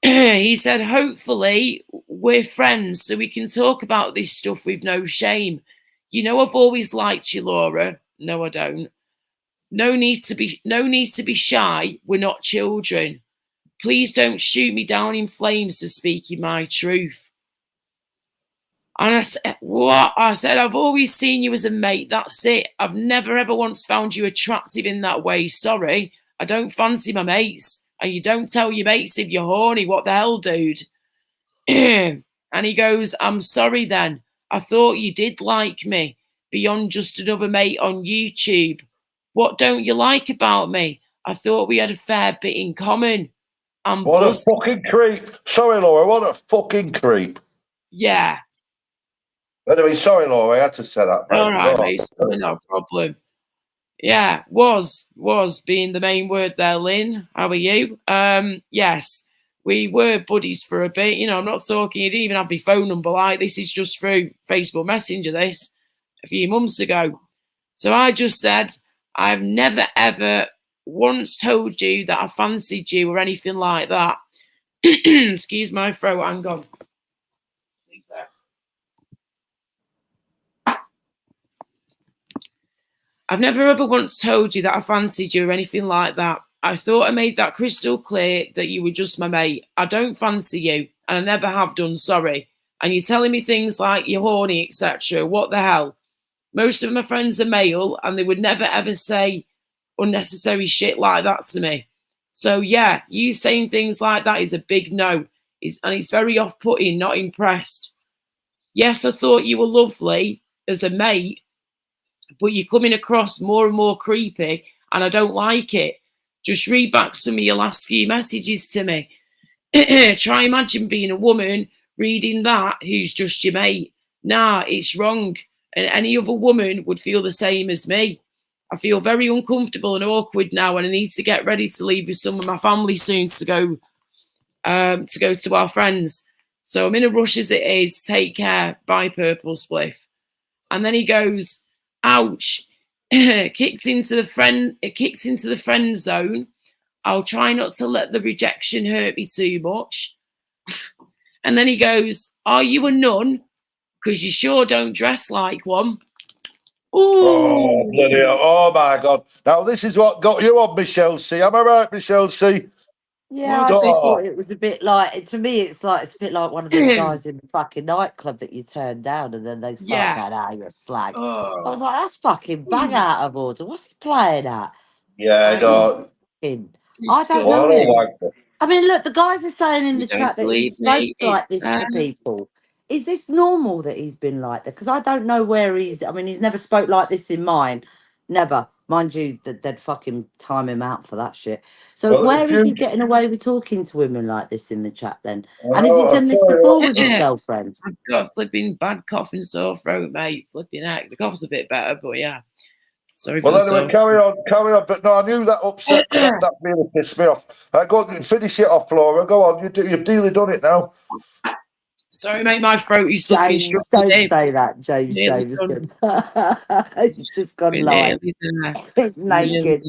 He said, hopefully we're friends so we can talk about this stuff with no shame. You know, I've always liked you, Laura. No, I don't. No need to be shy. We're not children. Please don't shoot me down in flames for speaking my truth. And I said, what? I said, I've always seen you as a mate. That's it. I've never ever once found you attractive in that way. Sorry. I don't fancy my mates. And you don't tell your mates if you're horny. What the hell, dude? And he goes, I'm sorry then. I thought you did like me beyond just another mate on YouTube. What don't you like about me? I thought we had a fair bit in common. What a fucking creep. Sorry, Laura, what a fucking creep. Yeah. Anyway, sorry, Laura, I had to say that. All right, mate, no problem. Yeah, was being the main word there, Lynn. How are you? Yes, we were buddies for a bit. You know, I'm not talking, you didn't even have my phone number. Like, this is just through Facebook Messenger, this, a few months ago. So I just said, I've never, ever once told you that I fancied you or anything like that. Excuse my throat, hang on. I've never ever once told you that I fancied you or anything like that. I thought I made that crystal clear that you were just my mate. I don't fancy you, and I never have done, sorry. And you're telling me things like you're horny, etc. What the hell? Most of my friends are male, and they would never ever say unnecessary shit like that to me. So yeah, you saying things like that is a big no. And it's very off-putting, not impressed. Yes, I thought you were lovely as a mate, but you're coming across more and more creepy, and I don't like it. Just read back some of your last few messages to me. Try imagine being a woman reading that who's just your mate. Nah, it's wrong. And any other woman would feel the same as me. I feel very uncomfortable and awkward now, and I need to get ready to leave with some of my family soon to go to our friends. So I'm in a rush as it is. Take care. Bye, Purple Spliff. And then he goes, ouch. Kicked into the friend zone. I'll try not to let the rejection hurt me too much. And then he goes, are you a nun? Because you sure don't dress like one. Ooh. Oh, bloody hell. Oh, my God. Now, this is what got you on, Michelle C. Am I right, Michelle C? Yeah, I just thought it was a bit like, to me, it's a bit like one of those guys in the fucking nightclub that you turn down and then they start going, you're a slag. Oh. I was like, that's fucking bang out of order. What's he playing at? Yeah, I don't. I don't know him. I mean, look, the guys are saying in the chat that he spoke like this to people. Is this normal that he's been like that? Because I don't know where he's never spoke like this in mine. Never. Mind you, that they'd fucking time him out for that shit. So where is he getting away with talking to women like this in the chat then? And has he done this before with his girlfriend? I've got a flipping bad cough and sore throat, mate. Flipping heck. The cough's a bit better, but yeah. Sorry for anyway, carry on. But no, I knew that upset. that really pissed me off. Go on, finish it off, Laura. Go on. You've nearly done it now. Sorry, mate. My throat is flipping James, don't say that, James Jameson. It's just gone live. It's naked.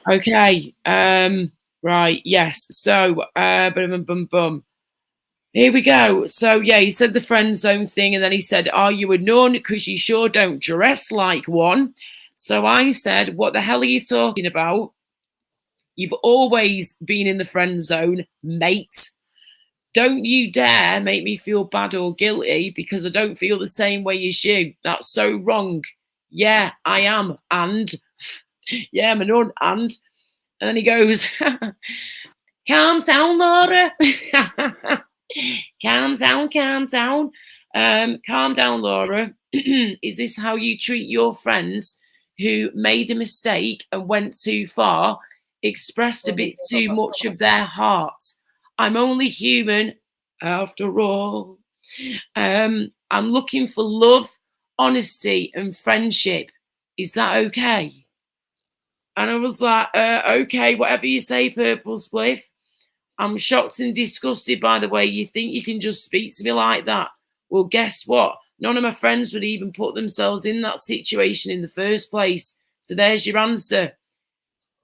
Okay. Right. Yes. So, here we go. So, yeah, he said the friend zone thing, and then he said, are you a nun? Because you sure don't dress like one. So I said, what the hell are you talking about? You've always been in the friend zone, mate. Don't you dare make me feel bad or guilty because I don't feel the same way as you. That's so wrong. Yeah, I am. And yeah, I'm a nun. And then he goes, calm down, Laura. Calm down. Calm down, Laura. Is this how you treat your friends who made a mistake and went too far, expressed a bit too much of their heart? I'm only human after all. I'm looking for love, honesty, and friendship. Is that okay? And I was like, okay, whatever you say, Purple Spliff. I'm shocked and disgusted by the way you think you can just speak to me like that. Well, guess what? None of my friends would even put themselves in that situation in the first place. So there's your answer.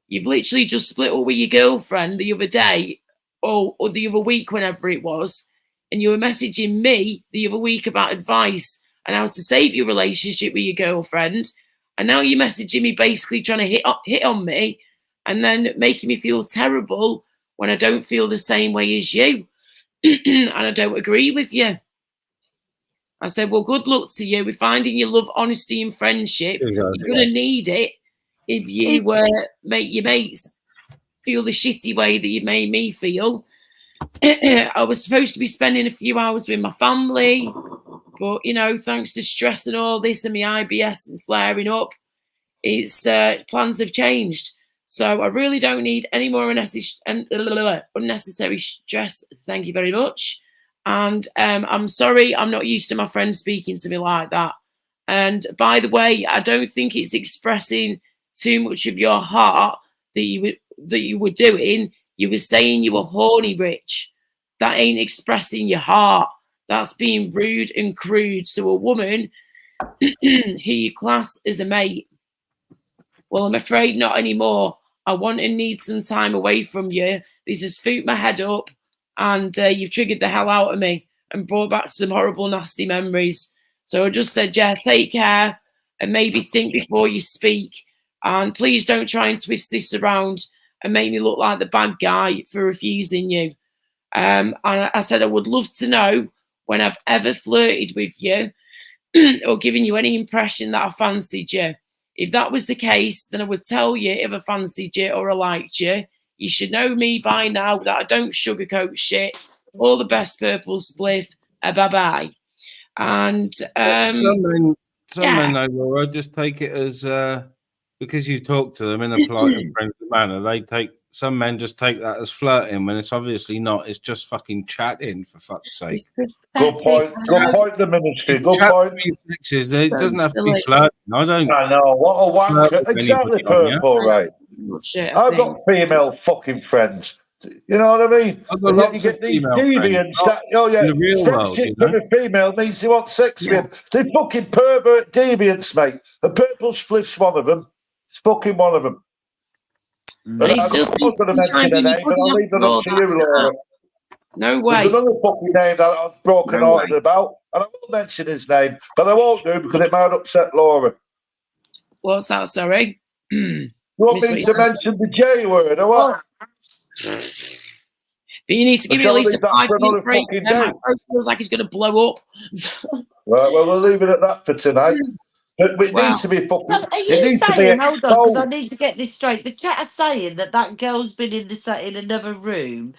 You've literally just split up with your girlfriend the other day or the other week, whenever it was, and you were messaging me the other week about advice and how to save your relationship with your girlfriend. And now you're messaging me basically trying to hit on me and then making me feel terrible when I don't feel the same way as you. And I don't agree with you. I said, well, good luck to you with finding your love, honesty and friendship. You're going to need it if you make your mates feel the shitty way that you made me feel. I was supposed to be spending a few hours with my family, but, you know, thanks to stress and all this and my IBS and flaring up, it's plans have changed. So I really don't need any more unnecessary stress. Thank you very much. And I'm sorry, I'm not used to my friends speaking to me like that. And by the way, I don't think it's expressing too much of your heart that you were doing. You were saying you were horny, Rich. That ain't expressing your heart. That's being rude and crude to a woman who you class as a mate. Well, I'm afraid not anymore. I want and need some time away from you. This has spooked my head up, and you've triggered the hell out of me and brought back some horrible, nasty memories. So I just said, yeah, take care and maybe think before you speak. And please don't try and twist this around and make me look like the bad guy for refusing you. And I said I would love to know when I've ever flirted with you or given you any impression that I fancied you. If that was the case, then I would tell you if I fancied you or I liked you. You should know me by now that I don't sugarcoat shit. All the best, Purple Spliff. Bye-bye. And some men know, Laura, just take it as because you talk to them in a polite and friendly manner. Some men just take that as flirting when it's obviously not. It's just fucking chatting, for fuck's sake. Good point. Good point, the ministry. Good point. It doesn't have to be flirting. I know. What a wanker. Exactly, Purple, right. I've got female fucking friends. You know what I mean? I've got lots you of get these female deviants friends. that, In the real world, friendship from a female means they want sex with him. They're fucking pervert deviants, mate. A Purple Spliff's one of them. It's fucking one of them. I'm not going to mention a name, but I'll leave that up to you, Laura. No way. There's another fucking name that I've broken hearted about, and I will mention his name, but I won't do because it might upset Laura. What's that, sorry? You want me to mention the J word or what? But you need to give me at least a 5-minute break. My throat feels like it's going to blow up. Right, well, we'll leave it at that for tonight. But it needs to be fucking. So are you saying, hold on, because I need to get this straight. The chat are saying that girl's been in another room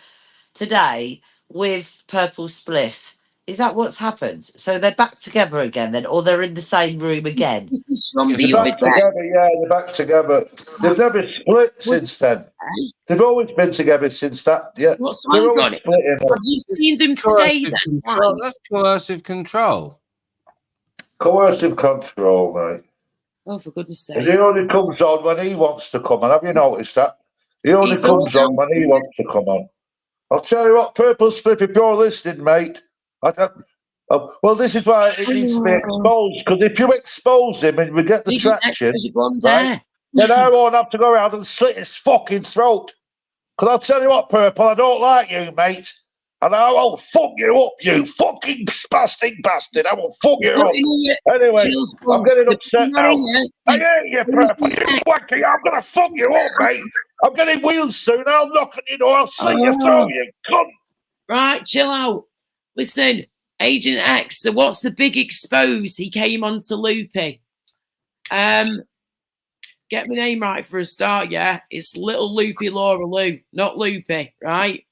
today with Purple Spliff. Is that what's happened? So they're back together again then, or they're in the same room again? This is from they're back together, yeah, they're back together. They've never split since then. They've always been together since that, yeah. What's they're wrong always splitting. Have you seen them today then? That's coercive control. Coercive control, mate. Oh, for goodness sake. And he only comes on when he wants to come on. Have you noticed that? He only comes on when he wants to come on. I'll tell you what, Purple Spliff, if you're listening, mate, well, this is why it needs to be exposed, because if you expose him and we get the traction, right, then I won't have to go around and slit his fucking throat. Because I'll tell you what, Purple, I don't like you, mate. And I will fuck you up, you fucking spastic bastard. I will fuck you up. Anyway, I'm getting upset now. I hate you, Purple. You wacky. I'm going to fuck you up, mate. I'm getting wheels soon. I'll knock on your door. I'll slit your throat, you cunt. Right, chill out. Listen, Agent X, so what's the big expose? He came on to Loopy. Get my name right for a start, yeah? It's Little Loopy Laura Lou, not Loopy, right?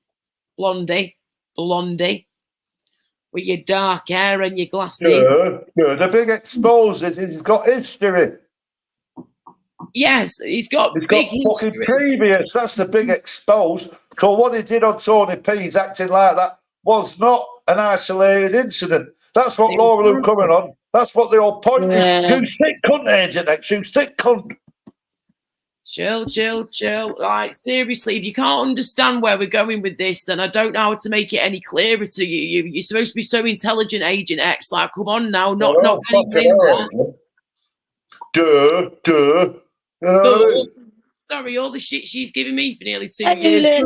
Blondie. With your dark hair and your glasses. Yeah, the big expose is he's got history. Yes, he's got big history. Fucking previous. That's the big expose. Because what he did on Tony P's acting like that was not an isolated incident. That's what Laura Lou coming on. That's what the whole point is. You sick cunt, Agent X. You sick cunt. Chill. Like, seriously, if you can't understand where we're going with this, then I don't know how to make it any clearer to you. You're supposed to be so intelligent, Agent X. Like, come on now, not anyone in there. Duh. You know what I mean? Sorry, all the shit she's giving me for nearly 2 years.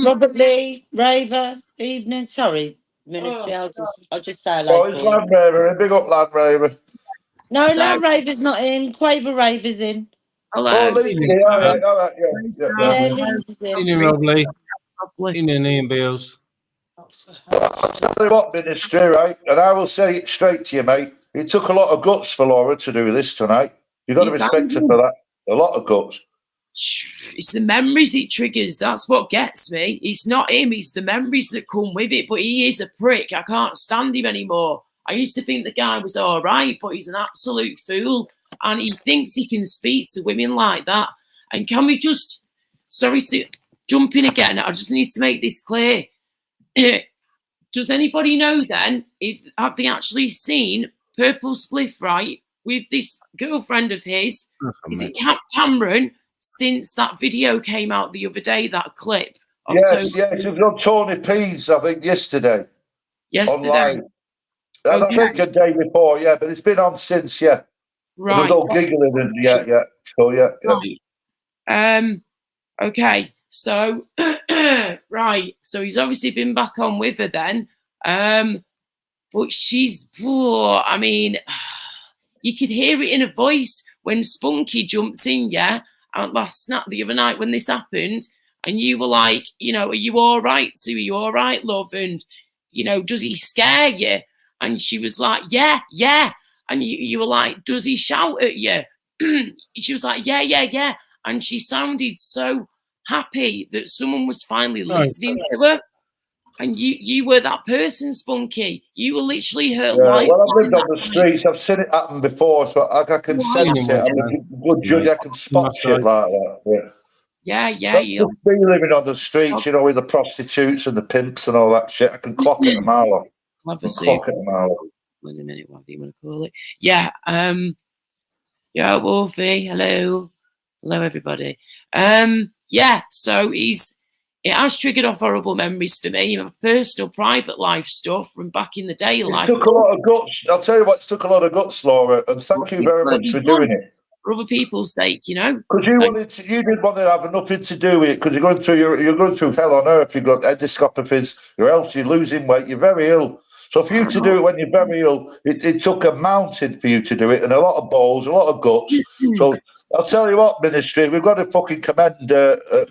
Robert Lee, Raver, evening. Sorry, Ministry. I'll just say hello. Oh, it's Land Raver. Big up Land Raver. No, Land Raver's not in. Quaver Raver's in. Hello. Oh, Lindsay. All right. Yeah, Lindsay's in. Evening, Ian Beals. I'll tell you what, Ministry, right? And I will say it straight to you, mate. It took a lot of guts for Laura to do this tonight. You've got to respect her for that. A lot of guts. It's the memories it triggers. That's what gets me. It's not him. It's the memories that come with it. But he is a prick. I can't stand him anymore. I used to think the guy was all right, but he's an absolute fool. And he thinks he can speak to women like that. And can we just... Sorry to jump in again. I just need to make this clear. Does anybody know then, have they actually seen Purple Spliff, right, with this girlfriend of his? Is it Cameron? Since that video came out the other day, that clip. Yes, it was on Tony P's, I think, yesterday. Online. And I think a day before, but it's been on since, Right. There's all giggling and So, Right. Okay. So, right. So he's obviously been back on with her then. But she's, I mean, you could hear it in her voice when Spunky jumped in, the other night when this happened, and you were like, are you all right, Sue? Are you all right, love? And, does he scare you? And she was like, yeah. And you were like, does he shout at you? She was like, yeah. And she sounded so happy that someone was finally listening to her. And you were that person, Spunky. You were literally her life. Well, I've lived on the streets. I've seen it happen before, so I can sense it. I'm a good judge. I can spot shit like that. Yeah. Just be living on the streets, with the prostitutes and the pimps and all that shit. I can clock it a mile off. Wait a minute, what do you want to call it? Yeah. Wolfie. Hello, everybody. So it has triggered off horrible memories for me, my personal, private life stuff from back in the day. It took a lot of guts. I'll tell you what, it took a lot of guts, Laura, and thank you very much for doing it. For other people's sake, Because you didn't want to have nothing to do with it, because you're going through hell on earth. You've got endoscopies, your health, you're losing weight, you're very ill. So for you to do it when you're very ill, it took a mountain for you to do it, and a lot of balls, a lot of guts. So I'll tell you what, Ministry, we've got to fucking commend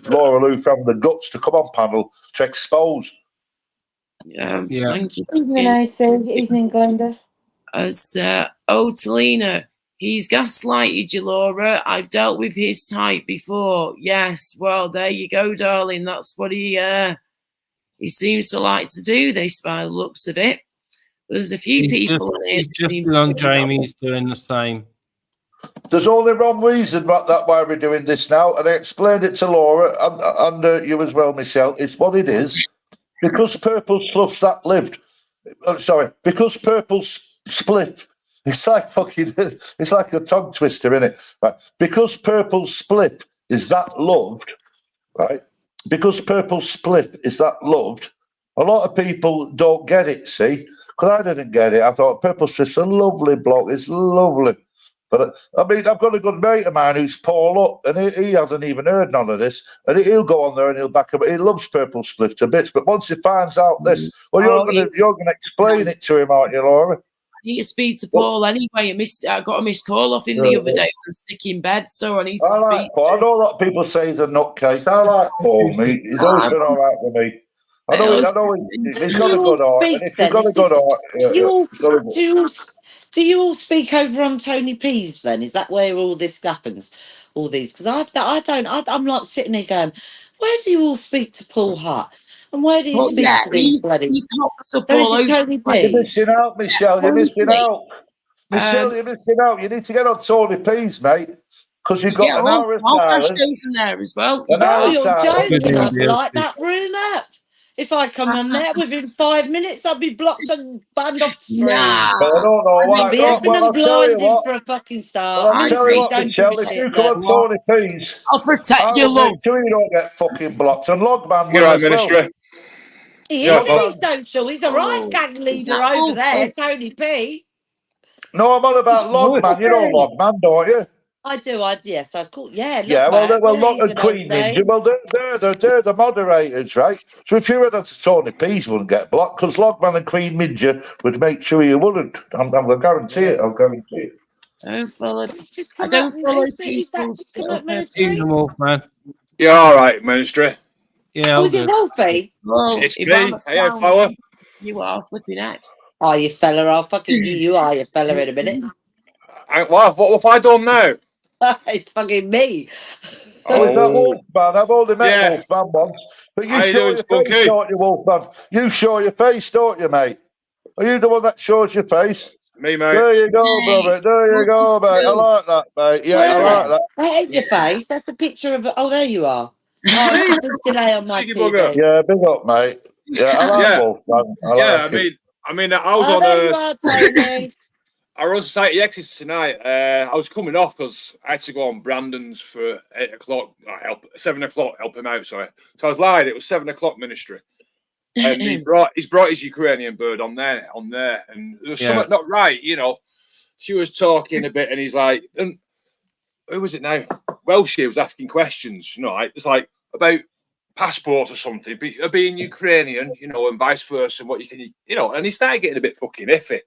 Laura Lou from the guts to come on panel to expose. Thank you. Evening, AC. Evening, Glenda. As Talina, he's gaslighted you, Laura. I've dealt with his type before. Yes, well, there you go, darling. That's what he seems to like to do, this by the looks of it. There's a few people He's just on Jamie's doing the same. There's only one reason why we're doing this now, and I explained it to Laura and you as well, Michelle. It's what it is. Because Purple Sluff's that lived. Because Purple Split. It's like it's like a tongue twister, isn't it? Right. Because Purple Split is that loved, right? Because Purple Split is that loved, a lot of people don't get it, see? Because I didn't get it. I thought Purple Split's a lovely bloke. It's lovely. But, I mean, I've got a good mate of mine who's Paul Up, and he hasn't even heard none of this. And he'll go on there and he'll back him. He loves Purple Split to bits. But once he finds out this, well, you're going to explain it to him, aren't you, Laura? I need to speak to Paul anyway. I got a missed call off him the other day. I was sick in bed, so I need to speak Paul. I know a lot of people say he's a nutcase. I like Paul, mate. He's always been all right with me. I know he's got a good heart. And if you've got a good heart, do you all speak over on Tony P's then? Is that where all this happens? All these? Because I'm like sitting here going, where do you all speak to Paul Hart? And where do you speak to these bloody... Tony P? You're missing out, Michelle. You're missing out. Michelle, you're missing out. You need to get on Tony P's, mate. Because you've got an hour of silence. There as well. You're joking. I'd light that room up. If I come on there within 5 minutes, I'll be blocked and banned off the stream. Nah. But I don't know why. I'll be No, effing well, and I'll tell you blinding what. for a fucking Well, start. I'll tell you Ministries what, don't give Michelle. a If shit. you come on What? Tony P's, I'll protect I your will love. make sure you don't get fucking blocked. And Logman You're will right, as well. Ministry. He Yeah, is, but isn't he, social? He's a right gang Is leader that over there, Wolfie? Tony P. No, I'm on It's about Logman. You know Wolfie. Logman, don't you? I do, yes, I've called. Yeah, Yeah, look, man. well, Yeah, Log he's and an old Queen Ninja, name. well, they're the moderators, right? So if you were on Tony P's, wouldn't get blocked because Logman and Queen Ninja would make sure you wouldn't. I'm going to guarantee it. I'll guarantee it. Don't follow. Just I come don't up. follow Who's that? people's Just come up, Evening, Ministry. Wolfman. you're all right, Ministry. Yeah, Oh, all is it good. Wolfie? Well, It's if I'm me. a Hey, clown, flower. you are flipping heck. Oh, you fella, I'll fucking get you, you fella, in a minute. What have I done now? It's fucking me. Oh, is that Oh, Wolfman? I've only met yeah. Wolfman once. But you How you show doing, your face, Spunky? don't you, Wolfman? You show your face, don't you, mate? Are you the one that shows your face? Me, mate. There you go, Hey, brother. There you go, mate. I like that, mate. Yeah, I like Where? that. That ain't your Yeah. face. That's a picture of. Oh, there you are. Oh, Me? it's a big delay on my Cheeky bugger. TV. Yeah, big up, mate. Yeah, I like Yeah, Wolfman. I yeah. like him. I mean, I was Oh, on there you are, Tony. I was Society Exits tonight. I was coming off because I had to go on Brandon's for 8 o'clock. 7 o'clock. Help him out. Sorry. So I was lying. It was 7 o'clock Ministry, and he's brought his Ukrainian bird on there, and there was something not right. You know, she was talking a bit, and he's like, and who was it now? Welshie was asking questions. You know, like it's like about passports or something, being Ukrainian, you know, and vice versa. What you can, you know, and he started getting a bit fucking iffy.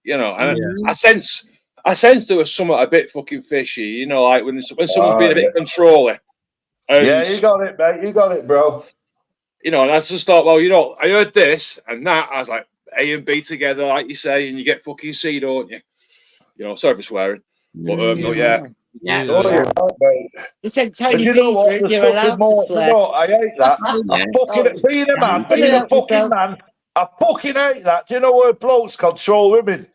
You know, and I sense there was something a bit fucking fishy. You know, like when someone's being a bit controlling. And, yeah, you got it, mate. You got it, bro. You know, and I just thought, well, you know, I heard this and that. I was like, A and B together, like you say, and you get fucking C, don't you? You know, sorry for swearing, but yeah. You said And Tony you know what? Peter, There's you're fucking allowed to more. You swear. know, I hate that. I fucking being a man, being a fucking man. I fucking hate that. Do you know where blokes control women?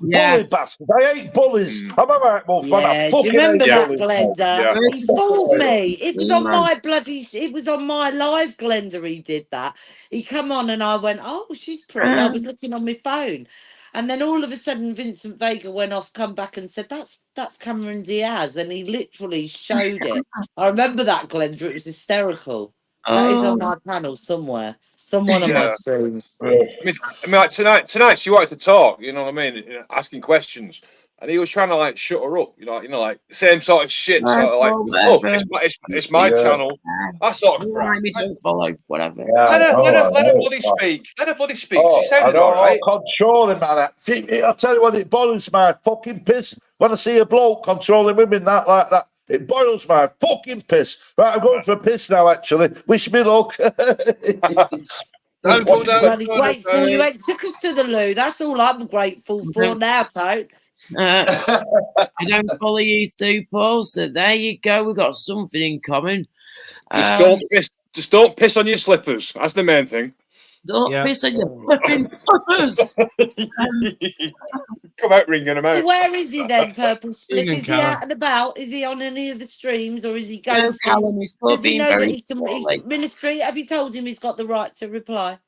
Bully bastards. I hate bullies. I'm all right, Wolfman. I Do fucking you remember hate that, bullies. Glenda? Yeah. He fooled me. It was on my bloody. It was on my live, Glenda. He did that. He come on and I went, "Oh, she's pretty." I was looking on my phone, and then all of a sudden, Vincent Vega went off, come back and said, "That's Cameron Diaz," and he literally showed it. I remember that, Glenda. It was hysterical. That is on my panel somewhere. Some one of my streams. I mean, like tonight she wanted to talk. You know what I mean? Asking questions, and he was trying to like shut her up. You know, like same sort of shit. Sort of like, oh, it's my channel. That sort of crap. Me don't follow whatever. Let her bloody speak. Let her bloody speak. She sounded all right. Controlling, man. I'll tell you what, it boils my fucking piss when I see a bloke controlling women like that. It boils my fucking piss. Right, I'm going for a piss now, actually. Wish me luck. I'm bloody grateful you took us to the loo. That's all I'm grateful for now, Tote. I don't follow you too, Paul. So there you go. We've got something in common. Just don't piss on your slippers. That's the main thing. Don't piss on your flipping slippers. Come out ringing them out. So where is he then, Purple Spliff? Evening, Is he Callum. out and about? Is he on any of the streams or is he No, ghosting? Callum, he's still Does he being know that very he can poorly. Ministry? Have you told him he's got the right to reply?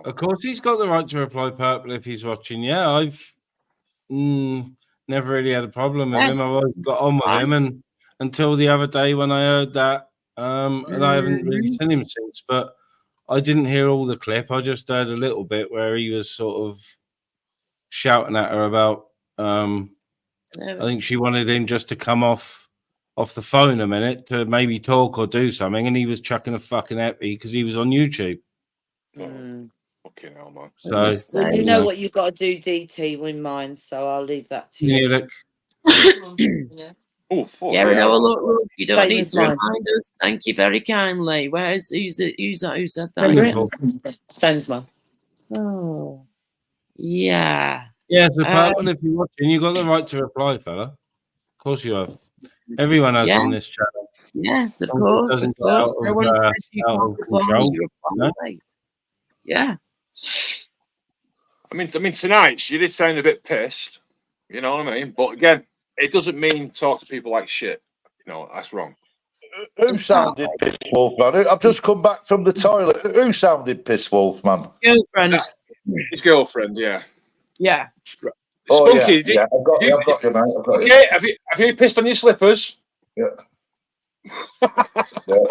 Of course, he's got the right to reply, Purple, if he's watching. Yeah, I've never really had a problem with him. I've always got on with him, and until the other day when I heard that, and I haven't really seen him since. But I didn't hear all the clip. I just heard a little bit where he was sort of shouting at her about. I think she wanted him just to come off the phone a minute to maybe talk or do something, and he was chucking a fucking epi because he was on YouTube. Fucking hell, man. So well, you know what you've got to do, DT, with mine, so I'll leave that to you. Oh, fuck. Yeah, we know a lot, Rolf. You don't Same need as to mine. remind us. Thank you very kindly. Who's that? Who said that? Same as mine. Oh, yeah. Yeah, so Purple, if you're watching, you got the right to reply, fella. Of course you have. Everyone has on this channel. Yes, of Something course, doesn't of get course. out No of, one said you out can't of reply. control, You no? reply. Yeah. I mean, tonight she did sound a bit pissed. You know what I mean? But again, it doesn't mean talk to people like shit. You know, that's wrong. Who sounded piss wolf, man? I've just come back from the toilet. Who sounded piss wolf, man? Girlfriend. His girlfriend, yeah. Yeah. Right. Oh, Spunky, yeah. I've got you, mate. Okay, have you pissed on your slippers? Yeah. Yeah.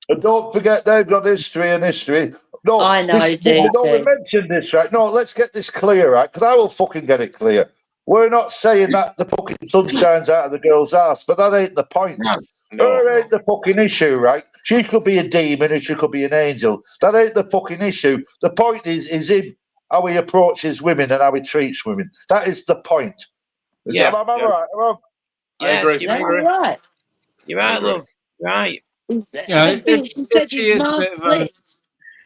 And don't forget, they've got history and history. No, I know, we mentioned this, right? No, let's get this clear, right? Because I will fucking get it clear. We're not saying that the fucking sun shines out of the girl's ass, but that ain't the point. Her ain't the fucking issue, right? She could be a demon or she could be an angel. That ain't the fucking issue. The point is him, how he approaches women and how he treats women. That is the point. Yeah. Am I right? Wrong? Yes, I agree. you're right. You're right, love. Right. Yeah, He said his mask slipped.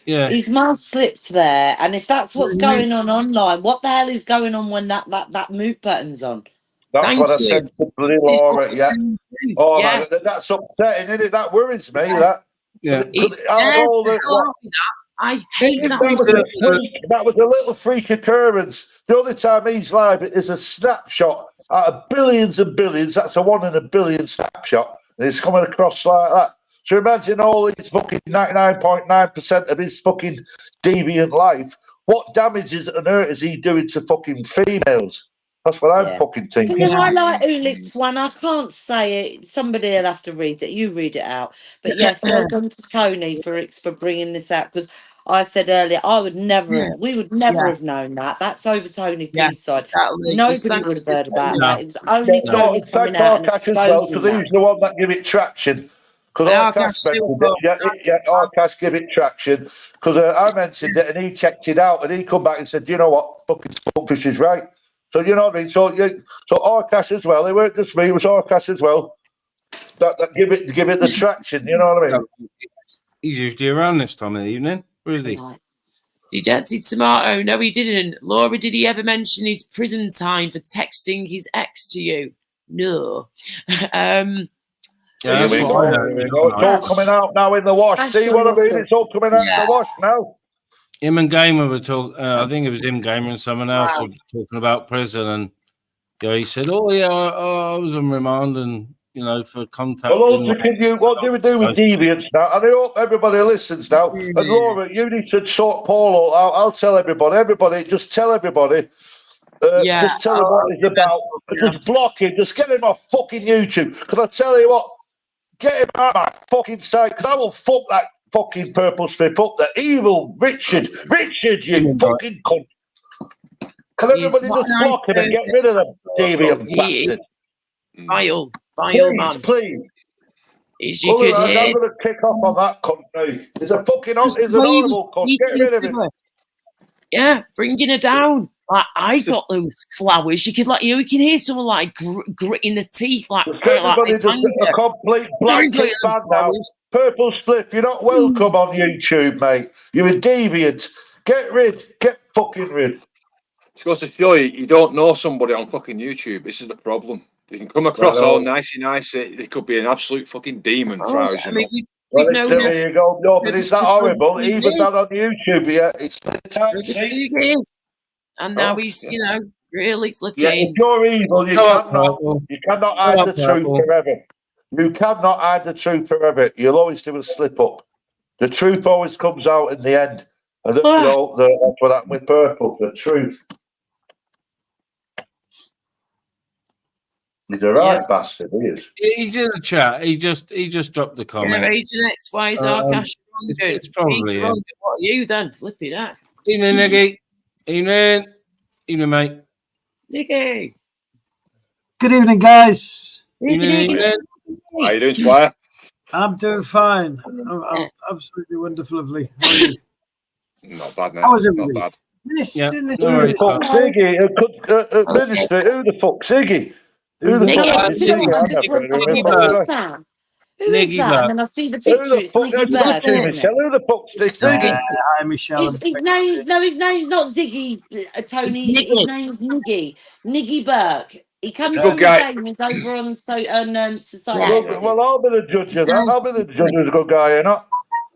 Yeah. His mask slipped there, and if that's what's going on online, what the hell is going on when that mute button's on? That's what I said to bloody Laura, yeah. Oh, man, that's upsetting, isn't it? That worries me, that. Yeah. I hate that. That was a little freak occurrence. The only time he's live is a snapshot out of billions and billions. That's a 1 in a billion snapshot. And it's coming across like that. So imagine all his fucking 99.9% of his fucking deviant life. What damages and hurt is he doing to fucking females? That's what I'm fucking thinking. Can you highlight Ulick's one? I can't say it. Somebody will have to read it. You read it out. But yes, well done to Tony for bringing this out, because I said earlier I would never, we would never have known that. That's over Tony P's side. Exactly. Nobody would have heard about that. It was only Tony coming Thank out and Arcash as well, exposing because that. he's the one that give it traction. Because Arcash mentioned it. Yeah, Arcash give it traction. Because I mentioned it and he checked it out and he come back and said, you know what, fucking Spunkfish is right. So you know what I mean? So Arcash as well. It weren't just me, it was Arcash as well. That give it the traction, you know what I mean? He's usually around this time of the evening. Where is he? Dejected Tomato. No, he didn't. Laura, did he ever mention his prison time for texting his ex to you? No. Yeah, that's what I know. It's all coming out now in the wash. See what I mean? It's all coming out in the wash now. Him and Gamer were talking. I think it was him, Gamer, and someone else were talking about prison, and he said, "Oh yeah, I was on remand, and for contact." Well, what do we do with deviants now? And I hope everybody listens now. And Laura, you need to sort Paul out. I'll tell everybody. Everybody, just tell everybody. Just tell him what it's about. Just block him. Just get him off fucking YouTube. Because I tell you what, get him out of my fucking site. Because I will fuck that fucking purple strip up. The evil Richard, you fucking cunt. Can everybody just block him and get rid of them deviant bastard? Vile man. Please. You could I'm hear. going to kick off on that cunt. He's a fucking he's an horrible cunt. Get rid of him. Yeah, bringing her down. Like, I got those flowers. You could you can hear someone like gritting the teeth, like everybody just a complete blanket ban now. Purple Slip, you're not welcome on YouTube, mate. You're a deviant. Get fucking rid. It's goes to show you don't know somebody on fucking YouTube. This is the problem. They can come across all nicey. They could be an absolute fucking demon. There you go. No, but it's that horrible. Even that on YouTube, yeah. It's the time. And now he's, really flipping. Yeah, if you're evil, you cannot hide the truth forever. You cannot hide the truth forever. You'll always do a slip up. The truth always comes out in the end. And that's what happened with Purple. The truth. He's a right bastard. He is. He's in the chat. He just dropped the comment. Agent X, why is our cash wrong? It's probably wrong. What are you then? Flipping that. Evening, Niggy. Evening, mate. Niggy. Good evening, guys. Evening. How you doing, Squire? I'm doing fine. I'm absolutely wonderful, lovely. How are you? Not bad, man. How was it? Not bad. Who the fuck's Iggy? Minister, who the fuck's Iggy? Who the fuck's Iggy? Who is that? And then I see the picture. It's Michelle. Who the fuck's Ziggy? Hi, Michelle. His name's not Ziggy, Tony. His name's Niggy. Niggy Burke. He comes from the game. He's over on Society. Well, I'll be the judge of that. I'll be the judge who's a good guy, you know.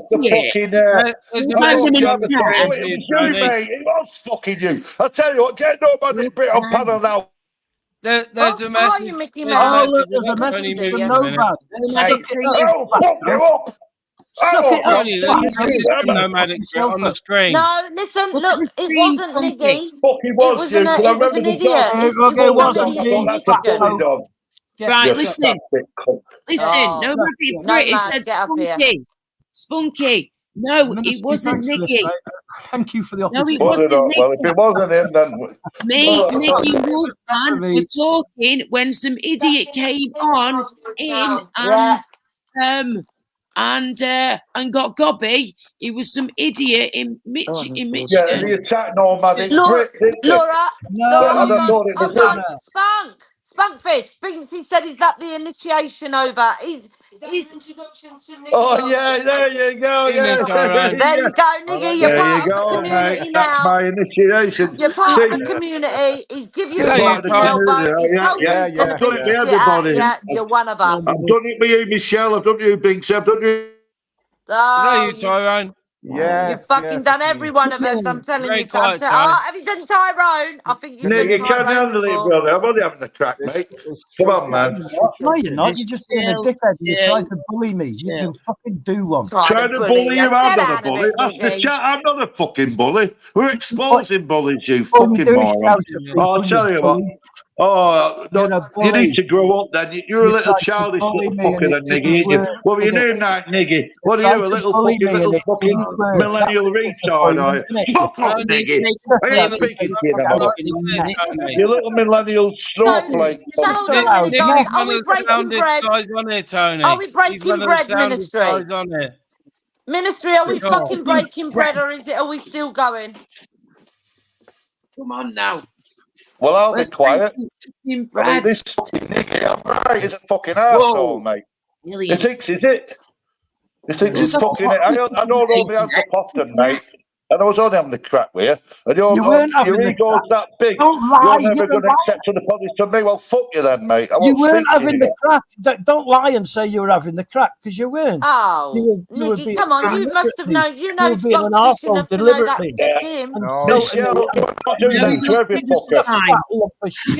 off the fucking There's I a message don't on the know, screen it for you, was you, Tony. mate. It was fucking you. I tell you what, get nobody a bit on panel now. There's a message. Mickey There's a Oh, message. look, there's a We've got Tony message from muted in a minute. Nobad. Hey, Suck it up. Oh, fuck you up. Suck it up. Tony, there's messages from Nomadic on the screen. No, listen, look, it wasn't Niggy. Fucking It was was you, an, 'cause I it was remember an the dog. idiot. It Okay, was wasn't somebody me. That's a bully dog. Right, You listen. spastic cunt. Listen, Oh, nobody no, British Matt, said get up here. spunky. Spunky. No, Ministry, it wasn't thanks for this, Niggy. mate. Thank you for the No, opportunity. it wasn't Well, if Niggy. it wasn't him, then Me, Niggy, and Wolfman were talking when some idiot came on in and got gobby. It was some idiot in yeah, Michigan. the attack nomadic Laura, Brit, didn't they? Laura, Yeah, and I thought it was him. Spunkfish. Binksy said, "Is that the initiation over?" He's introduction to Niggy. Oh yeah, there you go. Yeah, There you go, Niggy. You're there you part of the go, community mate. That's now. my initiation. You're part See, of the community. He's give you you're a part of the fucking elbow. community. He's Yeah, told you yeah, he's gonna I've done beat it the with shit out of everybody. you. You're one of us. I've done it with you, Michelle. I've done it with Binks. I've done it with Oh, Tyrone? you've fucking done every one of us. I'm telling Very you. quiet, Tony. Have you done Tyrone? I think you've Nick, done you can't Tyrone handle it, before. brother. I'm only having a crack, mate. Come on, man. No, you're not. You're just being a dickhead. You tried to bully me. You can fucking do one. Trying to bully you, I'm not a bully. That's the chat. I'm not a fucking bully. We're exposing bullies, you fucking moron. Oh, I'll tell you what. Oh, no, you need to grow up then. You're a little childish little fucker then, Niggy. What were you doing now, Niggy? What are you, a little fucking millennial retard, are you? Fuck off, Niggy. I ain't speaking to you no more. You little millennial snowflake. Hold on a minute, guys. Are we breaking bread? Guys on here, Tony. Are we breaking bread, ministry? Guys on here. Ministry, are we fucking breaking bread, or are we still going? Come on now. Well, I'll be Let's quiet. break I mean, bread. this fucking Niggy, I'm right, is a fucking arsehole, mate. Million. It thinks, is it? It thinks it's fucking... I don't hold my hands up often, mate. And I was only having the crack with you. And your ego's that big. You're never going to accept an apology from me. Well, fuck you then, mate. I You won't weren't speak to having you. the crack. Don't lie and say you were having the crack, because you weren't. Oh, You were Nicky, being come on. You must have known. You know, were being an Spunkfish arsehole enough to know that deliberately. it's him. Michelle, I'm not doing that to every fucker.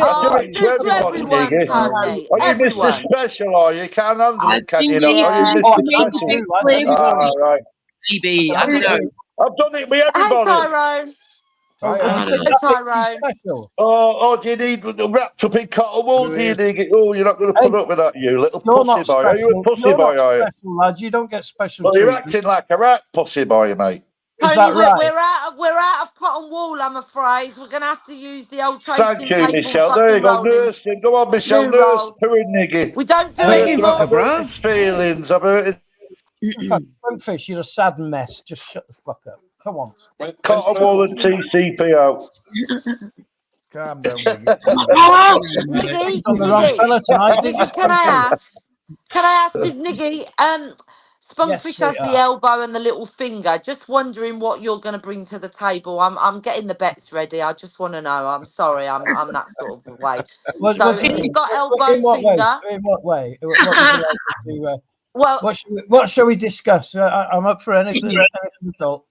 Oh, I do it to everybody, Niggy. Tony. Are you Mr. Everyone. Special, are you? Can't handle it, can you not? Yeah. Are you Mr. Special? Ah, right. Maybe. I don't know. I've done it with everybody. Hey, Tyrone. Hey, Tyrone. Oh, do you need wrapped up in cotton wool? Do you need it? Oh, you're not going to put up with that, you little You're pussy not boy. Are you a special. pussy You're boy, not are you? special, lad. You don't get special Well, you're treatment. acting like a right pussy boy, mate. Is Tony, that right? we're out of cotton wool, I'm afraid. We're gonna have to use the old Thank tracing you, paper Michelle. fucking There you go, rolling. nurse him. Go on, Michelle, New nurse roll. to him, Niggy. We don't do Nurse it him, anymore. I've hurt his feelings. I've hurt his... In fact, Spunkfish, you're a sad mess. Just shut the fuck up. Come on. Cotton wool and TCP out. Calm down, Niggy, On the wrong fella tonight, didn't you, Niggy, can I Spunkfish? ask, is Niggy, Spunkfish has the sweetheart. elbow and the little finger. Just wondering what you're gonna bring to the table. I'm getting the bets ready. I just want to know. I'm sorry, I'm that sort of way. So he's got elbow, in what finger. way? In what way? What would you like to, Well, what shall we discuss? I'm up for anything at all.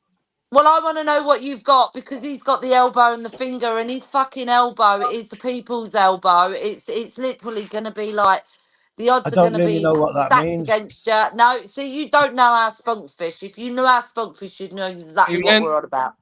Well, I want to know what you've got, because he's got the elbow and the finger, and his fucking elbow is the people's elbow. It's literally going to be like the odds I are don't going to really be know what that stacked means. against you. No, see, you don't know our Spunkfish. If you knew our Spunkfish, you'd know exactly what we're on about.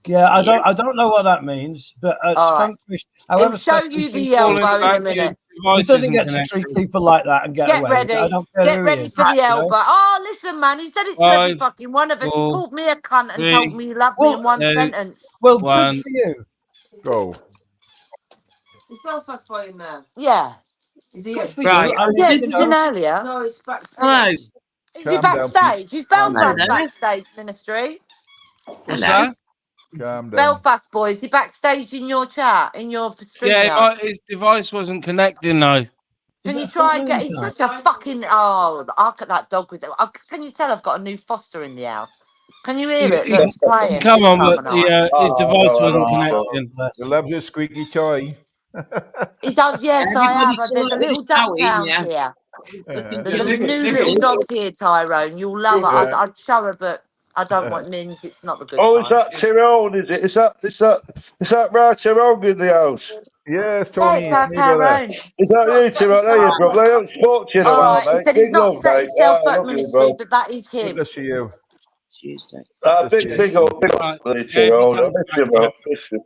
Yeah, I don't know what that means, but All right. Spunkfish, He'll however, show you the elbow in a minute. He doesn't get to treat people like that and get Get away. ready. I don't care Get who ready he is, for the you know? elbow. Oh, listen, man. He said it to every 5, fucking one of us. He 4, called me a cunt and 3, told me he loved me in one 2, sentence. Well, 1. good for you. Go. Is Belfast boy in there? Yeah. Is he Good in? for Right. you. I mean, Yes, you he's know, in earlier. No, it's backstage. Hello. Is he Calm down, backstage? He's Belfast Hello. backstage, ministry. What's Hello. that? Calm down. Belfast boy, is he backstage in your chat, in your stream? Yeah, his device wasn't connecting though. Can you try and get? He's such a fucking look at that dog with it. Can you tell I've got a new foster in the house? Can you hear it? Look, it's playing. Come on, but Harmonise. his device wasn't connecting. He loves a squeaky toy. He's yes, I Everybody have. chill There's a out with little this duck shouting, hound yeah. here. There's a new little dog here, Tyrone. You'll love it. I'd show her, but I don't want mins. It's not a good Oh, time. is that Tyrone? Is it? Is that right, Tyrone in the house? Yes, Yeah, Tony, it's it's our me, brother. Tyrone. Is that you, Tyrone? How you, brother? I haven't spoke to you in a All while, right. He mate. said he's Big not love, set mate. himself I up love you, ministry, bro. but that is Good him. to see you. Tuesday. Big up, Tyrone. I miss you, bro. Miss you,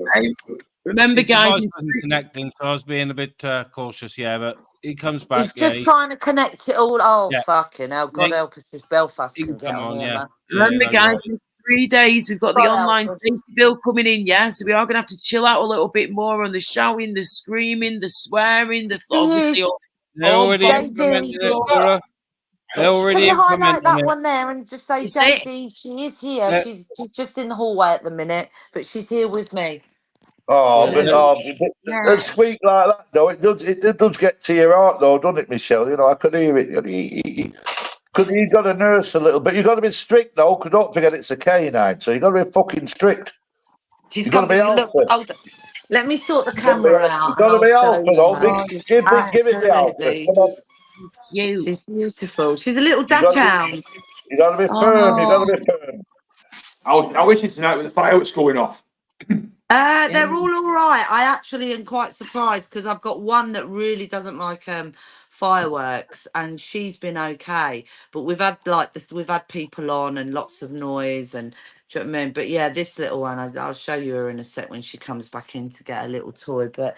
bro. Remember, His guys, device wasn't connecting, so I was being a bit cautious. Yeah, but he comes back. He's Yeah, just trying to connect it all. Oh, yeah. fucking hell. God help us if Belfast can get Come on on, here, yeah. man. remember, no, guys, in 3 days we've got the God help online us. safety bill coming in. Yeah, so we are going to have to chill out a little bit more on the shouting, the screaming, the swearing, the obviously all. They're already JD. implementing it, Laura. They're Can already you highlight implementing that it. one there and just say, Is it? JD, she is here. Yeah. She's just in the hallway at the minute, but she's here with me. Oh, Yeah. but squeak like that, though, it does get to your heart, though, doesn't it, Michelle? You know, I could hear it. Because you got to nurse a little bit. You got to be strict, though, because don't forget it's a canine, so you got to be fucking strict. She's You got to be coming. Look, alpha. let me sort the camera out You and got to I'll be show alpha, you. though. Now. Give it the alpha. Absolutely. Come on. She's beautiful. She's a little You got dachshund. to be firm. You got to be firm. I wish it's tonight with the fireworks going off. They're all right. I actually am quite surprised because I've got one that really doesn't like fireworks, and she's been okay. But we've had we've had people on and lots of noise, and do you know what I mean? But yeah, this little one, I'll show you her in a sec when she comes back in to get a little toy. But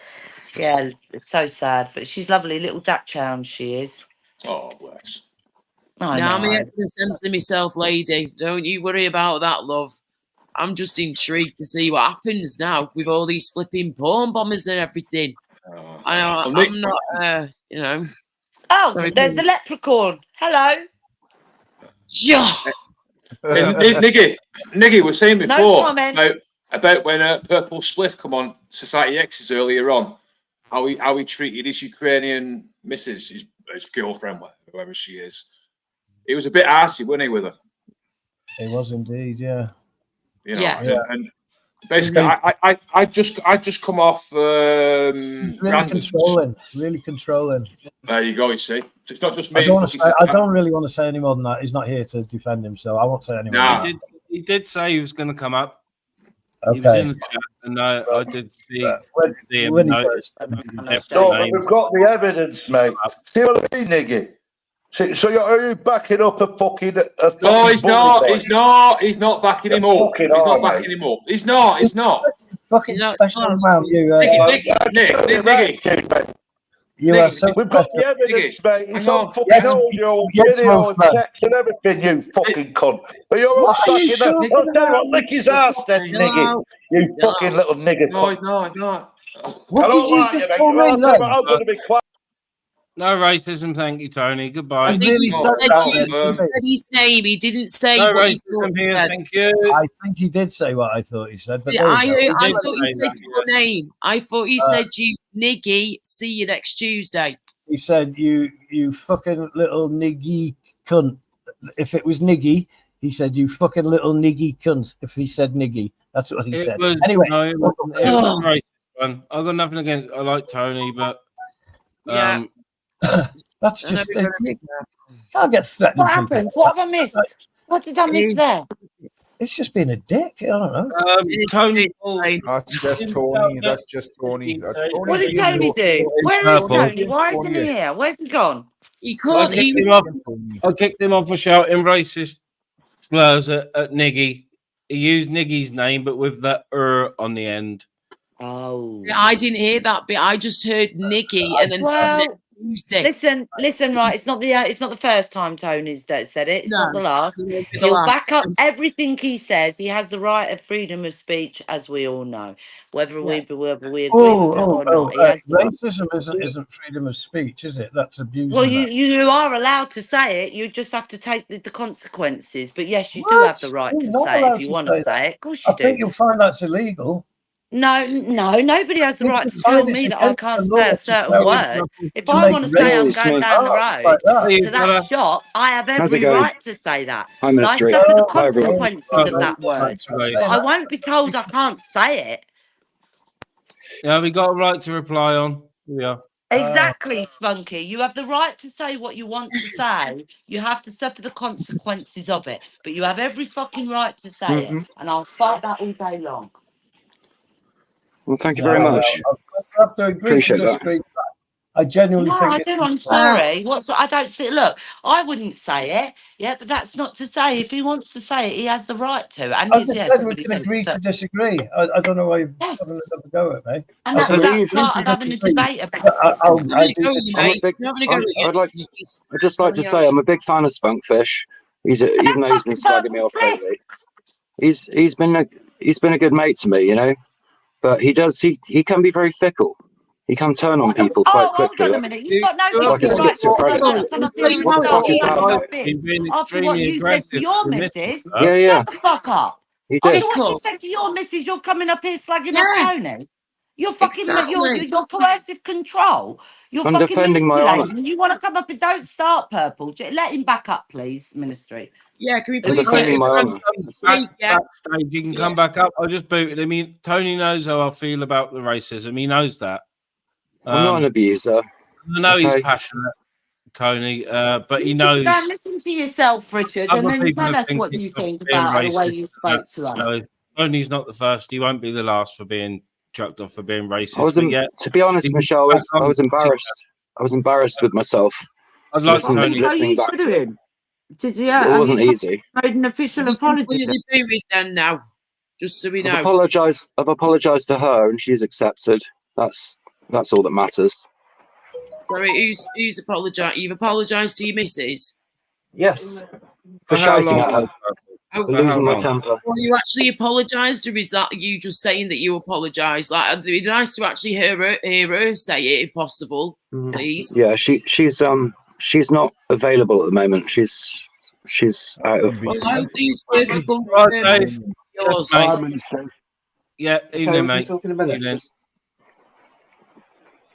yeah, it's so sad. But she's lovely, little dachshund. She is. Oh, bless. I Now, I'm know. here to myself, lady. Don't you worry about that, love. I'm just intrigued to see what happens now with all these flipping porn bombers and everything. I know I'm not, you know. Oh, sorry, there's the leprechaun. Hello. Yeah. Niggy was saying No before comment. about when Purple Split come on Society X's earlier on, how he treated his Ukrainian missus, his girlfriend, whoever she is. He was a bit arsey, wasn't he, with her? It was indeed, yeah. You know, Yes. and basically, I just come off. Really controlling. There you go. You see, so it's not just me. I don't really want to say any more than that. He's not here to defend him, so I won't say any more than that. He did say he was going to come up. Okay. He was in the chat, and I did see him. No, but we've got the evidence, mate. See what I mean, Niggy? So are you backing up a fucking? No, he's not. He's not. He's not backing him up. He's not backing him up. He's not. He's not. Fucking special around you. Nick. You are so we've got the evidence, mate. It's on fucking audio, yes, video, man. text, and everything. You fucking cunt. But you're all fucking. I'll tell you what, lick his ass, then, Niggy. You fucking little nigger. No, he's not. He's not. What did you just tell me? I'm going to be quiet. No racism, thank you, Tony. Goodbye. I think he said his name. He didn't say no what he racism thought here, he said. thank you. I think he did say what I thought he said. But I thought he said your name. I thought he said you, Niggy. See you next Tuesday. He said you fucking little niggy cunt. If it was Niggy, he said you fucking little niggy cunt. If he said Niggy, that's what he said. Anyway, no, it was racist, man. I got nothing against. I like Tony, but that's just can't get threatened. What happened? What have I missed? What did I miss there? It's just being a dick. I don't know. Tony. That's just Tony. That's just Tony. What did Tony do? Where is Tony? Why isn't he here? Where's he gone? He called. I kicked him off for shouting racist slurs at Niggy. He used Niggy's name, but with the on the end. Oh, I didn't hear that bit. I just heard Niggy and then said next Tuesday. Listen, right? It's not the first time Tony's said it. It's not the last. He'll back up everything he says. He has the right of freedom of speech, as we all know, whether we agree with it or not. Racism isn't freedom of speech, is it? That's abuse. Well, you are allowed to say it. You just have to take the consequences. But yes, you do have the right to say it if you want to say it. Of course you do. I think you'll find that's illegal. No, nobody has the right to tell me that I can't say a certain word. If I want to say I'm going down the road to that shop, I have every right to say that. But I suffer the consequences of that word. But I won't be told I can't say it. Yeah, we got a right to reply on. Yeah. Exactly, Spunky. You have the right to say what you want to say. You have to suffer the consequences of it. But you have every fucking right to say it. And I'll fight that all day long. Well, thank you very much. I have to agree to Appreciate that. disagree. I genuinely No, think I do. I'm sorry. What's I don't see. Look, I wouldn't say it. Yeah, but that's not to say if he wants to say it, he has the right to. And I he's just yeah. said we Somebody can says agree so. to disagree. I don't know why you're Yes. having another go at me. And I said we that's agree part to of having a disagree. debate about I do I'm a big. I'd just like to say I'm a big fan of Spunkfish. Even though he's been slagging me off lately, he's been a good mate to me, you know. But he can be very fickle. He can turn on people quite quickly. Hold on a minute. You've got no like a fucking right to schizophrenic. come up here and What the start fuck is slagging off that? him after what you said to your missus. Yeah. Shut the fuck up. He did. After what you said to your missus, you're coming up here slagging off Tony. You're fucking Exactly. you're coercive control. You're I'm fucking defending my honour. manipulating. And you want to come up and don't start purple. Let him back up, please, Ministry. Yeah, can we I'm please get defending my honour. Backstage, you can come back up. I just booted him. Tony knows how I feel about the racism. He knows that. I'm not an abuser. I know he's okay? passionate, Tony, but he You knows. don't listen to yourself, Richard, and Other then people tell have us what you think being about the way racist, you spoke to us. so Tony's not the first. He won't be the last for being chucked off for being racist. I wasn't. To be honest, Michelle, I was embarrassed. I was embarrassed with myself. I'd like Tony. Listening back to it. Did you? It wasn't easy. Made an official apology. Completely booted then now, just so we know. I've apologised to her, and she's accepted. That's all that matters. Sorry, who's apologised? You've apologised to your missus? Yes. For shouting at her. For losing my temper. Well, you actually apologised, or is that you just saying that you apologised? Like, it'd be nice to actually hear her say it, if possible, please. Yeah, she's not available at the moment. She's out of. Well, I hope these words are come Right, Dave. from Yes, yours. mate. Yeah, evening, mate. Evening.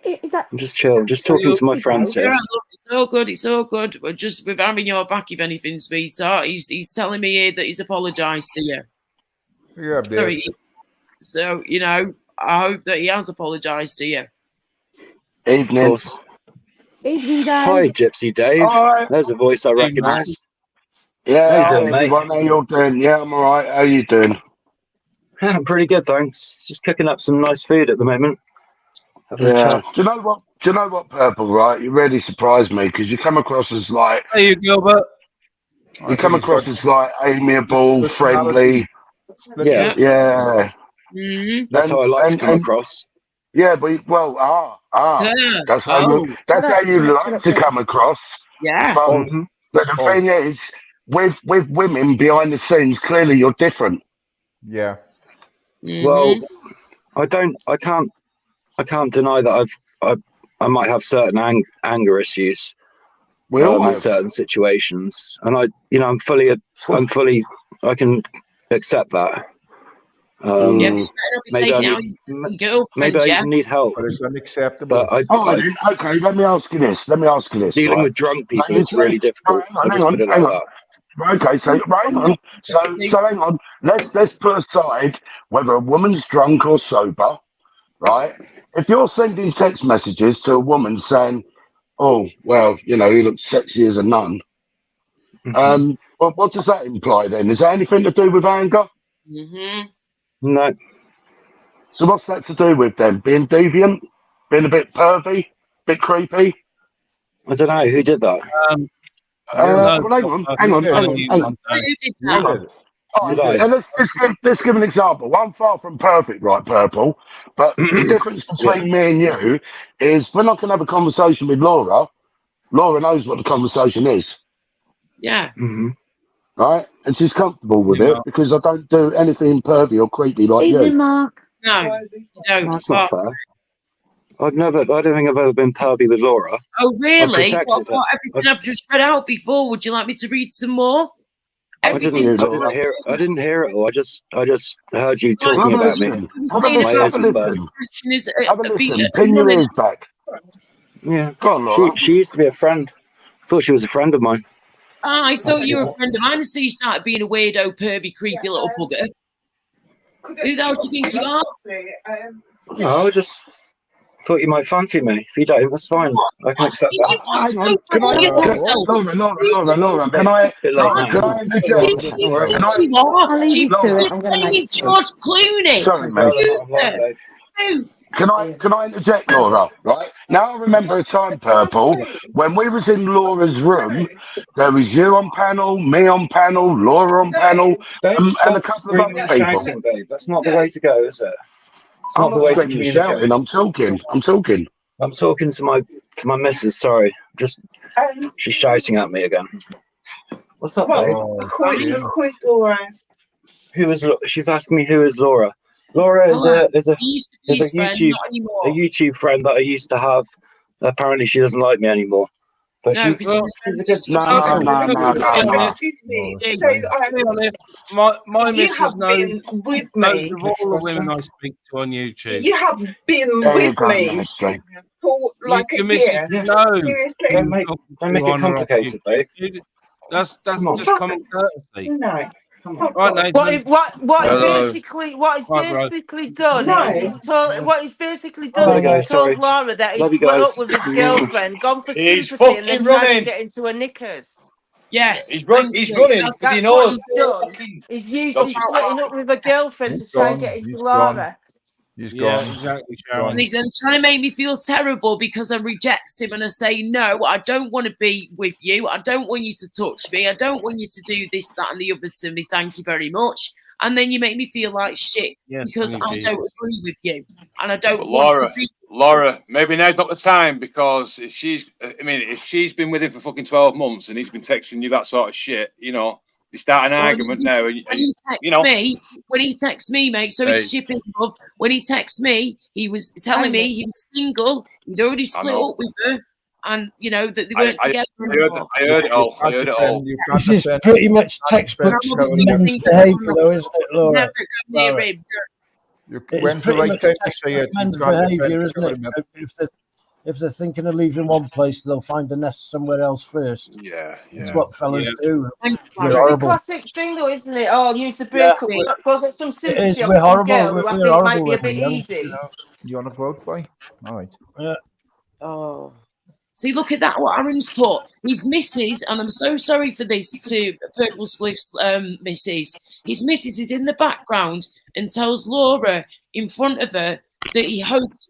I'm just chill, just talking to my friends Yeah, here. look, it's all good. It's all good. We're having your back, if anything, sweetheart. He's telling me here that he's apologised to you. Yeah, Sorry. So I hope that he has apologised to you. Evening. Evening, Dave. Hi, Gypsy Dave. Hi. There's a voice I recognise. Yeah, How you doing, mate? everyone, how you all doing? Yeah, I'm all right. How you doing? Yeah, I'm pretty good, thanks. Just cooking up some nice food at the moment. Yeah. Do you know what? Purple? Right, you really surprised me because you come across as like. Hey, you Gilbert. You come across as like amiable, friendly. Yeah. Yeah. Mm-hmm. That's how I like to come across. Yeah, but that's how you like to come across. Yeah. But the thing is, with women behind the scenes, clearly you're different. Yeah. Well, I can't deny that I might have certain anger issues in certain situations, and I can accept that. Maybe I need help. But it's unacceptable. Okay, let me ask you this. Dealing with drunk people is really difficult. Hang on. Okay, so hang on. So hang on. Let's put aside whether a woman's drunk or sober, right? If you're sending text messages to a woman saying, "Oh, well, he looks sexy as a nun," well, what does that imply then? Is that anything to do with anger? Mm-hmm. No. So what's that to do with then? Being deviant, being a bit pervy, bit creepy? I don't know who did that. Well, hang on. Let's give an example. I'm far from perfect, right, Purple? But the difference between me and you is we're not going to have a conversation with Laura. Laura knows what the conversation is. Yeah. Mm-hmm. Right? And she's comfortable with it because I don't do anything pervy or creepy like you. Mark. No, you don't. That's not fair. I don't think I've ever been pervy with Laura. Oh, really? What, everything I've just read out before. Would you like me to read some more? I didn't hear it all. I just heard you talking about me. My ears were burning. Pin your ears back. Yeah. Go on, Laura. She used to be a friend. I thought she was a friend of mine. I thought you were a friend of mine until you started being a weirdo, pervy, creepy little bugger. Who the hell do you think you are? No, I just Thought you might fancy me. If you don't, that's fine. I can accept You that. are so Can I, full of yourself. Laura, can I interject? Can I, You are. I'll leave you to You're it. I'm going to playing make with George Clooney. sorry, mate. Who? Can I interject, Laura? Right now, I remember a time, Purple, when we was in Laura's room. There was you on panel, me on panel, Laura on panel, Don't and a stop couple of screaming other and people. shouting, babe. That's not the way to go, is it? It's I'm not the not way to screaming and communicate. shouting. I'm talking. I'm talking to my missus. Sorry, she's shouting at me again. What's up, babe? Quit, Laura. She's asking me who is Laura. Laura is Hello. a He used to be his friend, not anymore. YouTube friend that I used to have. Apparently, she doesn't like me anymore. But No, because he was she's a just good. My You missus have been with me. knows of all the women I speak to on YouTube. You have been There you with go, me Ministry. for like Your a missus year. knows. Seriously. Don't make it complicated, babe. That's just common courtesy. No. Right, Nathan. What Hello. he's Right, bro. basically done No. is he's told Sorry. Laura that he's Love you split guys. up with his girlfriend, gone for He's sympathy, and then fucking tried to running. get into her knickers. Yes. He's running because he That's knows. what he's done. He's usually splitting up with a girlfriend to try and get into Laura. He's Yeah, gone. exactly, Gone. Sharon. And he's then trying to make me feel terrible because I reject him and I say, no, I don't want to be with you. I don't want you to touch me. I don't want you to do this, that, and the other to me. Thank you very much. And then you make me feel like shit because I don't agree with you. And I don't But want to be. Laura, maybe now's not the time, because if she's been with him for fucking 12 months and he's been texting you that sort of shit, you start an argument now. When he texts me, mate, so he's shipping love. When he texts me, he was telling me he was single, he'd already split up with her, and that they weren't together anymore. I heard it all. This is pretty much textbook men's behaviour, though, isn't it, Laura? Never go near him. When's the right time to say it? Men's behaviour, isn't it? If they're thinking of leaving one place, they'll find a nest somewhere else first. Yeah. It's what fellas do. It's a classic thing, though, isn't it? Oh, use the breakup. Go get some sympathy. It is. We're horrible. Girl, We're horrible might be a with bit young, easy. You want to vote, boy? All right. Yeah. Oh. See, look at that, what Aaron's put. His missus, and I'm so sorry for this to Purple Spliff's missus. His missus is in the background and tells Laura in front of her that he hopes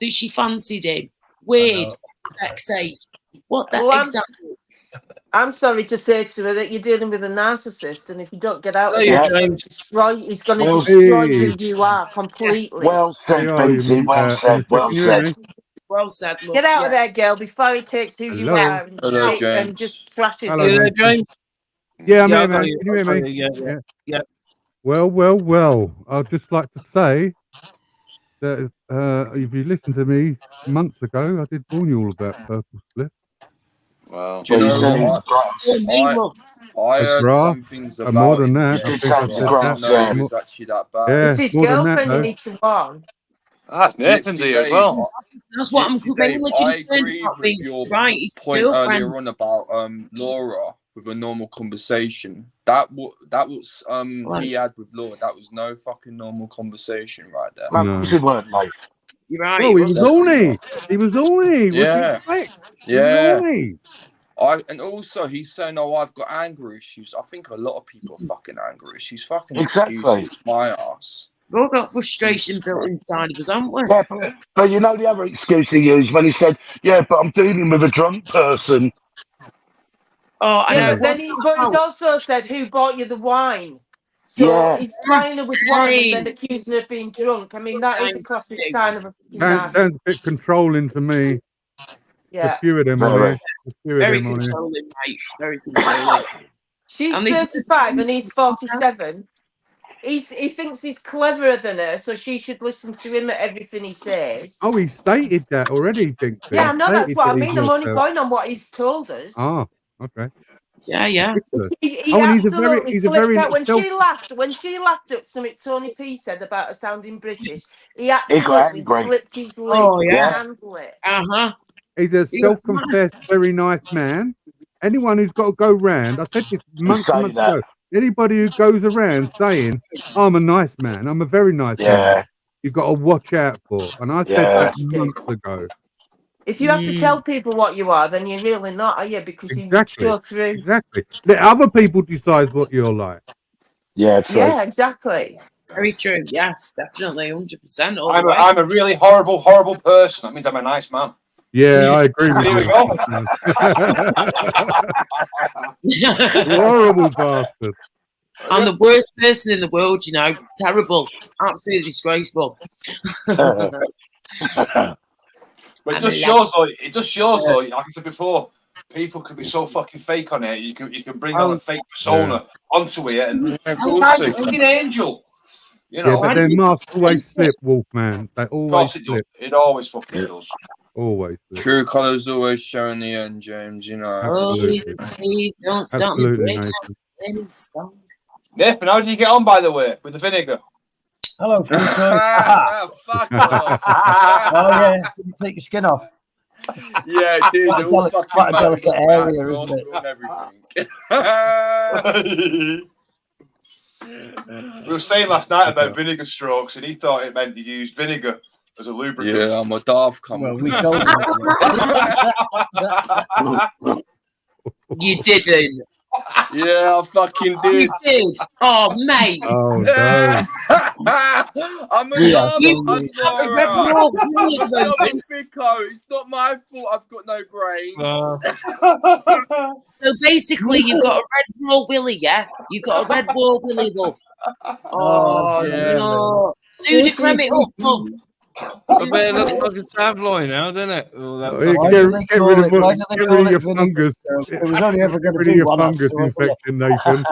that she fancied him. Weird. For heck's sake. What the exactly? I'm sorry to say to her that you're dealing with a narcissist, and if you don't get out of Yeah. it, he's going to destroy who you are completely. Well said, Binksy. Well said. Well said. Well said, love. Get out of there, girl, before he takes who you are and just trashes you. James. Yeah, I'm Yeah, here, I got man. you. Can you hear me? Yeah. Well. I'd just like to say that if you listened to me months ago, I did warn you all about Purple Split. Well, do you know what? I heard some things about more than him. that. I think I said that. No, it was actually that bad. Yeah, It's his more than that, girlfriend you though. need to warn. That's Nathan D as well. That's what I'm mainly I concerned agree about. with your Right, his point girlfriend. earlier on about Laura with a normal conversation. That was he had with Laura. That was no fucking normal conversation right there. No. It weren't, mate. You're right. Oh, he was horny. He was horny. Yeah. He Yeah. was horny. And also he's saying, "Oh, I've got anger issues." I think a lot of people are fucking anger issues. Fucking Exactly. excuses, my ass. We've all got frustration built inside of us, haven't we? Yeah, but you know the other excuse he used when he said, "Yeah, but I'm dealing with a drunk person." Oh, I know. But he's also said, "Who bought you the wine?" So Yeah. he's trying her with wine and then accusing her of being drunk. I mean, that is a classic sign of a Sounds narcissist. a bit controlling to me. Yeah. A few of them on here. A few of Very them on here. controlling, mate. Very controlling. She's And this- 35 and he's 47. He thinks he's cleverer than her, so she should listen to him at everything he says. Oh, he stated that already, Dinky. Yeah, I know, that's Stated what I that mean. he's I'm only your going on what he's told us. Ah, okay. Yeah. Ridiculous. He And he's absolutely he's a flipped very out when self- she laughed at something Tony P said about her sounding British. He got absolutely angry. flipped his lid. Oh, He yeah. can't handle it. Uh-huh. He's a self-confessed, very nice man. Anyone who's got to go round, I said this months say and months that. ago. Anybody who goes around saying, "I'm a nice man, I'm a very nice man," you've got to watch out for. And I said that months ago. If you have to tell people what you are, then you're really not, are you? Because you show through. Exactly. Let other people decide what you're like. Yeah, true. Yeah, exactly. Very true. Yes, definitely, 100%. I'm a really horrible person. That means I'm a nice man. Yeah, I agree with Here we you. go. Horrible bastard. I'm the worst person in the world, you know. Terrible. Absolutely disgraceful. But it just shows, though, like I said before, people can be so fucking fake on it. You can bring on a fake persona onto it, and guy's a fucking angel. You know. Yeah, but their masks always slip, Wolfman. They always slip. It always fucking does. Always slip. True colours always show in the end, James. You know. Absolutely. Please don't stop me. Absolutely, Nathan, how did you get on, by the way, with the vinegar? Hello, Full Fuck off. Oh yeah, can you take your skin off? Yeah, dude, they're all fucking quite a delicate area, isn't it? Everything. We were saying last night about vinegar strokes, and he thought it meant you used vinegar as a lubricant. Yeah, I'm a daft cunt. Well, we told you. You didn't. Yeah, I fucking did. You did. Oh, mate. Oh, no. I'm a Yeah, daft cunt. It's not my fault I've got no brains. So basically, you've got a red raw willy, yeah? You've got a red raw willy, love. Oh, yeah, no. Pseudocremic love. I bet it looks like a tabloid now, doesn't it? Oh, that Get rid of your fungus. It was only ever going to Rid of be your one fungus infection, Nathan.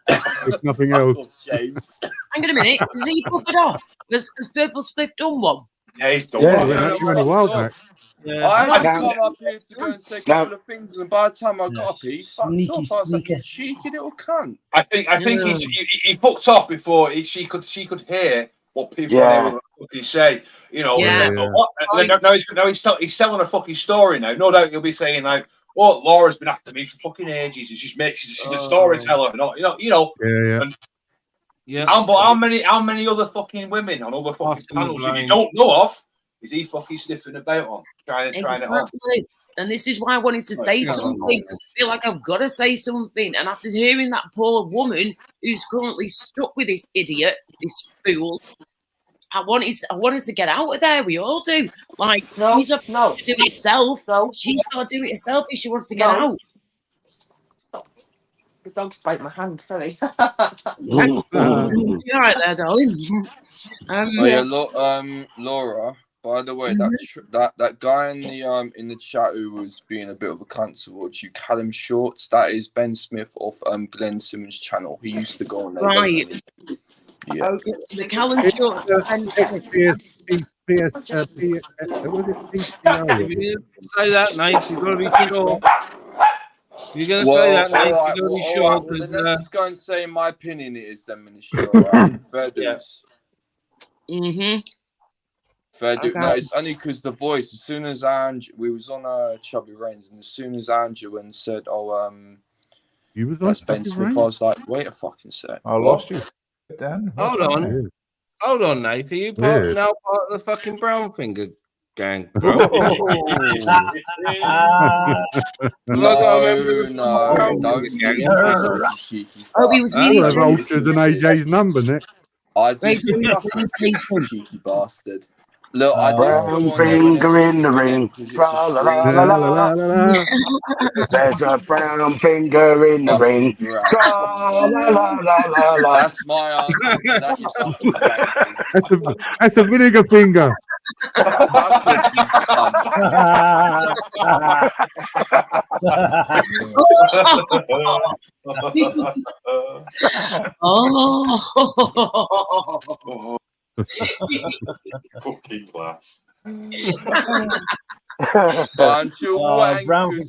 If nothing else. James. Hang on a minute. Has he buggered off? Has Purple Spliff done one? Yeah, he's done Yeah, you went a while back. Yeah. I had to come up here to go and say a couple of things, and by the time I got up, he fucked off. I was like, you cheeky little cunt. I think he fucked off before she could hear what people would fucking say. You know, now he's selling a fucking story now. No doubt he'll be saying like, "Oh, Laura's been after me for fucking ages, and she's a storyteller." You know. Yeah. But how many other fucking women on other fucking panels that you don't know of is he fucking sniffing about on, trying it on? And this is why I wanted to say something, because I feel like I've got to say something. And after hearing that poor woman who's currently stuck with this idiot, this fool, I wanted to get out of there. We all do. Like, she's got to do it herself. She's got to do it herself if she wants to get out. The dog's bite my hand, sorry. You're all right there, darling. Laura. By the way, that guy in the chat who was being a bit of a cunt towards you, Callum Shorts, that is Ben Smith off Glenn Simmons' channel. He used to go on there. Right. Yeah. Okay, so the Callum Shorts and say that, Nate. You've got to be sure. You're going to say that, Nate. You've got to be sure. Then let's just go and say my opinion it is then, Minister. Right? Fair dues. Fair dues. No, it's only because the voice, as soon as we was on Chubby Reigns, and as soon as Andrew went and said, you was that's Ben Smith, I was like, wait a fucking sec. I lost you. Dan, hold on, Nate. Are you now part of the fucking Brown Finger gang, bro? No, don't. He was really I'll have Ultras and AJ's number next. I just cheeky bastard. Look, I brown finger in the ring. La, la, la, la, la. There's a brown finger in the ring. La, la, la, la, la. That's my answer. That's a vinegar finger. Fucking class. Brown finger.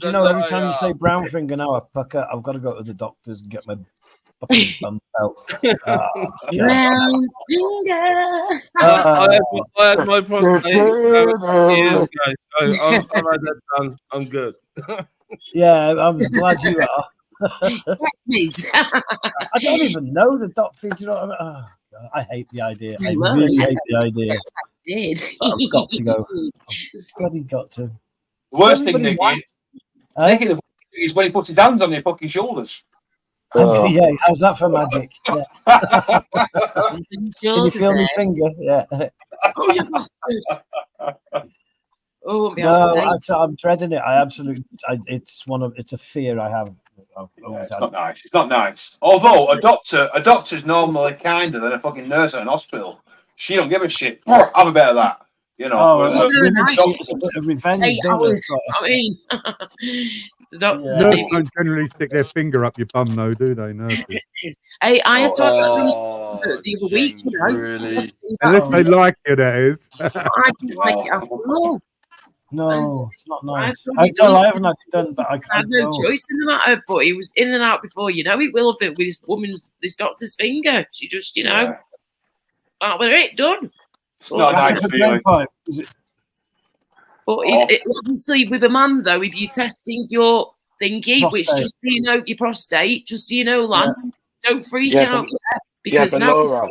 You know, every time you say brown finger now, I puck up. I've got to go to the doctors and get my fucking bum out. Brown finger. I had my prostate years ago, so I've had that done. I'm good. Yeah, I'm glad you are. Please. I don't even know the doctor. Do you know what I mean? I hate the idea. I Well, really yeah, hate the idea. I did. I've got to go. I've bloody got to. The worst thing, Everybody Nicky, wants- Nicky, the worst thing is when he puts his hands on your fucking shoulders. Yeah, how's that for magic? Yeah. Can you feel my finger? Yeah. Oh, you bastard. Oh, No, I'm dreading it. It's a fear I have. It's not nice. It's not nice. Although a doctor's normally kinder than a fucking nurse at an hospital. She don't give a shit. Have a bit of that. You know. It's a bit of revenge, 8 don't it? hours. I mean, the doctors are Nurses big. don't generally stick their finger up your bum, though, do they? Nurses. Hey, I had to have Oh, that the other week, you know. really? Unless they like you, that is. I didn't like it after all. No, it's not nice. I I haven't actually done, but I had no choice in the matter. But he was in and out before you know it. Will of it with this doctor's finger. She just, you know, that was it done. Not nice feeling. But obviously, with a man though, if you're testing your thingy, which Prostate. just so you know, your prostate, just so you know, lads, don't freak Yeah, out but- yet, because but now Laura-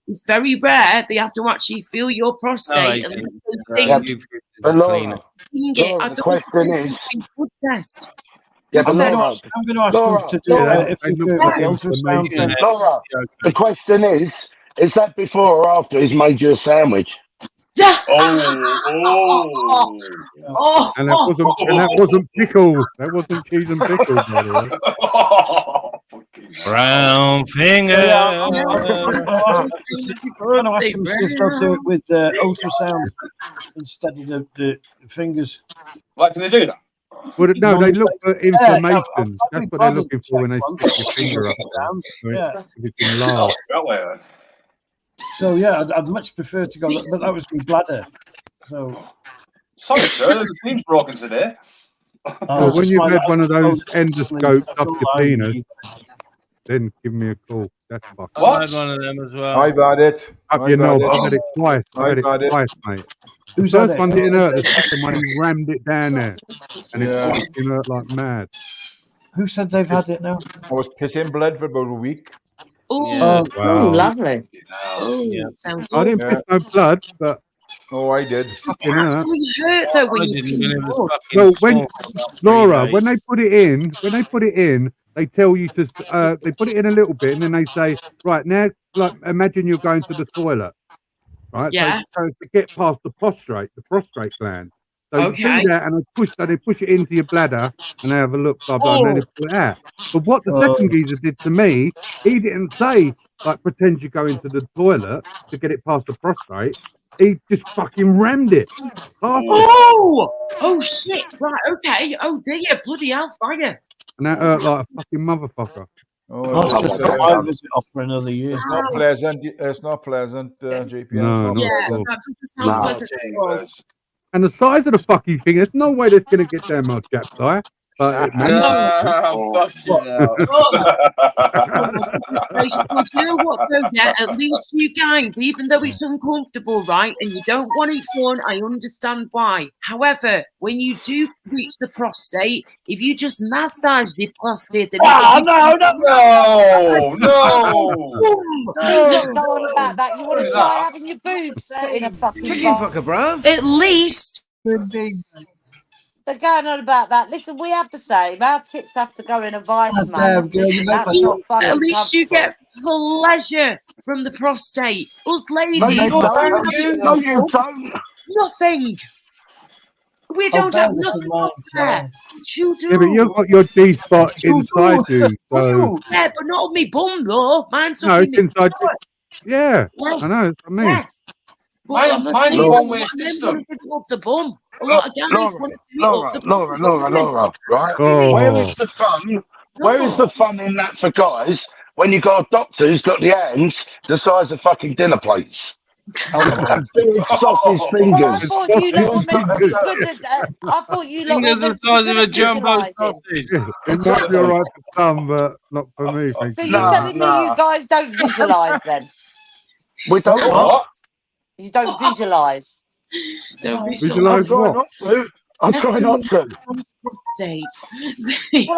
it's very rare they have to actually feel your prostate and But Laura, I the thought question it is, was a good test. yeah, but I'm Laura, going to ask Laura, them to do Laura, it if you do the ultrasound thing. Laura, the question is that before or after he's made you a sandwich? And that wasn't pickle. That wasn't cheese and pickle, by the way. Brown finger. I'm going to ask them if they'll do it with ultrasound instead of the fingers. Like, can they do that? Well, no, they look for information. I'll That's what they're bother looking to for when they check stick your finger up there. Yeah. If it's enlarged. That way, then. So yeah, I'd much prefer to go, but that was my bladder. So Sorry, sir, the machine's broken today. Well, when you've had one of those endoscopes endoscopes up your penis, then give me a call. That's fucking. I had one of them as well. I've had it. Up your knob. I've had it twice. I've had I've had it it. twice, mate. The Who's had first it? one didn't hurt. The second one, he rammed it down there, and Yeah. it fucking hurt like mad. Who said they've had it now? I was pissing blood for about a week. Oh, Wow. lovely. Sounds I didn't piss no blood, but Oh, I did. fucking hurt. actually hurt though when you Well, when Laura, when they put it in, they tell you to. They put it in a little bit, and then they say, right now, like imagine you're going to the toilet, right? Yeah. So to get past the prostrate gland. So you Okay. do that, and they push it into your bladder, and they have a look, blah blah, and then they pull it out. But what the second geezer did to me, he didn't say like pretend you go into the toilet to get it past the prostrate. He just fucking rammed it. Oh shit! Right, okay. Oh dear, bloody hell, fire! And that hurt like a fucking motherfucker. Oh, That's just got my visit off for another year. It's not pleasant. It's not pleasant, JP. No, It's not Yeah, cool. that doesn't sound pleasant at all. And the size of the fucking thing, there's no way that's going to get down my Jap's eye. But it may. Fucking hell. Well, you know what though, yeah, at least you guys, even though it's uncomfortable, right, and you don't want it done, I understand why. However, when you do reach the prostate, if you just massage the prostate and No. Jesus, go on about that. You want to try having your boobs put in a fucking box? bruv. at least They're going on about that. Listen, we have the same. Our tits have to go in a vice, God man. damn, girl, you make That's my not top- fucking at least you comfortable. get pleasure from the prostate. Us ladies, No, you don't don't. have No, you don't. nothing. We don't bear have this in nothing mind, up there. You do. Yeah, but you've got your D spot inside you. So Yeah, but not on me bum though. Mine's no, up it's in me inside. butt. Yeah, Yes. I know. That's what I mean. Yes. But I'm Mine's saying one way men system. want to do it up the bum. A lot of guys want to do it up the bum. Laura, right? Oh. Where is the fun? Where is the fun in that for guys when you got a doctor who's got the hands the size of fucking dinner plates? And big sausage fingers. I thought you lot were meant to put it. I thought you lot were Fingers the meant size to of a jumbo visualise it. sausage. It might be all right for some, but not for me. Thank So you. you're telling me you guys don't visualise then? We don't what? You don't visualise. Don't Visualise what? I try not to. Well,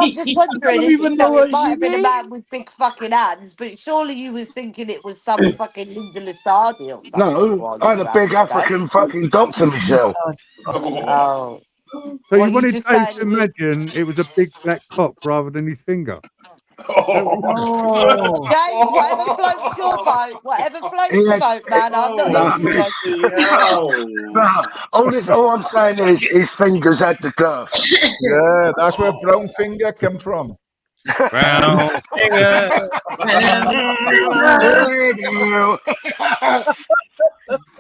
I'm just wondering, don't even know it what might she have been a means. man with big fucking hands, but surely you was thinking it was some fucking Linda Lusardi or something No, while I you had were a having big a go. African fucking doctor, Michelle. Oh. So What you you wanted just Dave saying to it was... imagine it was a big black cock rather than his finger. Oh. James, whatever floats your boat, whatever floats He your had, boat, man, I'm not here to judge. all I'm saying is his fingers had the girth. Yeah, that's where brown finger come from. Brown finger.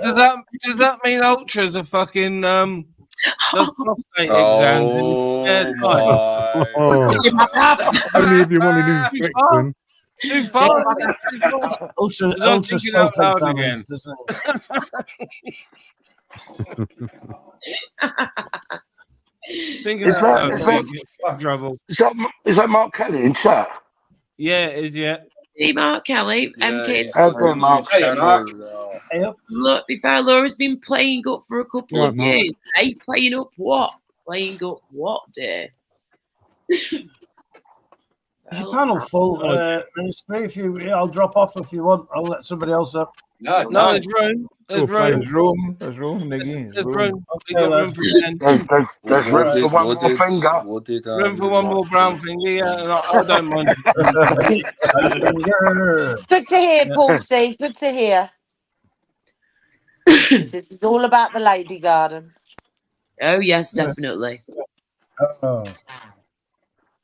Does that mean ultras are fucking does prostate exams in their time? Only if you wanted infection. Too far. Ultra Was I thinking out loud self-examines, again? doesn't Thinking Is out that, loud is again. that, Trouble. is that Mark Kelly in chat? Yeah, it is. Yeah. See Mark Kelly, MK. How's that, Mark? Look, be fair, Laura's been playing up for a couple Right, of Mark. years. Hey, playing up what? Playing up what, dear? Is your panel full, Ministry? I'll drop off if you want. I'll let somebody else up. No, there's room. There's room. There's room, Niggy. There's room. We Okay, got room for 10. There's room for one more finger. Room for one more brown finger. Yeah, and I don't mind. Good to hear, Paul C. Good to hear. This is all about the lady garden. Oh, yes, definitely. Oh.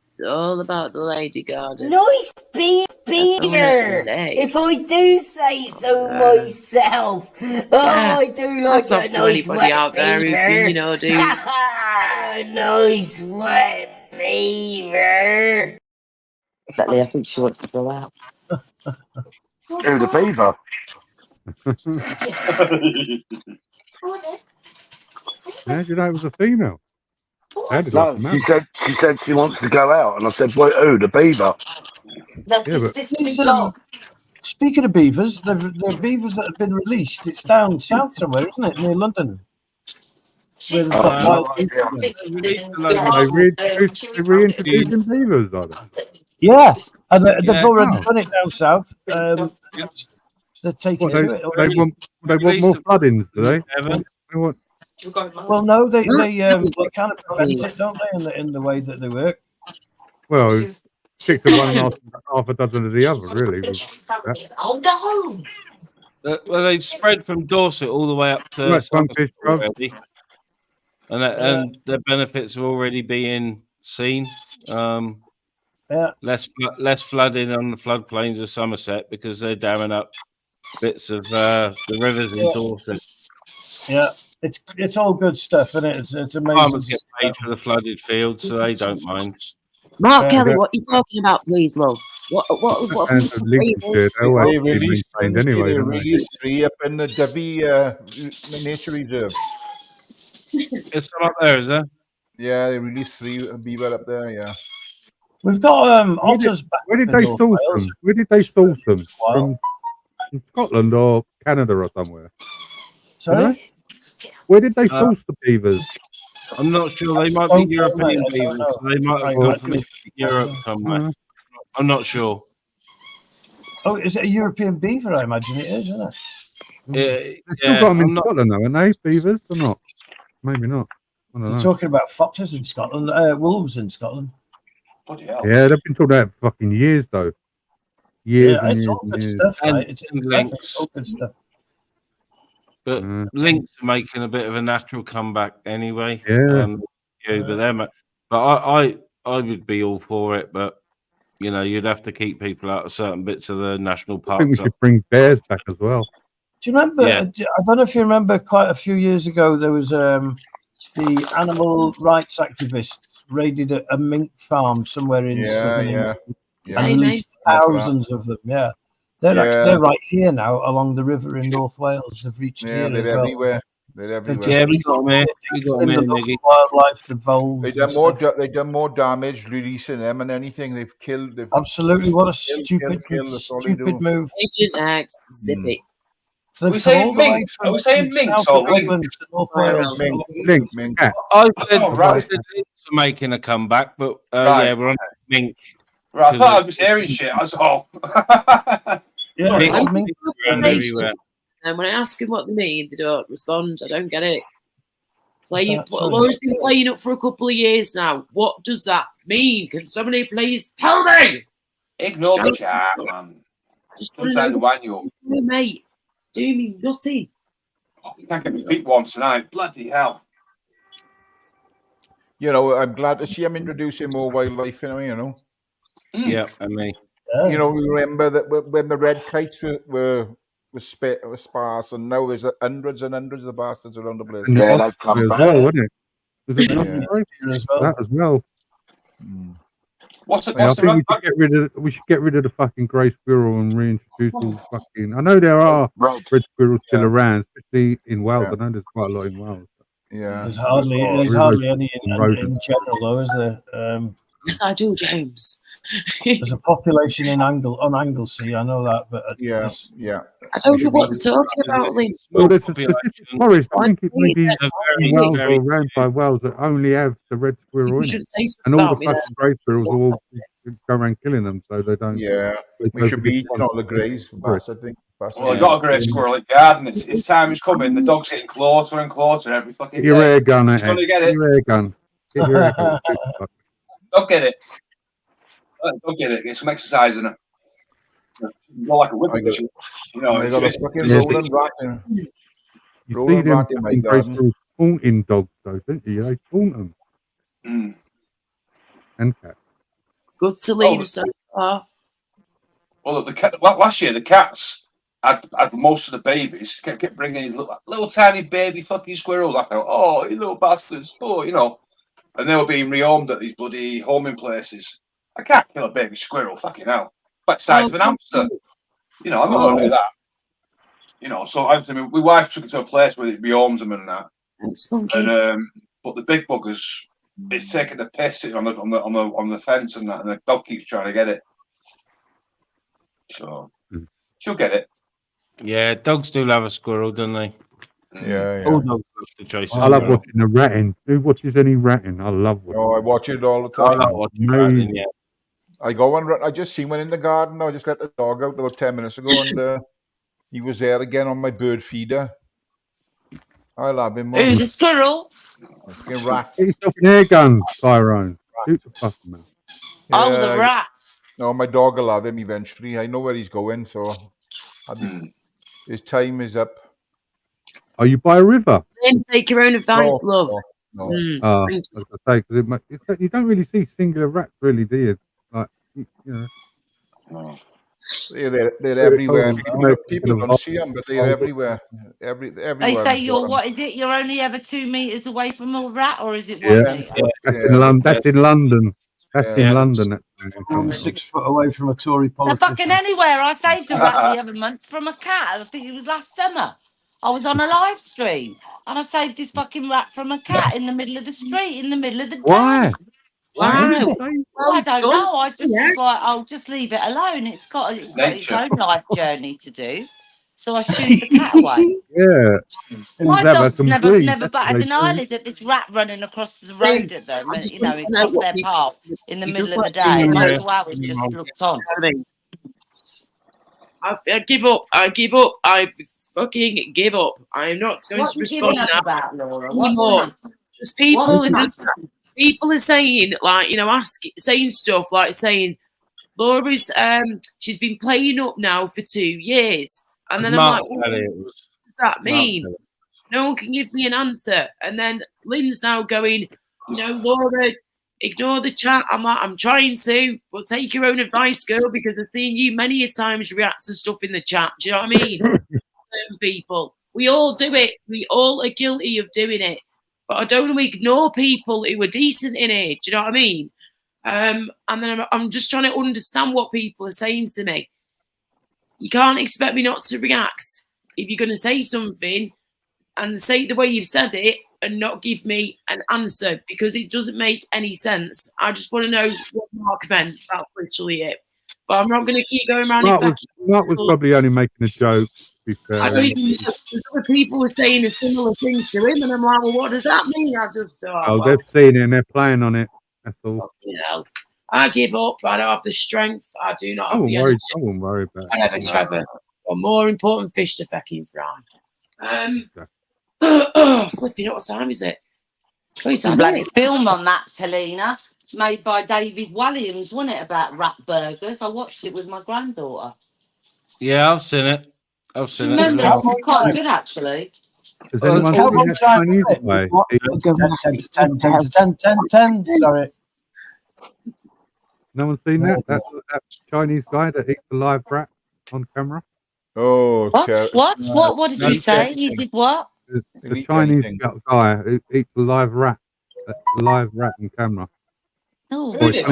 It's all about the lady garden. Nice beaver, if I do say so myself. Oh, I do like Hats a off to nice anybody wet out there who beaver. can, you know, do. Nice wet beaver. Exactly, I think she wants to go out. Who, the beaver? How did you know it was a female? Sounded No, like a man. she said she wants to go out, and I said, "Well, who, the beaver?" Yeah, but Speaking of beavers, the beavers that have been released, it's down south somewhere, isn't it? Near London. Where they've got wild they reintroducing beavers, are they? Yeah, and they've already Wow. done it down south. They're taking What, they, to it. they want more floodings, do they? They want, Well, no, they kind of prevent it, don't they? In the way that they work. well, 6 of one and half a dozen of the other, really. Oh no! Well, they've spread from Dorset all the way up to Right, Somerset sunfish, bruv. already, and the benefits are already being seen. Less flooding on the floodplains of Somerset because they're damming up bits of the rivers in Dorset. Yeah, it's all good stuff, and it's amazing. Farmers get paid for the flooded fields, so they don't mind. Mark Kelly, what are you talking about, please, love? What And the Lincolnshire, they're always They being released maintained anyway, they don't they? released 3 up in the Dubby Nature Reserve. It's some up there, is there? Yeah, they released 3 beaver up there. Yeah. We've got otters back. Where did in they North source Wales. them? Where did they source them? From Scotland or Canada or somewhere? Sorry? You know? Where did they source the beavers? I'm not sure. They might be European beavers. So they might have gone from Europe somewhere. I'm not sure. Oh, is it a European beaver? I imagine it is, isn't it? They've still got them in Scotland, though, aren't they? Beavers or not? Maybe not. I don't They're know. talking about foxes in Scotland, wolves in Scotland. Yeah, they've been talking about it for fucking years, though. Years Yeah, and it's years all and good years. stuff, And right? It's lynx. all good stuff. But lynx are making a bit of a natural comeback anyway. Yeah. But I would be all for it. But you know, you'd have to keep people out of certain bits of the national I think we parks. should bring bears back as well. Do you remember? Yeah. I don't know if you remember. Quite a few years ago, there was the animal rights activists raided a mink farm somewhere in southern England and released thousands of them. Yeah, they're right here now along the river in North Wales. They've reached here they're as well. everywhere. They're everywhere. Yeah, we got them here. We got them here, Niggy. Wildlife, the voles. They done more damage releasing them than anything. They've killed. Absolutely, what a stupid Agent X, zip it. So Are they've we come all saying the way minx? Are we from saying minx south of or England lynx? to North Wales. Link. Cat. I said, Oh, I right. said Lynx are making a comeback, but Right. yeah, we're on mink. Right, I thought I was hearing shit. That's all. Yeah, Sorry, it's go on. mink. Everywhere. And when I ask them what they mean, they don't respond. I don't get it. What's that? Sorry. Laura's been playing up for a couple of years now. What does that mean? Can somebody please tell me? Ignore the chat, man. Just want to Sometimes know, wind you up. mate. It's doing me nutty. You can't get me feet warm tonight. Bloody hell. You know, I'm glad to see him introducing more wildlife in, you know. Yeah, and me. You know, remember that when the red kites were sparse, and now there's hundreds and hundreds of bastards around the place. And the Yeah, they've osprey come as back. well, wasn't it? Was it the Yeah. osprey? As well. That as well. What's the, I what's the think we should get rid of the fucking grey squirrel and reintroduce all fucking. I know there are red squirrels still around, especially in Wales. I know there's quite a lot in Wales. Yeah, There's hardly any in general, though, is there? Yes, I do, James. There's a population on Anglesey, I know that, but yeah. I don't know what they're talking about, Lee. Well, there's a specific forest. I think it's maybe in Wales very or around by Wales that only have the red squirrel You in should it, say something and all about the me fucking grey squirrels all go around killing them, so they don't. Yeah, they we go should to be different eating all the greys. Bastard thing. Well, I got a grey squirrel at garden. Its time is coming. The dog's getting closer and closer every fucking Get your day. air gun at He's gonna it. get Get it. your air gun. Get your air gun. Don't get it. Don't get it. Get some exercise in it. Go like a whippet. You know, I got a it's- fucking it's- rolling rat in. You Rolling see them rat in my fucking grey garden. squirrels taunting dogs, though, don't you? They taunt them and cats. Good to leave so far. Well, the cat. Well, last year the cats had most of the babies. Kept bringing these little tiny baby fucking squirrels. I thought, oh, you little bastards, oh, you know. And they were being rehomed at these bloody homing places. I can't kill a baby squirrel, fucking hell. Like the size of an hamster. You know, I'm not gonna do that. You know, so I mean, my wife took it to a place where it rehomes them and that. And but the big buggers, it's taking the piss on the fence and that, and the dog keeps trying to get it. So she'll get it. Yeah, dogs do love a squirrel, don't they? Yeah. All dogs love the choice. I love watching the ratting. Who watches any ratting? I love watching. Oh, I watch it all the I time. like watching ratting, yeah. I go and I just seen one in the garden. I just let the dog out about 10 minutes ago, and he was there again on my bird feeder. I love him. Ooh, the squirrel. Fucking rat. Get yourself an air gun, Tyrone. Shoot the fucking man. Oh, the rats. No, my dog will have him eventually. I know where he's going, so his time is up. Are you by a river? Then take your own advice, love. No. I was going to say, because you don't really see singular rats, really, do you? Like, you know. No. They're everywhere. People don't see them, but they're everywhere. Everywhere. They say there's you're got 'em. what is it? You're only ever 2 meters away from a rat, or is it Yeah, 1 meter? that's in London. That's in London. That's in London. I'm 6 foot away from a Tory They're politician. fucking anywhere. I saved a rat the other month from a cat. I think it was last summer. I was on a live stream and I saved this fucking rat from a cat in the middle of the street, in the middle of the day. Why? Wow. Why? Well, I don't Well know. I just done. was like, I'll just leave it alone. It's got its own life journey to do. So I shooed the cat away. Yeah. My That dog's some never breed, never that's what batted they an do. eyelid at this rat running across the road at them, I just you know, want to know across what their people- path in the you middle just of the like day. doing Might it. as well have just looked on. I give up. I give up. I fucking give up. I'm not going What to are you respond giving up now about, Laura? What's the anymore. matter? Just people What's are the just people are saying, like, you know, saying stuff like saying Laura's she's been playing up now for 2 years, and then I'm Mark like, said what it was. does that Mark mean? said it. No one can give me an answer. And then Lynn's now going, you know, Laura, ignore the chat. I'm like, I'm trying to, but take your own advice, girl, because I've seen you many a times react to stuff in the chat. Do you know what I mean? Certain people. We all do it. We all are guilty of doing it. But I don't want to ignore people who are decent in it. Do you know what I mean? And then I'm just trying to understand what people are saying to me. You can't expect me not to react if you're going to say something and say it the way you've said it and not give me an answer because it doesn't make any sense. I just want to know what Mark meant. That's literally it. But I'm not going to keep going around Mark was probably only making a joke be fair. I don't even know, 'cause other people were saying a similar thing to him, and I'm like, well, what does that mean? I just thought, Oh, well, they've seen it and they're playing on it. That's all. you know, I give up. I don't have the strength. I do not I have won't the worry. energy. I won't worry about Whatever, it. Trevor. Got more important fish to fucking fry. Flipping, what time is it? Oh, it's Bloody film on that, Helena, made by David Williams, wasn't it, about rat burgers? I watched it with my granddaughter. Yeah, I've seen it. I've seen it as Remember, well. it's quite good actually. Has Well, anyone Cowboy seen that time, Chinese isn't it? way? What? 10. Sorry. No one's seen that? That Chinese guy that eats a live rat on camera? Oh, What did you say? You did what? The Chinese guy who eats a live rat on camera. Oh, Oh, it's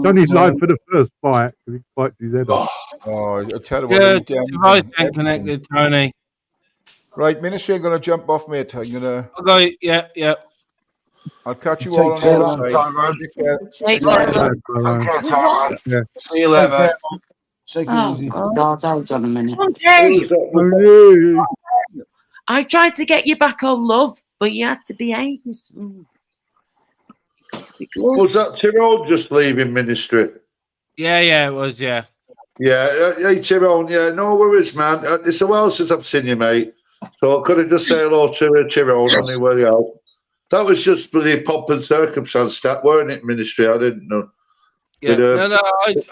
only live for the first bite because he bites his head off. Oh, I tell you Good. what. Device ain't connected, Tony. Right, Ministry, I'm going to jump off, mate. I'm going to. Okay, yeah. I'll catch you all on the other side. Take care. Yeah. See you later. Take it Oh, easy. God, hold on a minute. Okay. I tried to get you back on, love, but you had to behave, Mr. Was that Tyrone just leaving Ministry? Yeah, it was, yeah. Yeah, hey Tyrone, yeah, no worries, man. It's a while since I've seen you, mate. So I could have just say hello to Tyrone anywhere else. That was just bloody pomp and circumstance, that weren't it, Ministry? I didn't know. Yeah, But, no,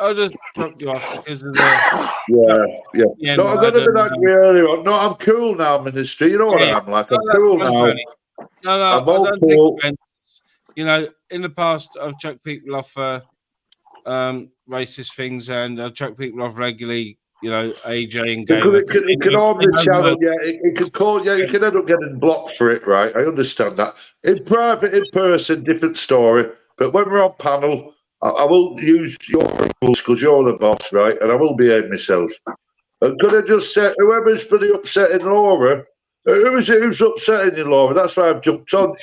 I just dropped you off because of the. Yeah. No, I'm going to be angry earlier on. No, I'm cool now, Ministry. You know what I'm like. I'm cool now. No, I'm I all don't cool. take offense. You know, in the past, I've chucked people off for racist things, and I've chucked people off regularly. You know, AJ and Gamer. It can own the channel, yeah. It can call, yeah. You can end up getting blocked for it, right? I understand that. In private, in person, different story. But when we're on panel, I will use your rules because you're the boss, right? And I will behave myself. And could I just say, whoever's pretty upsetting Laura, who is it who's upsetting you, Laura? That's why I've jumped on.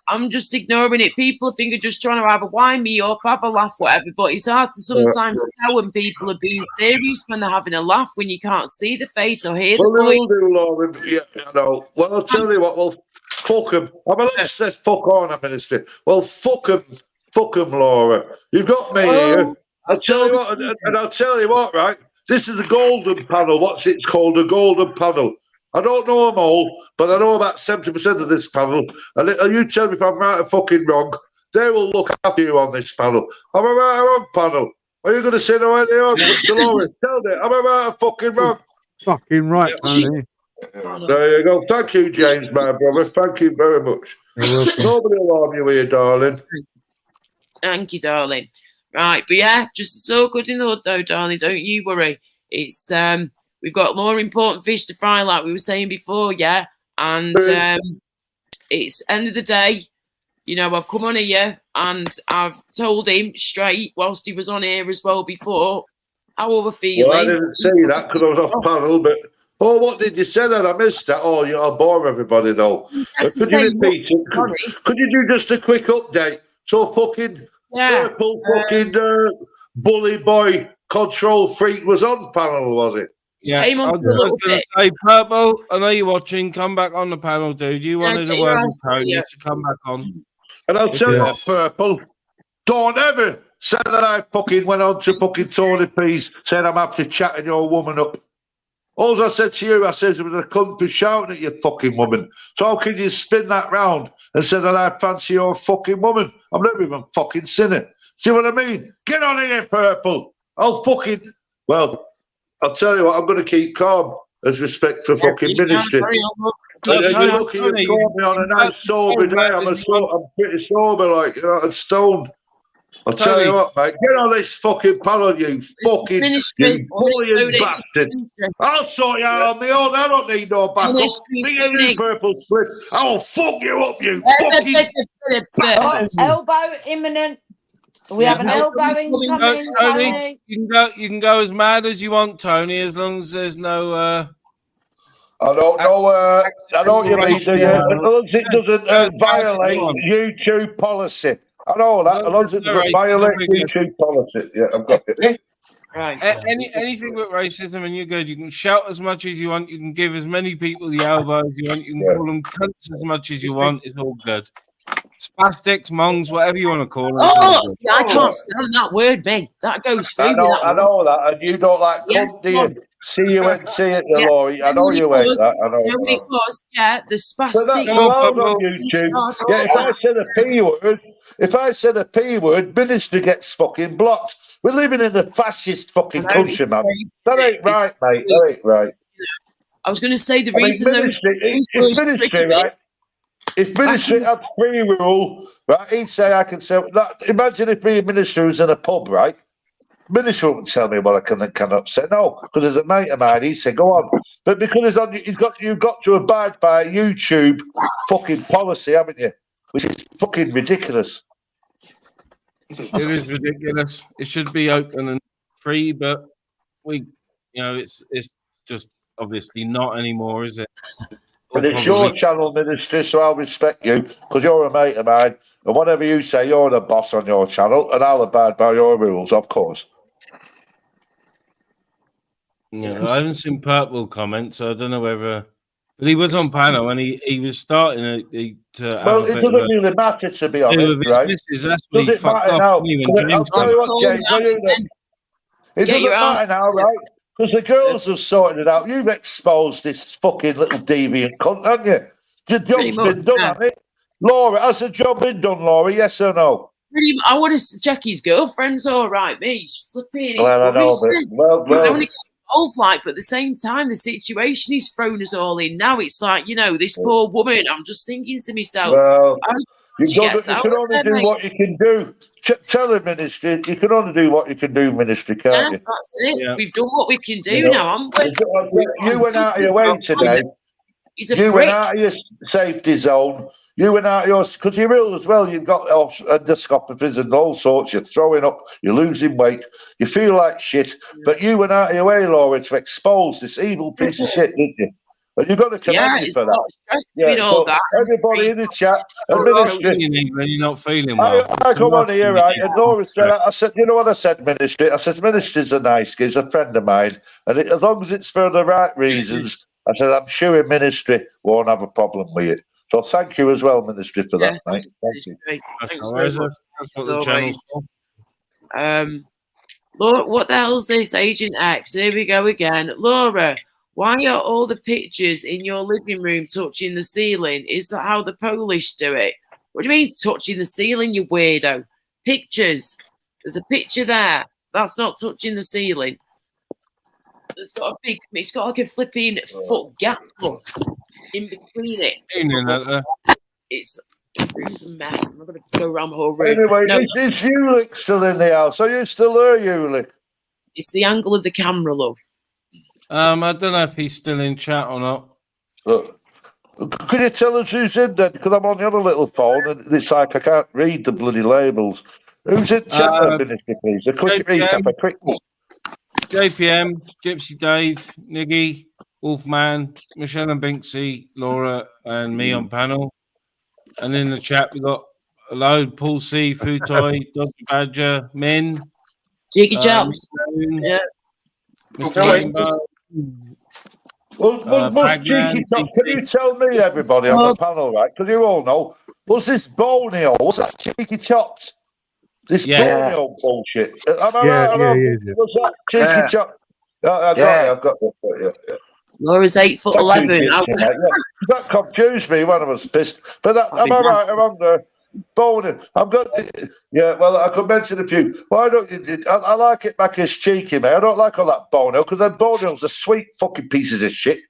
I'm just ignoring it. People think are just trying to either wind me up, have a laugh, whatever. But it's hard to sometimes tell when people are being serious when they're having a laugh when you can't see the face or hear the Well, voice. they will do, Laura. Yeah, I know. Well, I'll tell you what. Well, fuck them. I mean, let's say fuck on a ministry. Well, fuck them. Fuck them, Laura. You've got me here. I'll tell you what, and I'll tell you what, right? This is the golden panel. What's it called? The golden panel. I don't know them all, but I know about 70% of this panel. And you tell me if I'm right or fucking wrong. They will look after you on this panel. Am I right or wrong, panel? Are you going to say no any on? Dolores, tell me. Am I right or fucking wrong? Fucking right, Tony. There you go. Thank you, James, my brother. Thank you very much. Nobody will harm you here, darling. Thank you, darling. Right, but yeah, just so good in the hood though, darling. Don't you worry. It's we've got more important fish to fry, like we were saying before, yeah. And it's end of the day, you know, I've come on here and I've told him straight whilst he was on here as well before how we were feeling. Well, I didn't say that because I was off panel, but what did you say that? I missed that. Oh, I'll bore everybody though. Could you repeat it? Could you do just a quick update? So fucking purple fucking bully boy control freak was on panel, was it? Yeah, I was going to say, Purple, I know you're watching. Come back on the panel, dude. You wanted to work with Tony. You should come back on. And I'll tell you what, Purple, don't ever say that I fucking went on to fucking Tony Pease saying I'm after chatting your woman up. All I said to you, I said it was a cunt be shouting at your fucking woman. So how can you spin that round and say that I fancy your fucking woman? I've never even fucking seen it. See what I mean? Get on in here, Purple. I'll tell you what, I'm going to keep calm as respect for fucking ministry. You're lucky you caught me on a nice sober day. I'm pretty sober, like, you know, and stoned. I'll tell you what, mate, get on this fucking panel, you fucking you bullying bastard. I'll sort you out on my own. I don't need no backup. Me and you, Purple Split. I'll fuck you up, you fucking bastard. Elbow imminent. We have an elbow incoming, Tony. You can go as mad as you want, Tony, as long as there's no. I don't know. I know what you mean. As long as it doesn't violate YouTube policy. I know that. As long as it doesn't violate YouTube policy. Yeah, I've got it. Right. Anything with racism, and you're good. You can shout as much as you want. You can give as many people the elbow as you want. You can call them cunts as much as you want. It's all good. Spastics, mongs, whatever you want to call them. It's all Oh, good. see, I can't stand that word, mate. That goes through I me. know, That I one. know that, and you don't like Yes, cunt, do you? See you and see it, Yeah, Laurie. I know nobody you ain't was. that. I know. Nobody was. Yeah, the But that spastic. go out on YouTube. Yeah, if I said a P word, minister gets fucking blocked. We're living in a fascist fucking country, man. That ain't right, mate. That ain't right. I was going to say the I mean, reason ministry, those if ministry, right? If ministry had free rule, right, he'd say I can say that. Imagine if me and minister was in a pub, right? Minister wouldn't tell me what I can and cannot say. No, because there's a mate of mine, he'd say, go on. But because you've got to abide by YouTube fucking policy, haven't you? Which is fucking ridiculous. It is ridiculous. It should be open and free, but it's just obviously not anymore, is it? And it's your channel, minister, so I'll respect you because you're a mate of mine. And whatever you say, you're the boss on your channel, and I'll abide by your rules, of course. Yeah, I haven't seen Purple comment, so I don't know whether. But he was on panel and he was starting to have Well, a it bit doesn't of a really matter, to be deal honest, with his right? missus. That's what he Does it fucked matter off now? when I'll James tell you what, James, it Get your doesn't matter arse- now, right? Because the girls have sorted it out. You've exposed this fucking little deviant cunt, haven't you? The job's much, been done, yeah. hasn't it? Laura, has the job been done, Laura? Yes or no? I want to check his girlfriend's all right, mate. He's flipping. Well, I know, but I want to get involved, but at the same time, the situation he's thrown us all in. Now it's like, this poor woman. I'm just thinking to myself, Well, I hope you she gets out can of only there, do mate. what you can do. Tell the ministry, you can only do what you can do, ministry, can't Yeah, you? that's it. We've done what we can do You know, now, haven't we? You went out of your way today. He's a You prick. went out of your safety zone. You went out of yours because you're ill as well. You've got endoscopies and all sorts. You're throwing up. You're losing weight. You feel like shit. But you went out of your way, Laura, to expose this evil piece of shit, didn't you? And you've got to commend you it's for not that. stressed with all that. Everybody in the chat, When administration. you're not feeling well. I come on here, right? And Laura said, I said, you know what I said, ministry? I said, minister's a nice guy. He's a friend of mine. And as long as it's for the right reasons, I said, I'm sure ministry won't have a problem with it. So thank you as well, ministry, for that, mate. Thank you. Thanks so much. As always. Laura, what the hell's this? Agent X. Here we go again. Laura, why are all the pictures in your living room touching the ceiling? Is that how the Polish do it? What do you mean touching the ceiling, you weirdo? Pictures. There's a picture there. That's not touching the ceiling. It's got like a flipping foot gap look in between it. It's a mess. I'm not going to go around the whole room. Anyway, No, is Ulick still in the house? Are you still there, Ulick? it's the angle of the camera, love. I don't know if he's still in chat or not. Look, could you tell us who's in then? Because I'm on the other little phone and it's like I can't read the bloody labels. Who's in chat, ministry, please? A quick recap, a quick one. JPM, Gypsy Dave, Niggy, Wolfman, Michelle and Binksy, Laura, and me on panel. And in the chat, we got a load: Paul C, Futoy, Dodger Badger, Min, Jiggy Chops. Yeah. Mr. Rainbow. Was Cheeky Top, can you tell me, everybody on the panel, right? Because you all know, was this Borneo? Was that Cheeky Chops? This Borneo bullshit. Am I right? Was that Cheeky Chop? I've got it. Yeah. Laura's 8'11". That confused me when I was pissed. But am I right or wrong there? Borneo. Well, I could mention a few. Why don't you? I like it back as cheeky, mate. I don't like all that Borneo because then Borneo's a sweet fucking pieces of shit.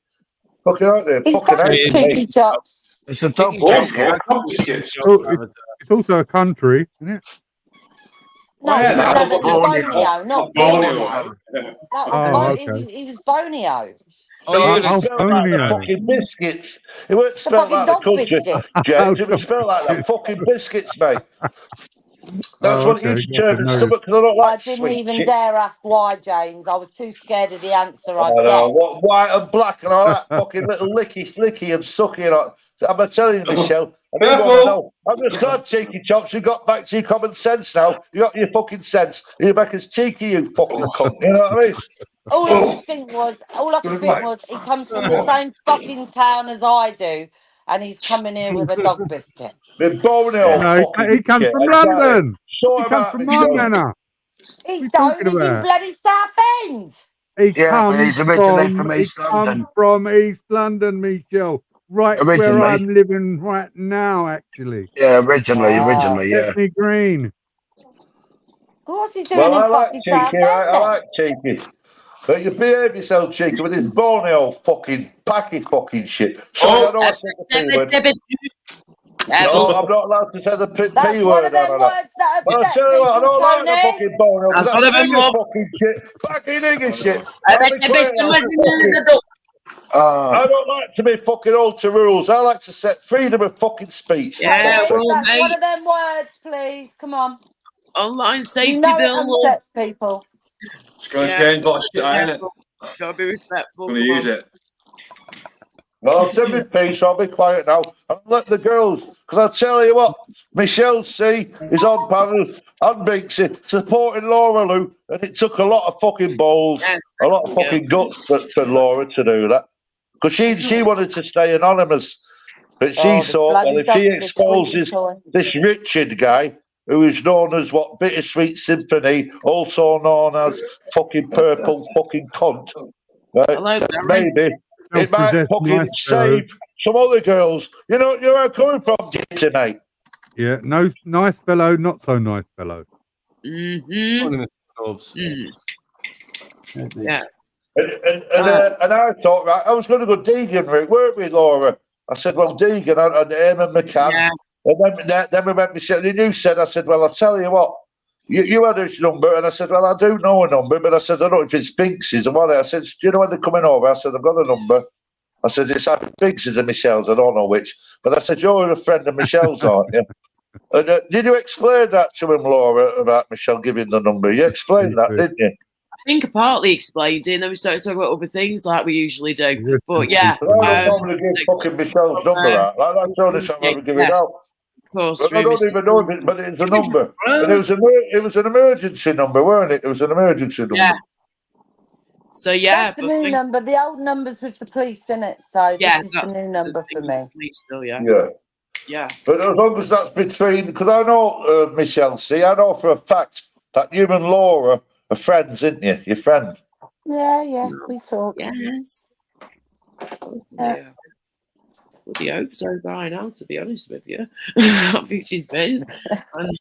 Fucking out there. Fucking Cheeky Chops. It's a dog biscuit. It's also a country, isn't it? No, it's Borneo, not Borneo. Okay. He was Borneo. No, it was spelled like the fucking biscuits. It weren't spelled like the country, James. It was spelled like the fucking biscuits, mate. That's what it used to turn in stomach because I don't like I didn't sweet even shit. dare ask why, James. I was too scared of the answer I I'd know, get. what white and black and all that fucking little licky and sucky. I'm telling you, Michelle, I don't want to know. I'm just glad, cheeky chops, you got back to your common sense now. You got your fucking sense. You're back as cheeky, you fucking cunt. You know what I mean? All I could think was, he comes from the same fucking town as I do, and he's coming here with a dog biscuit. The bony old No, fucking he comes shit. from Exactly. London. Sort He him comes out, from my Michelle. manor. He What are you don't. talking He's in about? bloody Southend. He Yeah, but comes he's originally from he East comes London. from East London, Michelle. Right where Originally. I'm living right now, actually. Yeah, originally, yeah. Stepney Green. What's he doing Well, in I like fucking cheeky, right? I Southend? like cheeky. But you behave yourself, cheeky, with this bony old fucking packy fucking shit. Sorry, I know I said the P word. No, I'm not allowed to say the P That's one word. of them words that But I upset tell you what, I people, don't like the Tony. fucking bony old, because That's one that's of them nigger more. fucking shit. Packy nigger shit. I I'll bet be the quiet best now. one. I don't like to be fucking alter rules. I like to set freedom of fucking speech. Yeah, well, That's mate. one of them words, please. Come on. Online safety You know it bill. upsets people. It's going to change a lot of shit, ain't it? Gotta be respectful. Going to use it. Well, I'll send me peace. I'll be quiet now. And let the girls, because I'll tell you what, Michelle C is on panel and Binksy supporting Laura Lou, and it took a lot of fucking balls, a lot of fucking guts for Laura to do that. Because she wanted to stay anonymous, but she This thought, well, bloody if she dog with a squeaky exposes toy. this Richard guy, who is known as what, Bittersweet Symphony, also known as fucking purple fucking cunt, right? Maybe it might Self-possessed fucking nice fellow. save some other girls. You know where I'm coming from, Gypsy, mate. Yeah, no, nice fellow, not so nice fellow. Mm-hmm. Yeah. And I thought, right, I was going to go Deegan route, weren't we, Laura? I said, well, Deegan and Eamon McCann. Yeah. And then we went, and you said, I said, well, I'll tell you what, you had his number, and I said, well, I do know a number, but I said, I don't know if it's Binksy's or what. I said, do you know when they're coming over? I said, I've got a number. I said, it's either Binksy's or Michelle's, I don't know which. But I said, you're a friend of Michelle's, aren't you? And, did you explain that to him, Laura, about Michelle giving the number? You explained that, didn't you? I think I partly explained it, and then we started talking about other things like we usually do. But yeah. I don't normally give fucking Michelle's number out. Like, that's the only time I ever give it out. Of course. But I don't even know if it, but it's a number. And it was an emergency number, weren't it? It was an emergency number. Yeah. So yeah, That's the new number. The old number's with the police, isn't it? So this is the new number for me. Still, yeah. Yeah. But as long as that's between, because I know Michelle C, I know for a fact that you and Laura are friends, isn't you? Your friend. Yeah, we talk. Yes. Yeah. Bloody hope so by now, to be honest with you. I think she's been. And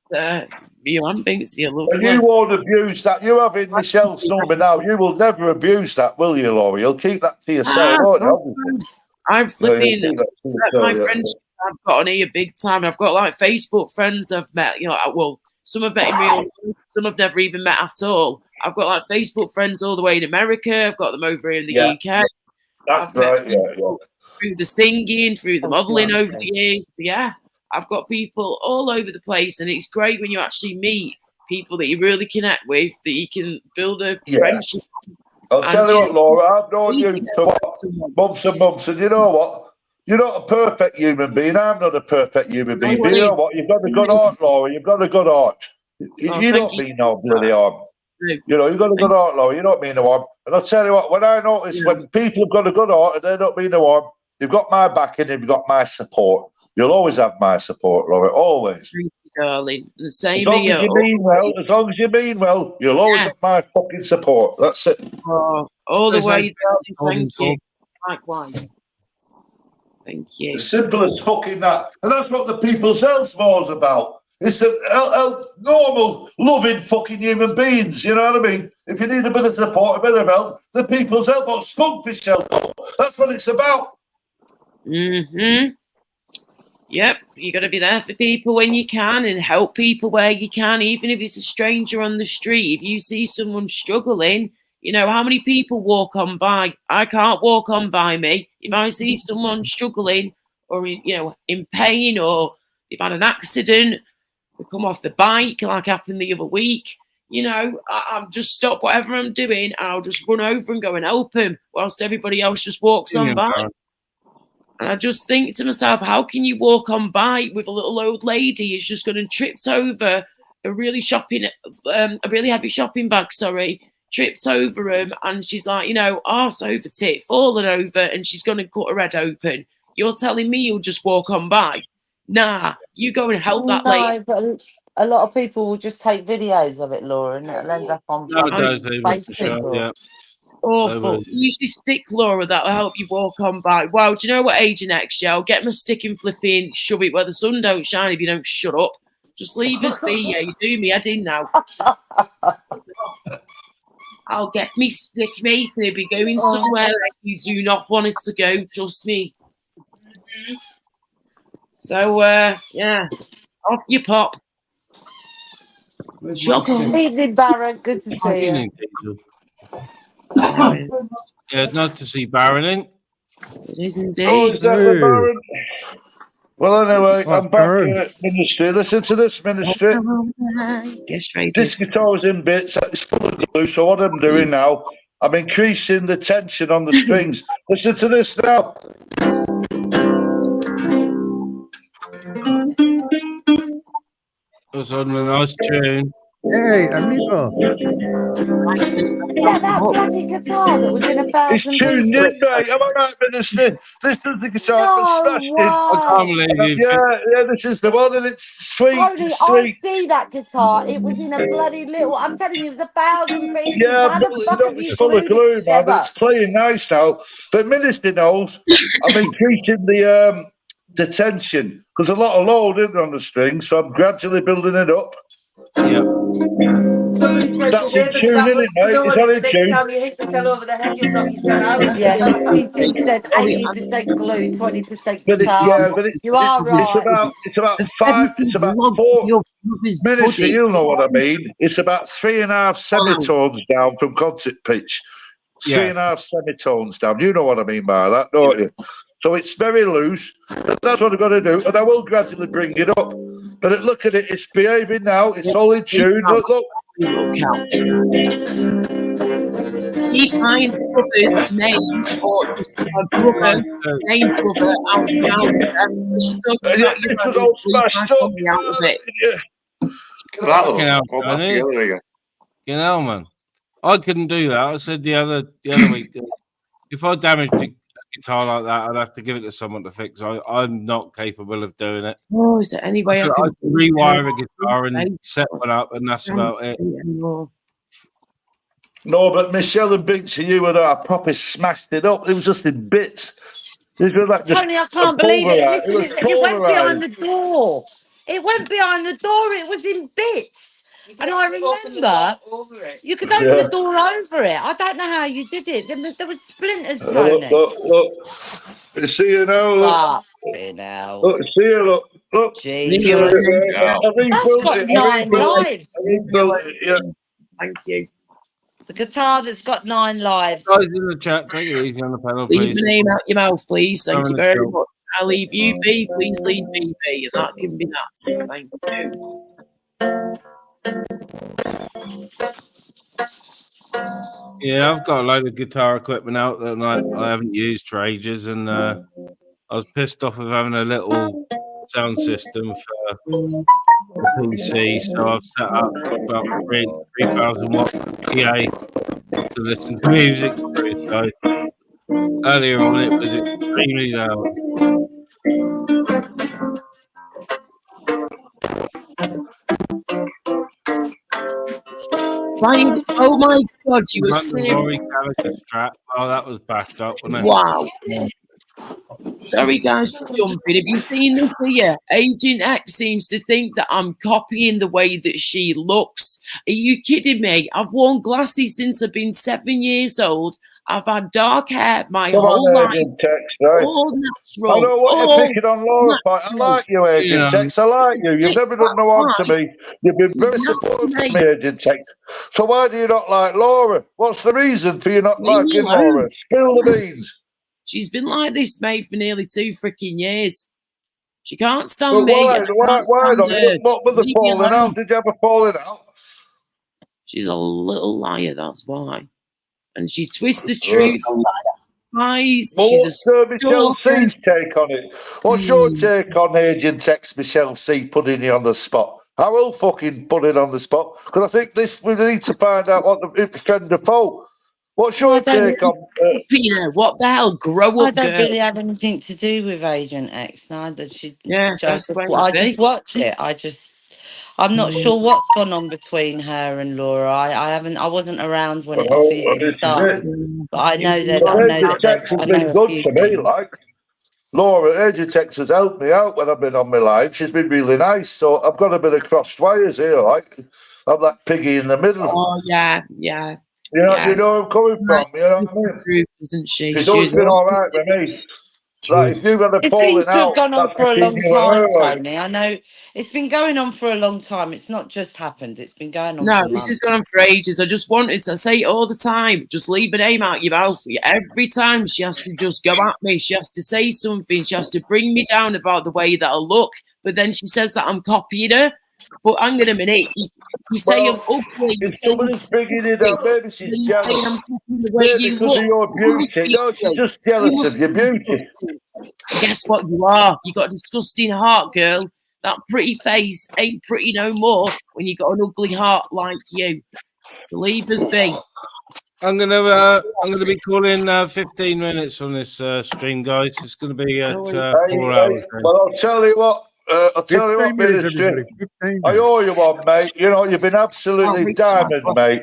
you and Binksy are lovely. And you won't abuse that. You having Michelle's number now, you will never abuse that, will you, Laura? You'll keep that to yourself, won't you? I'm flipping my yeah. friendships I've got on here big time. I've got like Facebook friends I've met, you know, well, some have met in real life, some have never even met at all. I've got like Facebook friends all the way in America. I've got them over here in the UK. That's right, yeah. Through the singing, through the modelling over the years. Yeah, I've got people all over the place, and it's great when you actually meet people that you really connect with, that you can build a friendship. I'll tell you what, Laura, I've known you for months and months, and you know what? You're not a perfect human being. I'm not a perfect human being. But you know what? You've got a good heart, Laura. You've got a good heart. You don't mean no bloody harm. You know, you've got a good heart, Laura. You don't mean no harm. And I'll tell you what, when I notice when people have got a good heart and they don't mean no harm, you've got my backing and you've got my support. You'll always have my support, Laura. Always. Thank you, darling. The same As long here. as you mean well, you'll always have my fucking support. That's it. Oh, all the way, darling. Thank you. Likewise. Thank you. As simple as fucking that. And that's what the People's Health Law's about. It's the normal, loving fucking human beings, you know what I mean? If you need a bit of support, a bit of help, the People's Health Law, Spunkfish Health Law. That's what it's about. Mm-hmm. Yep, you got to be there for people when you can and help people where you can, even if it's a stranger on the street. If you see someone struggling, you know, how many people walk on by? I can't walk on by me. If I see someone struggling or, you know, in pain or they've had an accident, They come off the bike like happened the other week. You know, I'll just stop whatever I'm doing and I'll just run over and go and help him whilst everybody else just walks on by. And I just think to myself, how can you walk on by with a little old lady who's just going to tripped over a really heavy shopping bag, tripped over him, and she's like, you know, arse over tit, fallen over, and she's going to cut her head open. You're telling me you'll just walk on by? Nah, you go and help that lady. But a lot of people will just take videos of it, Laura, and it'll end up on Facebook. It's awful. Usually stick, Laura, that'll help you walk on by. Wow, do you know what, Agent X, I'll get my stick and flipping, shove it where the sun don't shine if you don't shut up. Just leave us be, yeah, you do me head in now. I'll get me stick, mate, and it'll be going somewhere like you do not want it to go, trust me. So, yeah, off you pop. Evening, Baron, good to see you. Yeah, it's nice to see Baron in. It is indeed. Oh, is that the Baron? Well, anyway, I'm back, Ministry. Listen to this, Ministry. Get straight. This guitar's in bits. It's full of glue. So what I'm doing now, I'm increasing the tension on the strings. Listen to this now. It was on a nice tune. Hey, amigo. Is that bloody guitar that was in 1,000 It's tuned in, mate. Am I right, Minister? This is the guitar that's smashed in. I can't believe you. Yeah, this is the one, and it's sweet. Tony, It's sweet. I see that guitar. It was in a bloody little. I'm telling you, it was 1,000 pieces. Yeah, How the fuck have you it's full of glue, man. together? But it's playing nice now. But Minister knows I'm increasing the tension because a lot of load in on the string, so I'm gradually building it up. Yeah. That's in tune, isn't it, mate? It's not in tune. Time you hit the cell over the head, you'll knock yourself out. Yeah, 80%, 80% glue, 20% But guitar. but you are right. It's about 4 Minister, you'll know what I mean. It's about 3.5 semitones down from concert pitch. 3.5 semitones down. You know what I mean by that, don't you? So it's very loose. That's what I've got to do, and I will gradually bring it up. But look at it, it's behaving now. It's all in tune. Look. Keep my brother's name or just my brother, name brother out This was all smashed up. You know, man. I couldn't do that. I said the other week, if I damaged a guitar like that, I'd have to give it to someone to fix. I'm not capable of doing it. Oh, is there any way I can rewire a guitar and set one up, and that's about it. No, but Michelle and Binksy, you and I properly smashed it up. It was just in bits. It was like Tony, I can't believe it. Listen, it went behind the door. It went behind the door. It was in bits. And I remember you could open the door over it. I don't know how you did it. There was splinters, Tony. Look. See you now. Look. Look, see you. Look. Jesus. That's got 9 lives. Thank you. The guitar that's got 9 lives. Guys in the chat, take it easy on the panel, please. Leave the name out your mouth, please. Thank you very much. I'll leave you be. Please leave me be. And that can be nuts. Thank you. Yeah, I've got a load of guitar equipment out that I haven't used for ages, and I was pissed off of having a little sound system for the PC, so I've set up about 3,000 watt PA to listen to music through. So earlier on, it was extremely loud. Ryan, oh my God, you were serious. Oh, that was backed up, wasn't it? Wow. Sorry, guys, for jumping. Have you seen this here? Agent X seems to think that I'm copying the way that she looks. Are you kidding me? I've worn glasses since I've been 7 years old. I've had dark hair my whole life. Tex, right? All natural. I know what you're picking on, Laura. I like you, Agent Tex. I like you. You've never done no harm to me. You've been very supportive of me, Agent Tex. So why do you not like Laura? What's the reason for you not liking Laura? Spill the beans. She's been like this, mate, for nearly 2 freaking years. She can't stand But me. why? And I can't Why stand not? her. What was the Leave me falling alone. out? Did you have a falling out? She's a little liar, that's why. And she twists the truth. Lies. Well, She's a what's Michelle stalker. C's take on it? What's your take on Agent X Michelle C putting you on the spot? I will fucking put it on the spot because I think we need to find out what the friend or foe. What's your take on? Peter, what the hell? Grow I up, don't girl. really have anything to do with Agent X neither. Yeah, I that's the way it would I be. just watch it. I'm not sure what's gone on between her and Laura. I wasn't around when it Oh, obviously this is started, it. but I know Well, that Agent X has I know been a good few to me, things. like. Laura, Agent X has helped me out when I've been on my line. She's been really nice. So I've got a bit of crossed wires here, like. I'm that piggy in the middle. Oh, yeah. You know where I'm coming from. You know what I mean? Isn't she? She's always been all right with me. Like, if you've had a It falling seems to have out, gone on that's for a between long you and time, her. Like. Tony. I know it's been going on for a long time. It's not just happened. It's been going on No, for this months. has gone on for ages. I just wanted to say it all the time. Just leave a name out your mouth. Every time she has to just go at me. She has to say something. She has to bring me down about the way that I look. But then she says that I'm copying her. But hang on a minute. You say I'm ugly. You If say I'm somebody's bringing it up, maybe she's then you jealous. say I'm copying the way Maybe you because look. of your You must beauty. be No, she's ugly. just You jealous of must your be beauty. disgusting. And guess what you are? You got a disgusting heart, girl. That pretty face ain't pretty no more when you got an ugly heart like you. So leave us be. I'm gonna be calling 15 minutes on this stream, guys. It's gonna be at 4 hours. Well, I'll tell you what. Ministry. I owe you one, mate. You know, you've been absolutely diamond, mate.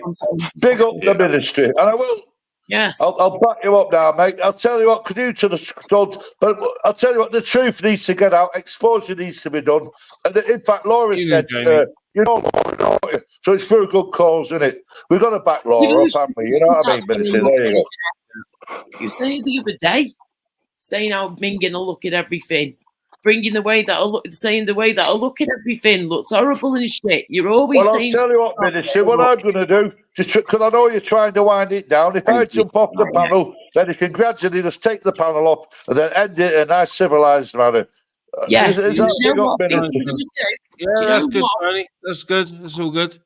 Big up the ministry. And I will. Yes. I'll back you up now, mate. I'll tell you what, could you to the squad, but I'll tell you what, the truth needs to get out, exposure needs to be done. And in fact, Laura said, you know, Laura, don't you? So it's for a good cause, isn't it? We've got to back Laura up, haven't we? You know what I mean, ministry? There you go. You said it the other day, saying how minging I look at everything. Bringing the way that I look, saying the way that I look at everything looks horrible and shit. You're always Well, I'll saying. tell you what, ministry, what I'm going to do, just because I know you're trying to wind it down, if I jump off the panel, then you can gradually just take the panel off and then end it in a nice civilised manner. Yes, Is that big up, ministry? Yeah, that's good, Tony. That's good. That's all good.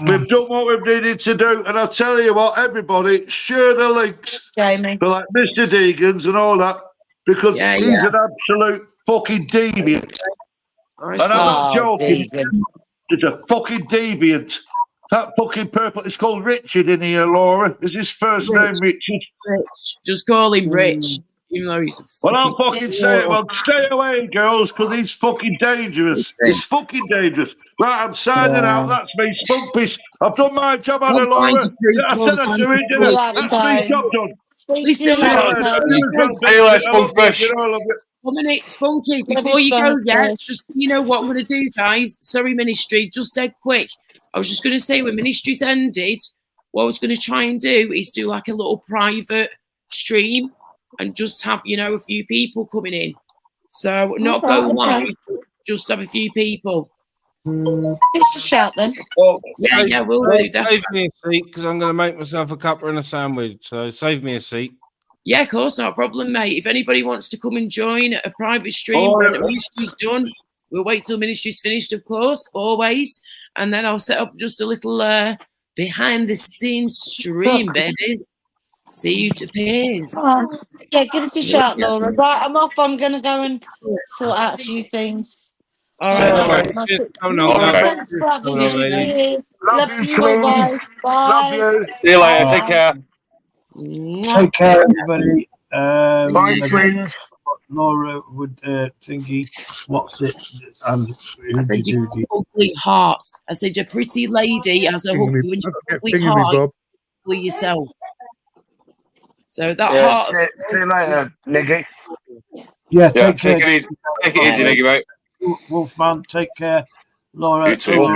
We've done what we've needed to do, and I'll tell you what, everybody, share the links Jamie. for like Mr. Deegan's and all that, because he's an absolute fucking deviant. And I'm not joking. He's a fucking deviant. That fucking purple, it's called Richard in here, Laura. Is his first name Richard? Rich. Just call him Rich, even though he's a Well, I'll fucking say it. Well, stay away, girls, because he's fucking dangerous. He's fucking dangerous. Right, I'm signing out. That's me, Spunkies. I've done my job, Anna Laura. I said I'd do it, didn't I? That's me, job done. Listen, See you later, Spunky. I love you. 1 minute, Spunky, Love before you, you go, yeah, Spunky. just so you know what I'm going to do, guys. Sorry, Ministry, just dead quick. I was just going to say when Ministry's ended, what I was going to try and do is do like a little private stream and just have, you know, a few people coming in. So not go live, just have a few people. Just a shout then. Well, yeah, we'll do. Save Definitely. me a seat because I'm going to make myself a cuppa and a sandwich. So save me a seat. Yeah, of course, not a problem, mate. If anybody wants to come and join a private stream when the ministry's done, we'll wait till ministry's finished, of course, always. And then I'll set up just a little behind the scenes stream, babies. See you to peers. Yeah, give us a shout, Laura. Right, I'm off. I'm going to go and sort out a few things. All right. Thanks for having me. Cheers. Love you all, guys. Bye. Love you. See you later. Take care. Take care, everybody. Bye, twins. Laura would thingy. What's it? And I said you got ugly heart. I said your pretty lady has a when you got ugly heart, ugly yourself. So that heart. See you later, Niggy. Yeah, take care. Take it easy, Niggy, mate. Wolfman, take care. Laura, You too,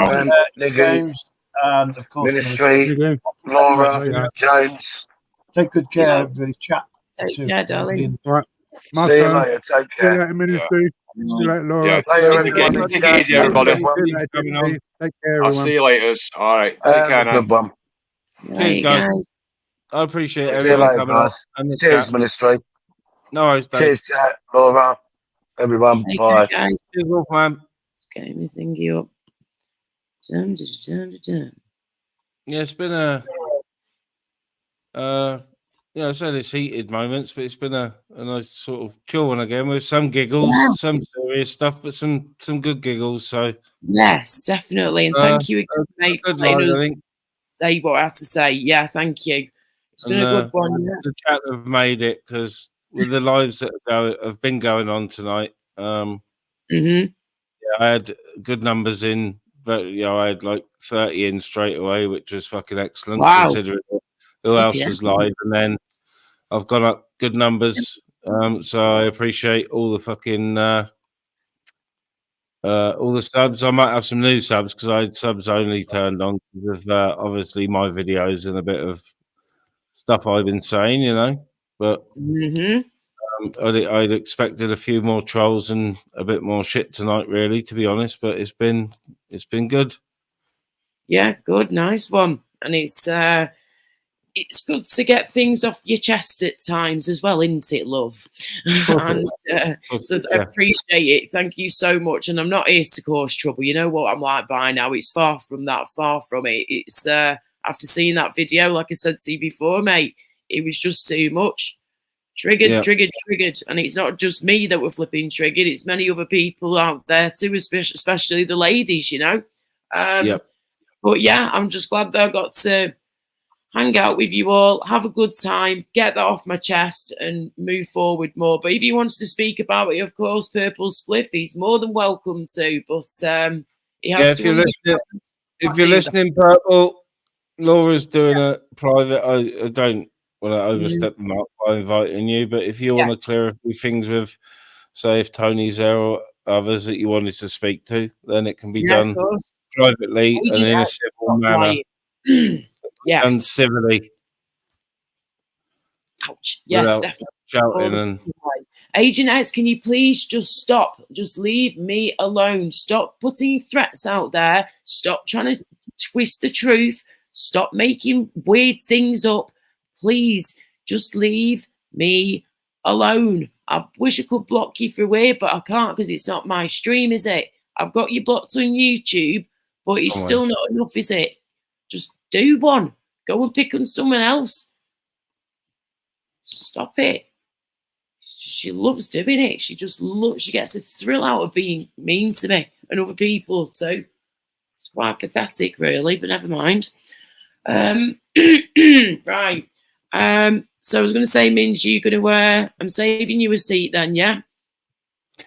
James, and of course, Ministry, Laura, James. Take good care, everybody. Chat. Take care, darling. All right. See you later. Take care. See you later, Ministry. See you later, Laura. Take it easy, everybody. Take care, I'll see you later. All right. Take care now. Good one. Cheers, guys. I appreciate See you everyone later, coming guys. on. And the Cheers, chat. Ministry. No worries, Dave. Cheers, chat, Laura. everyone. Take Bye. care, guys. Cheers, Wolfman. Let's get my thingy up. Dun, dun, dun, dun, dun. Yeah, it's been yeah, I said it's heated moments, but it's been a nice sort of chill one again with some giggles, Yeah. some serious stuff, but some good giggles. So Yes, definitely. And thank you again, mate, for good letting night, I us think. say what I had to say. Yeah, thank you. It's been And a good one. Yeah. the chat have made it because with the lives that have been going on tonight, Mm-hmm. yeah, I had good numbers in, but I had like 30 in straight away, which was fucking excellent Wow. considering who Fucking else hell. was live. And then I've gone up good numbers, so I appreciate all the fucking all the subs. I might have some new subs because I had subs only turned on because of obviously my videos and a bit of stuff I've been saying, but. Mm-hmm. I'd expected a few more trolls and a bit more shit tonight, really, to be honest. But it's been good. Yeah, good, nice one. And it's good to get things off your chest at times as well, isn't it, love? And so I appreciate it. Thank you so much. And I'm not here to cause trouble. You know what I'm like by now. It's far from that. Far from it. It's after seeing that video, like I said to you before, mate, it was just too much. Triggered. And it's not just me that were flipping triggered. It's many other people out there too, especially the ladies, But yeah, I'm just glad that I got to hang out with you all, have a good time, get that off my chest and move forward more. But if he wants to speak about it, of course, Purple Spliff, he's more than welcome to. But he has to if you're listening, Purple, Laura's doing a private. I don't want to overstep the mark by inviting you, but if you want to clear a few things with, say, if Tony's there or others that you wanted to speak to, then it can be done privately and in a civil manner. Yes. And civilly. Ouch. Yes, definitely. Shouting and Agent X, can you please just stop? Just leave me alone. Stop putting threats out there. Stop trying to twist the truth. Stop making weird things up. Please, just leave me alone. I wish I could block you through here, but I can't because it's not my stream, is it? I've got you blocked on YouTube, but it's still not enough, is it? Just do one. Go and pick on someone else. Stop it. She loves doing it. She just she gets a thrill out of being mean to me and other people. So it's quite pathetic, really, but never mind. Right. So I was going to say, Minge, you're going to I'm saving you a seat then, yeah?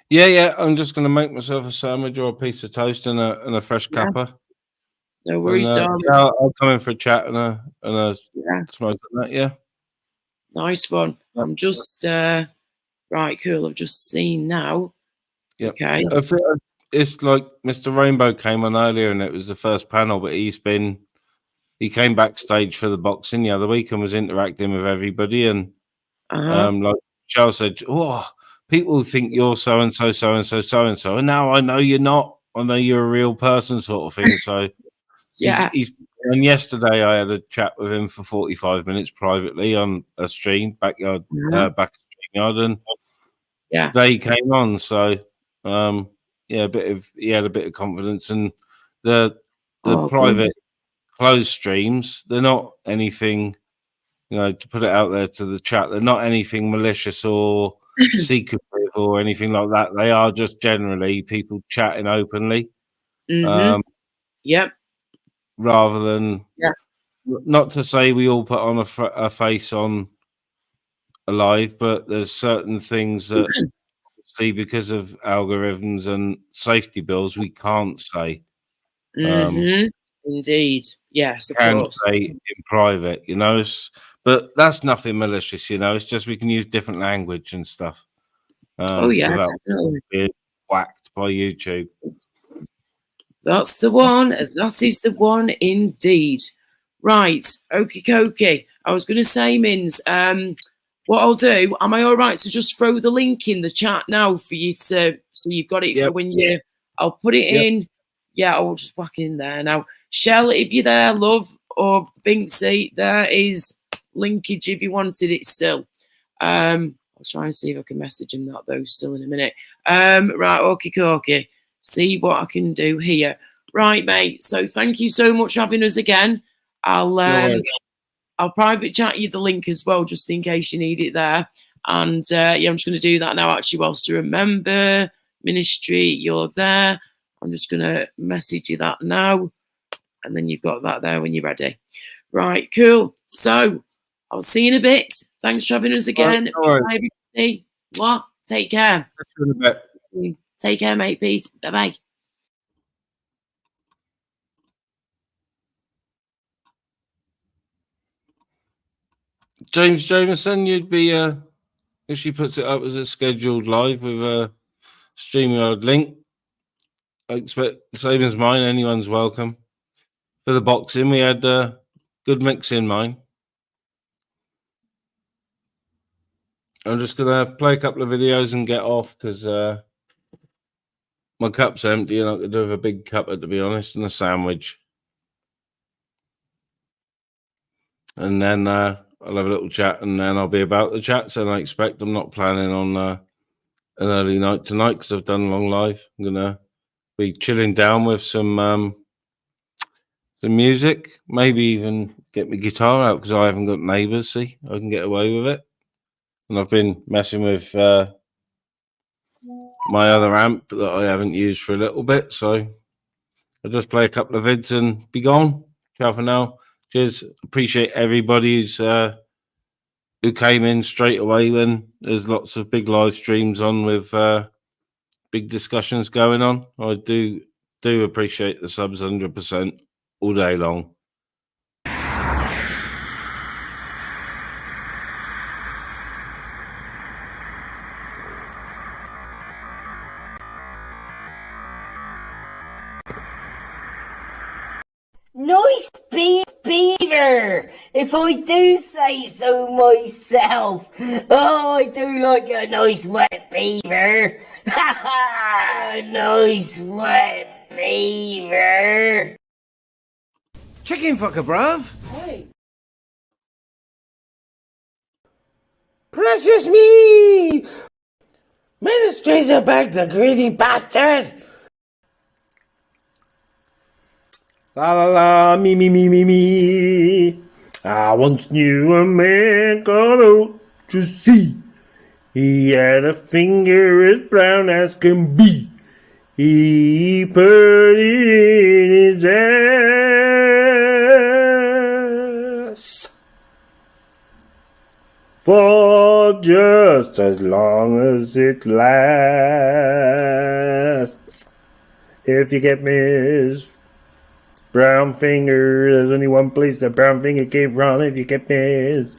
Yeah. I'm just going to make myself a sandwich or a piece of toast and a fresh cuppa. No worries, darling. I'll come in for a chat and a smoke on that. Yeah. Nice one. I'm just right, cool. I've just seen now. Yeah. Okay. It's like Mr. Rainbow came on earlier and it was the first panel, but he came backstage for the boxing the other week and was interacting with everybody. And like Charles said, oh, people think you're so and so, so and so, so and so, and now I know you're not. I know you're a real person, sort of thing. So yeah. And yesterday I had a chat with him for 45 minutes privately on a stream back at StreamYard, and today he came on. So he had a bit of confidence, and the private closed streams, they're not anything, to put it out there to the chat, they're not anything malicious or secretive or anything like that. They are just generally people chatting openly. Yep. Rather than not to say we all put on a face on a live, but there's certain things that see because of algorithms and safety bills we can't say. Indeed, yes, of course. Say in private, but that's nothing malicious, it's just we can use different language and stuff. Without definitely being whacked by YouTube. That's the one. That is the one indeed. Right. Okie dokie. I was going to say, Mins, what I'll do, am I all right to just throw the link in the chat now for you so you've got it for when I'll put it in. Yeah, I'll just whack it in there now. Shell, if you're there, love, or Binksy, there is linkage if you wanted it still. I'll try and see if I can message him that though still in a minute. Right, okay. See what I can do here. Right, mate. So thank you so much for having us again. I'll private chat you the link as well, just in case you need it there. And yeah, I'm just going to do that now, actually, whilst you remember. Ministry, you're there. I'm just going to message you that now. And then you've got that there when you're ready. Right, cool. So I'll see you in a bit. Thanks for having us again. All right. Bye, everybody. What? Take care. Take care, mate. Peace. Bye-bye. James Jameson, you'd be if she puts it up as a scheduled live with a StreamYard link. I expect the same as mine. Anyone's welcome. For the boxing, we had a good mix in mine. I'm just gonna play a couple of videos and get off because my cup's empty and I could do with a big cuppa, to be honest, and a sandwich. And then I'll have a little chat, and then I'll be about the chats. And I expect I'm not planning on an early night tonight because I've done a long live. I'm gonna be chilling down with some music, maybe even get my guitar out because I haven't got neighbours. See, I can get away with it. And I've been messing with my other amp that I haven't used for a little bit, so I'll just play a couple of vids and be gone. Ciao for now. Cheers. Appreciate everybody who came in straight away when there's lots of big live streams on with big discussions going on. I do appreciate the subs 100% all day long. Nice beaver, if I do say so myself. Oh, I do like a nice wet beaver. Ha ha! Nice wet beaver. Chicken fucker, bruv. Hey. Precious me! Ministries are back, the greedy bastard! La la la, me. I once knew a man called Autoeroticism. He had a finger as brown as can be. He put it in his ass for just as long as it lasts. If you get Miss Brown finger, there's only one place that brown finger came from. If you get Miss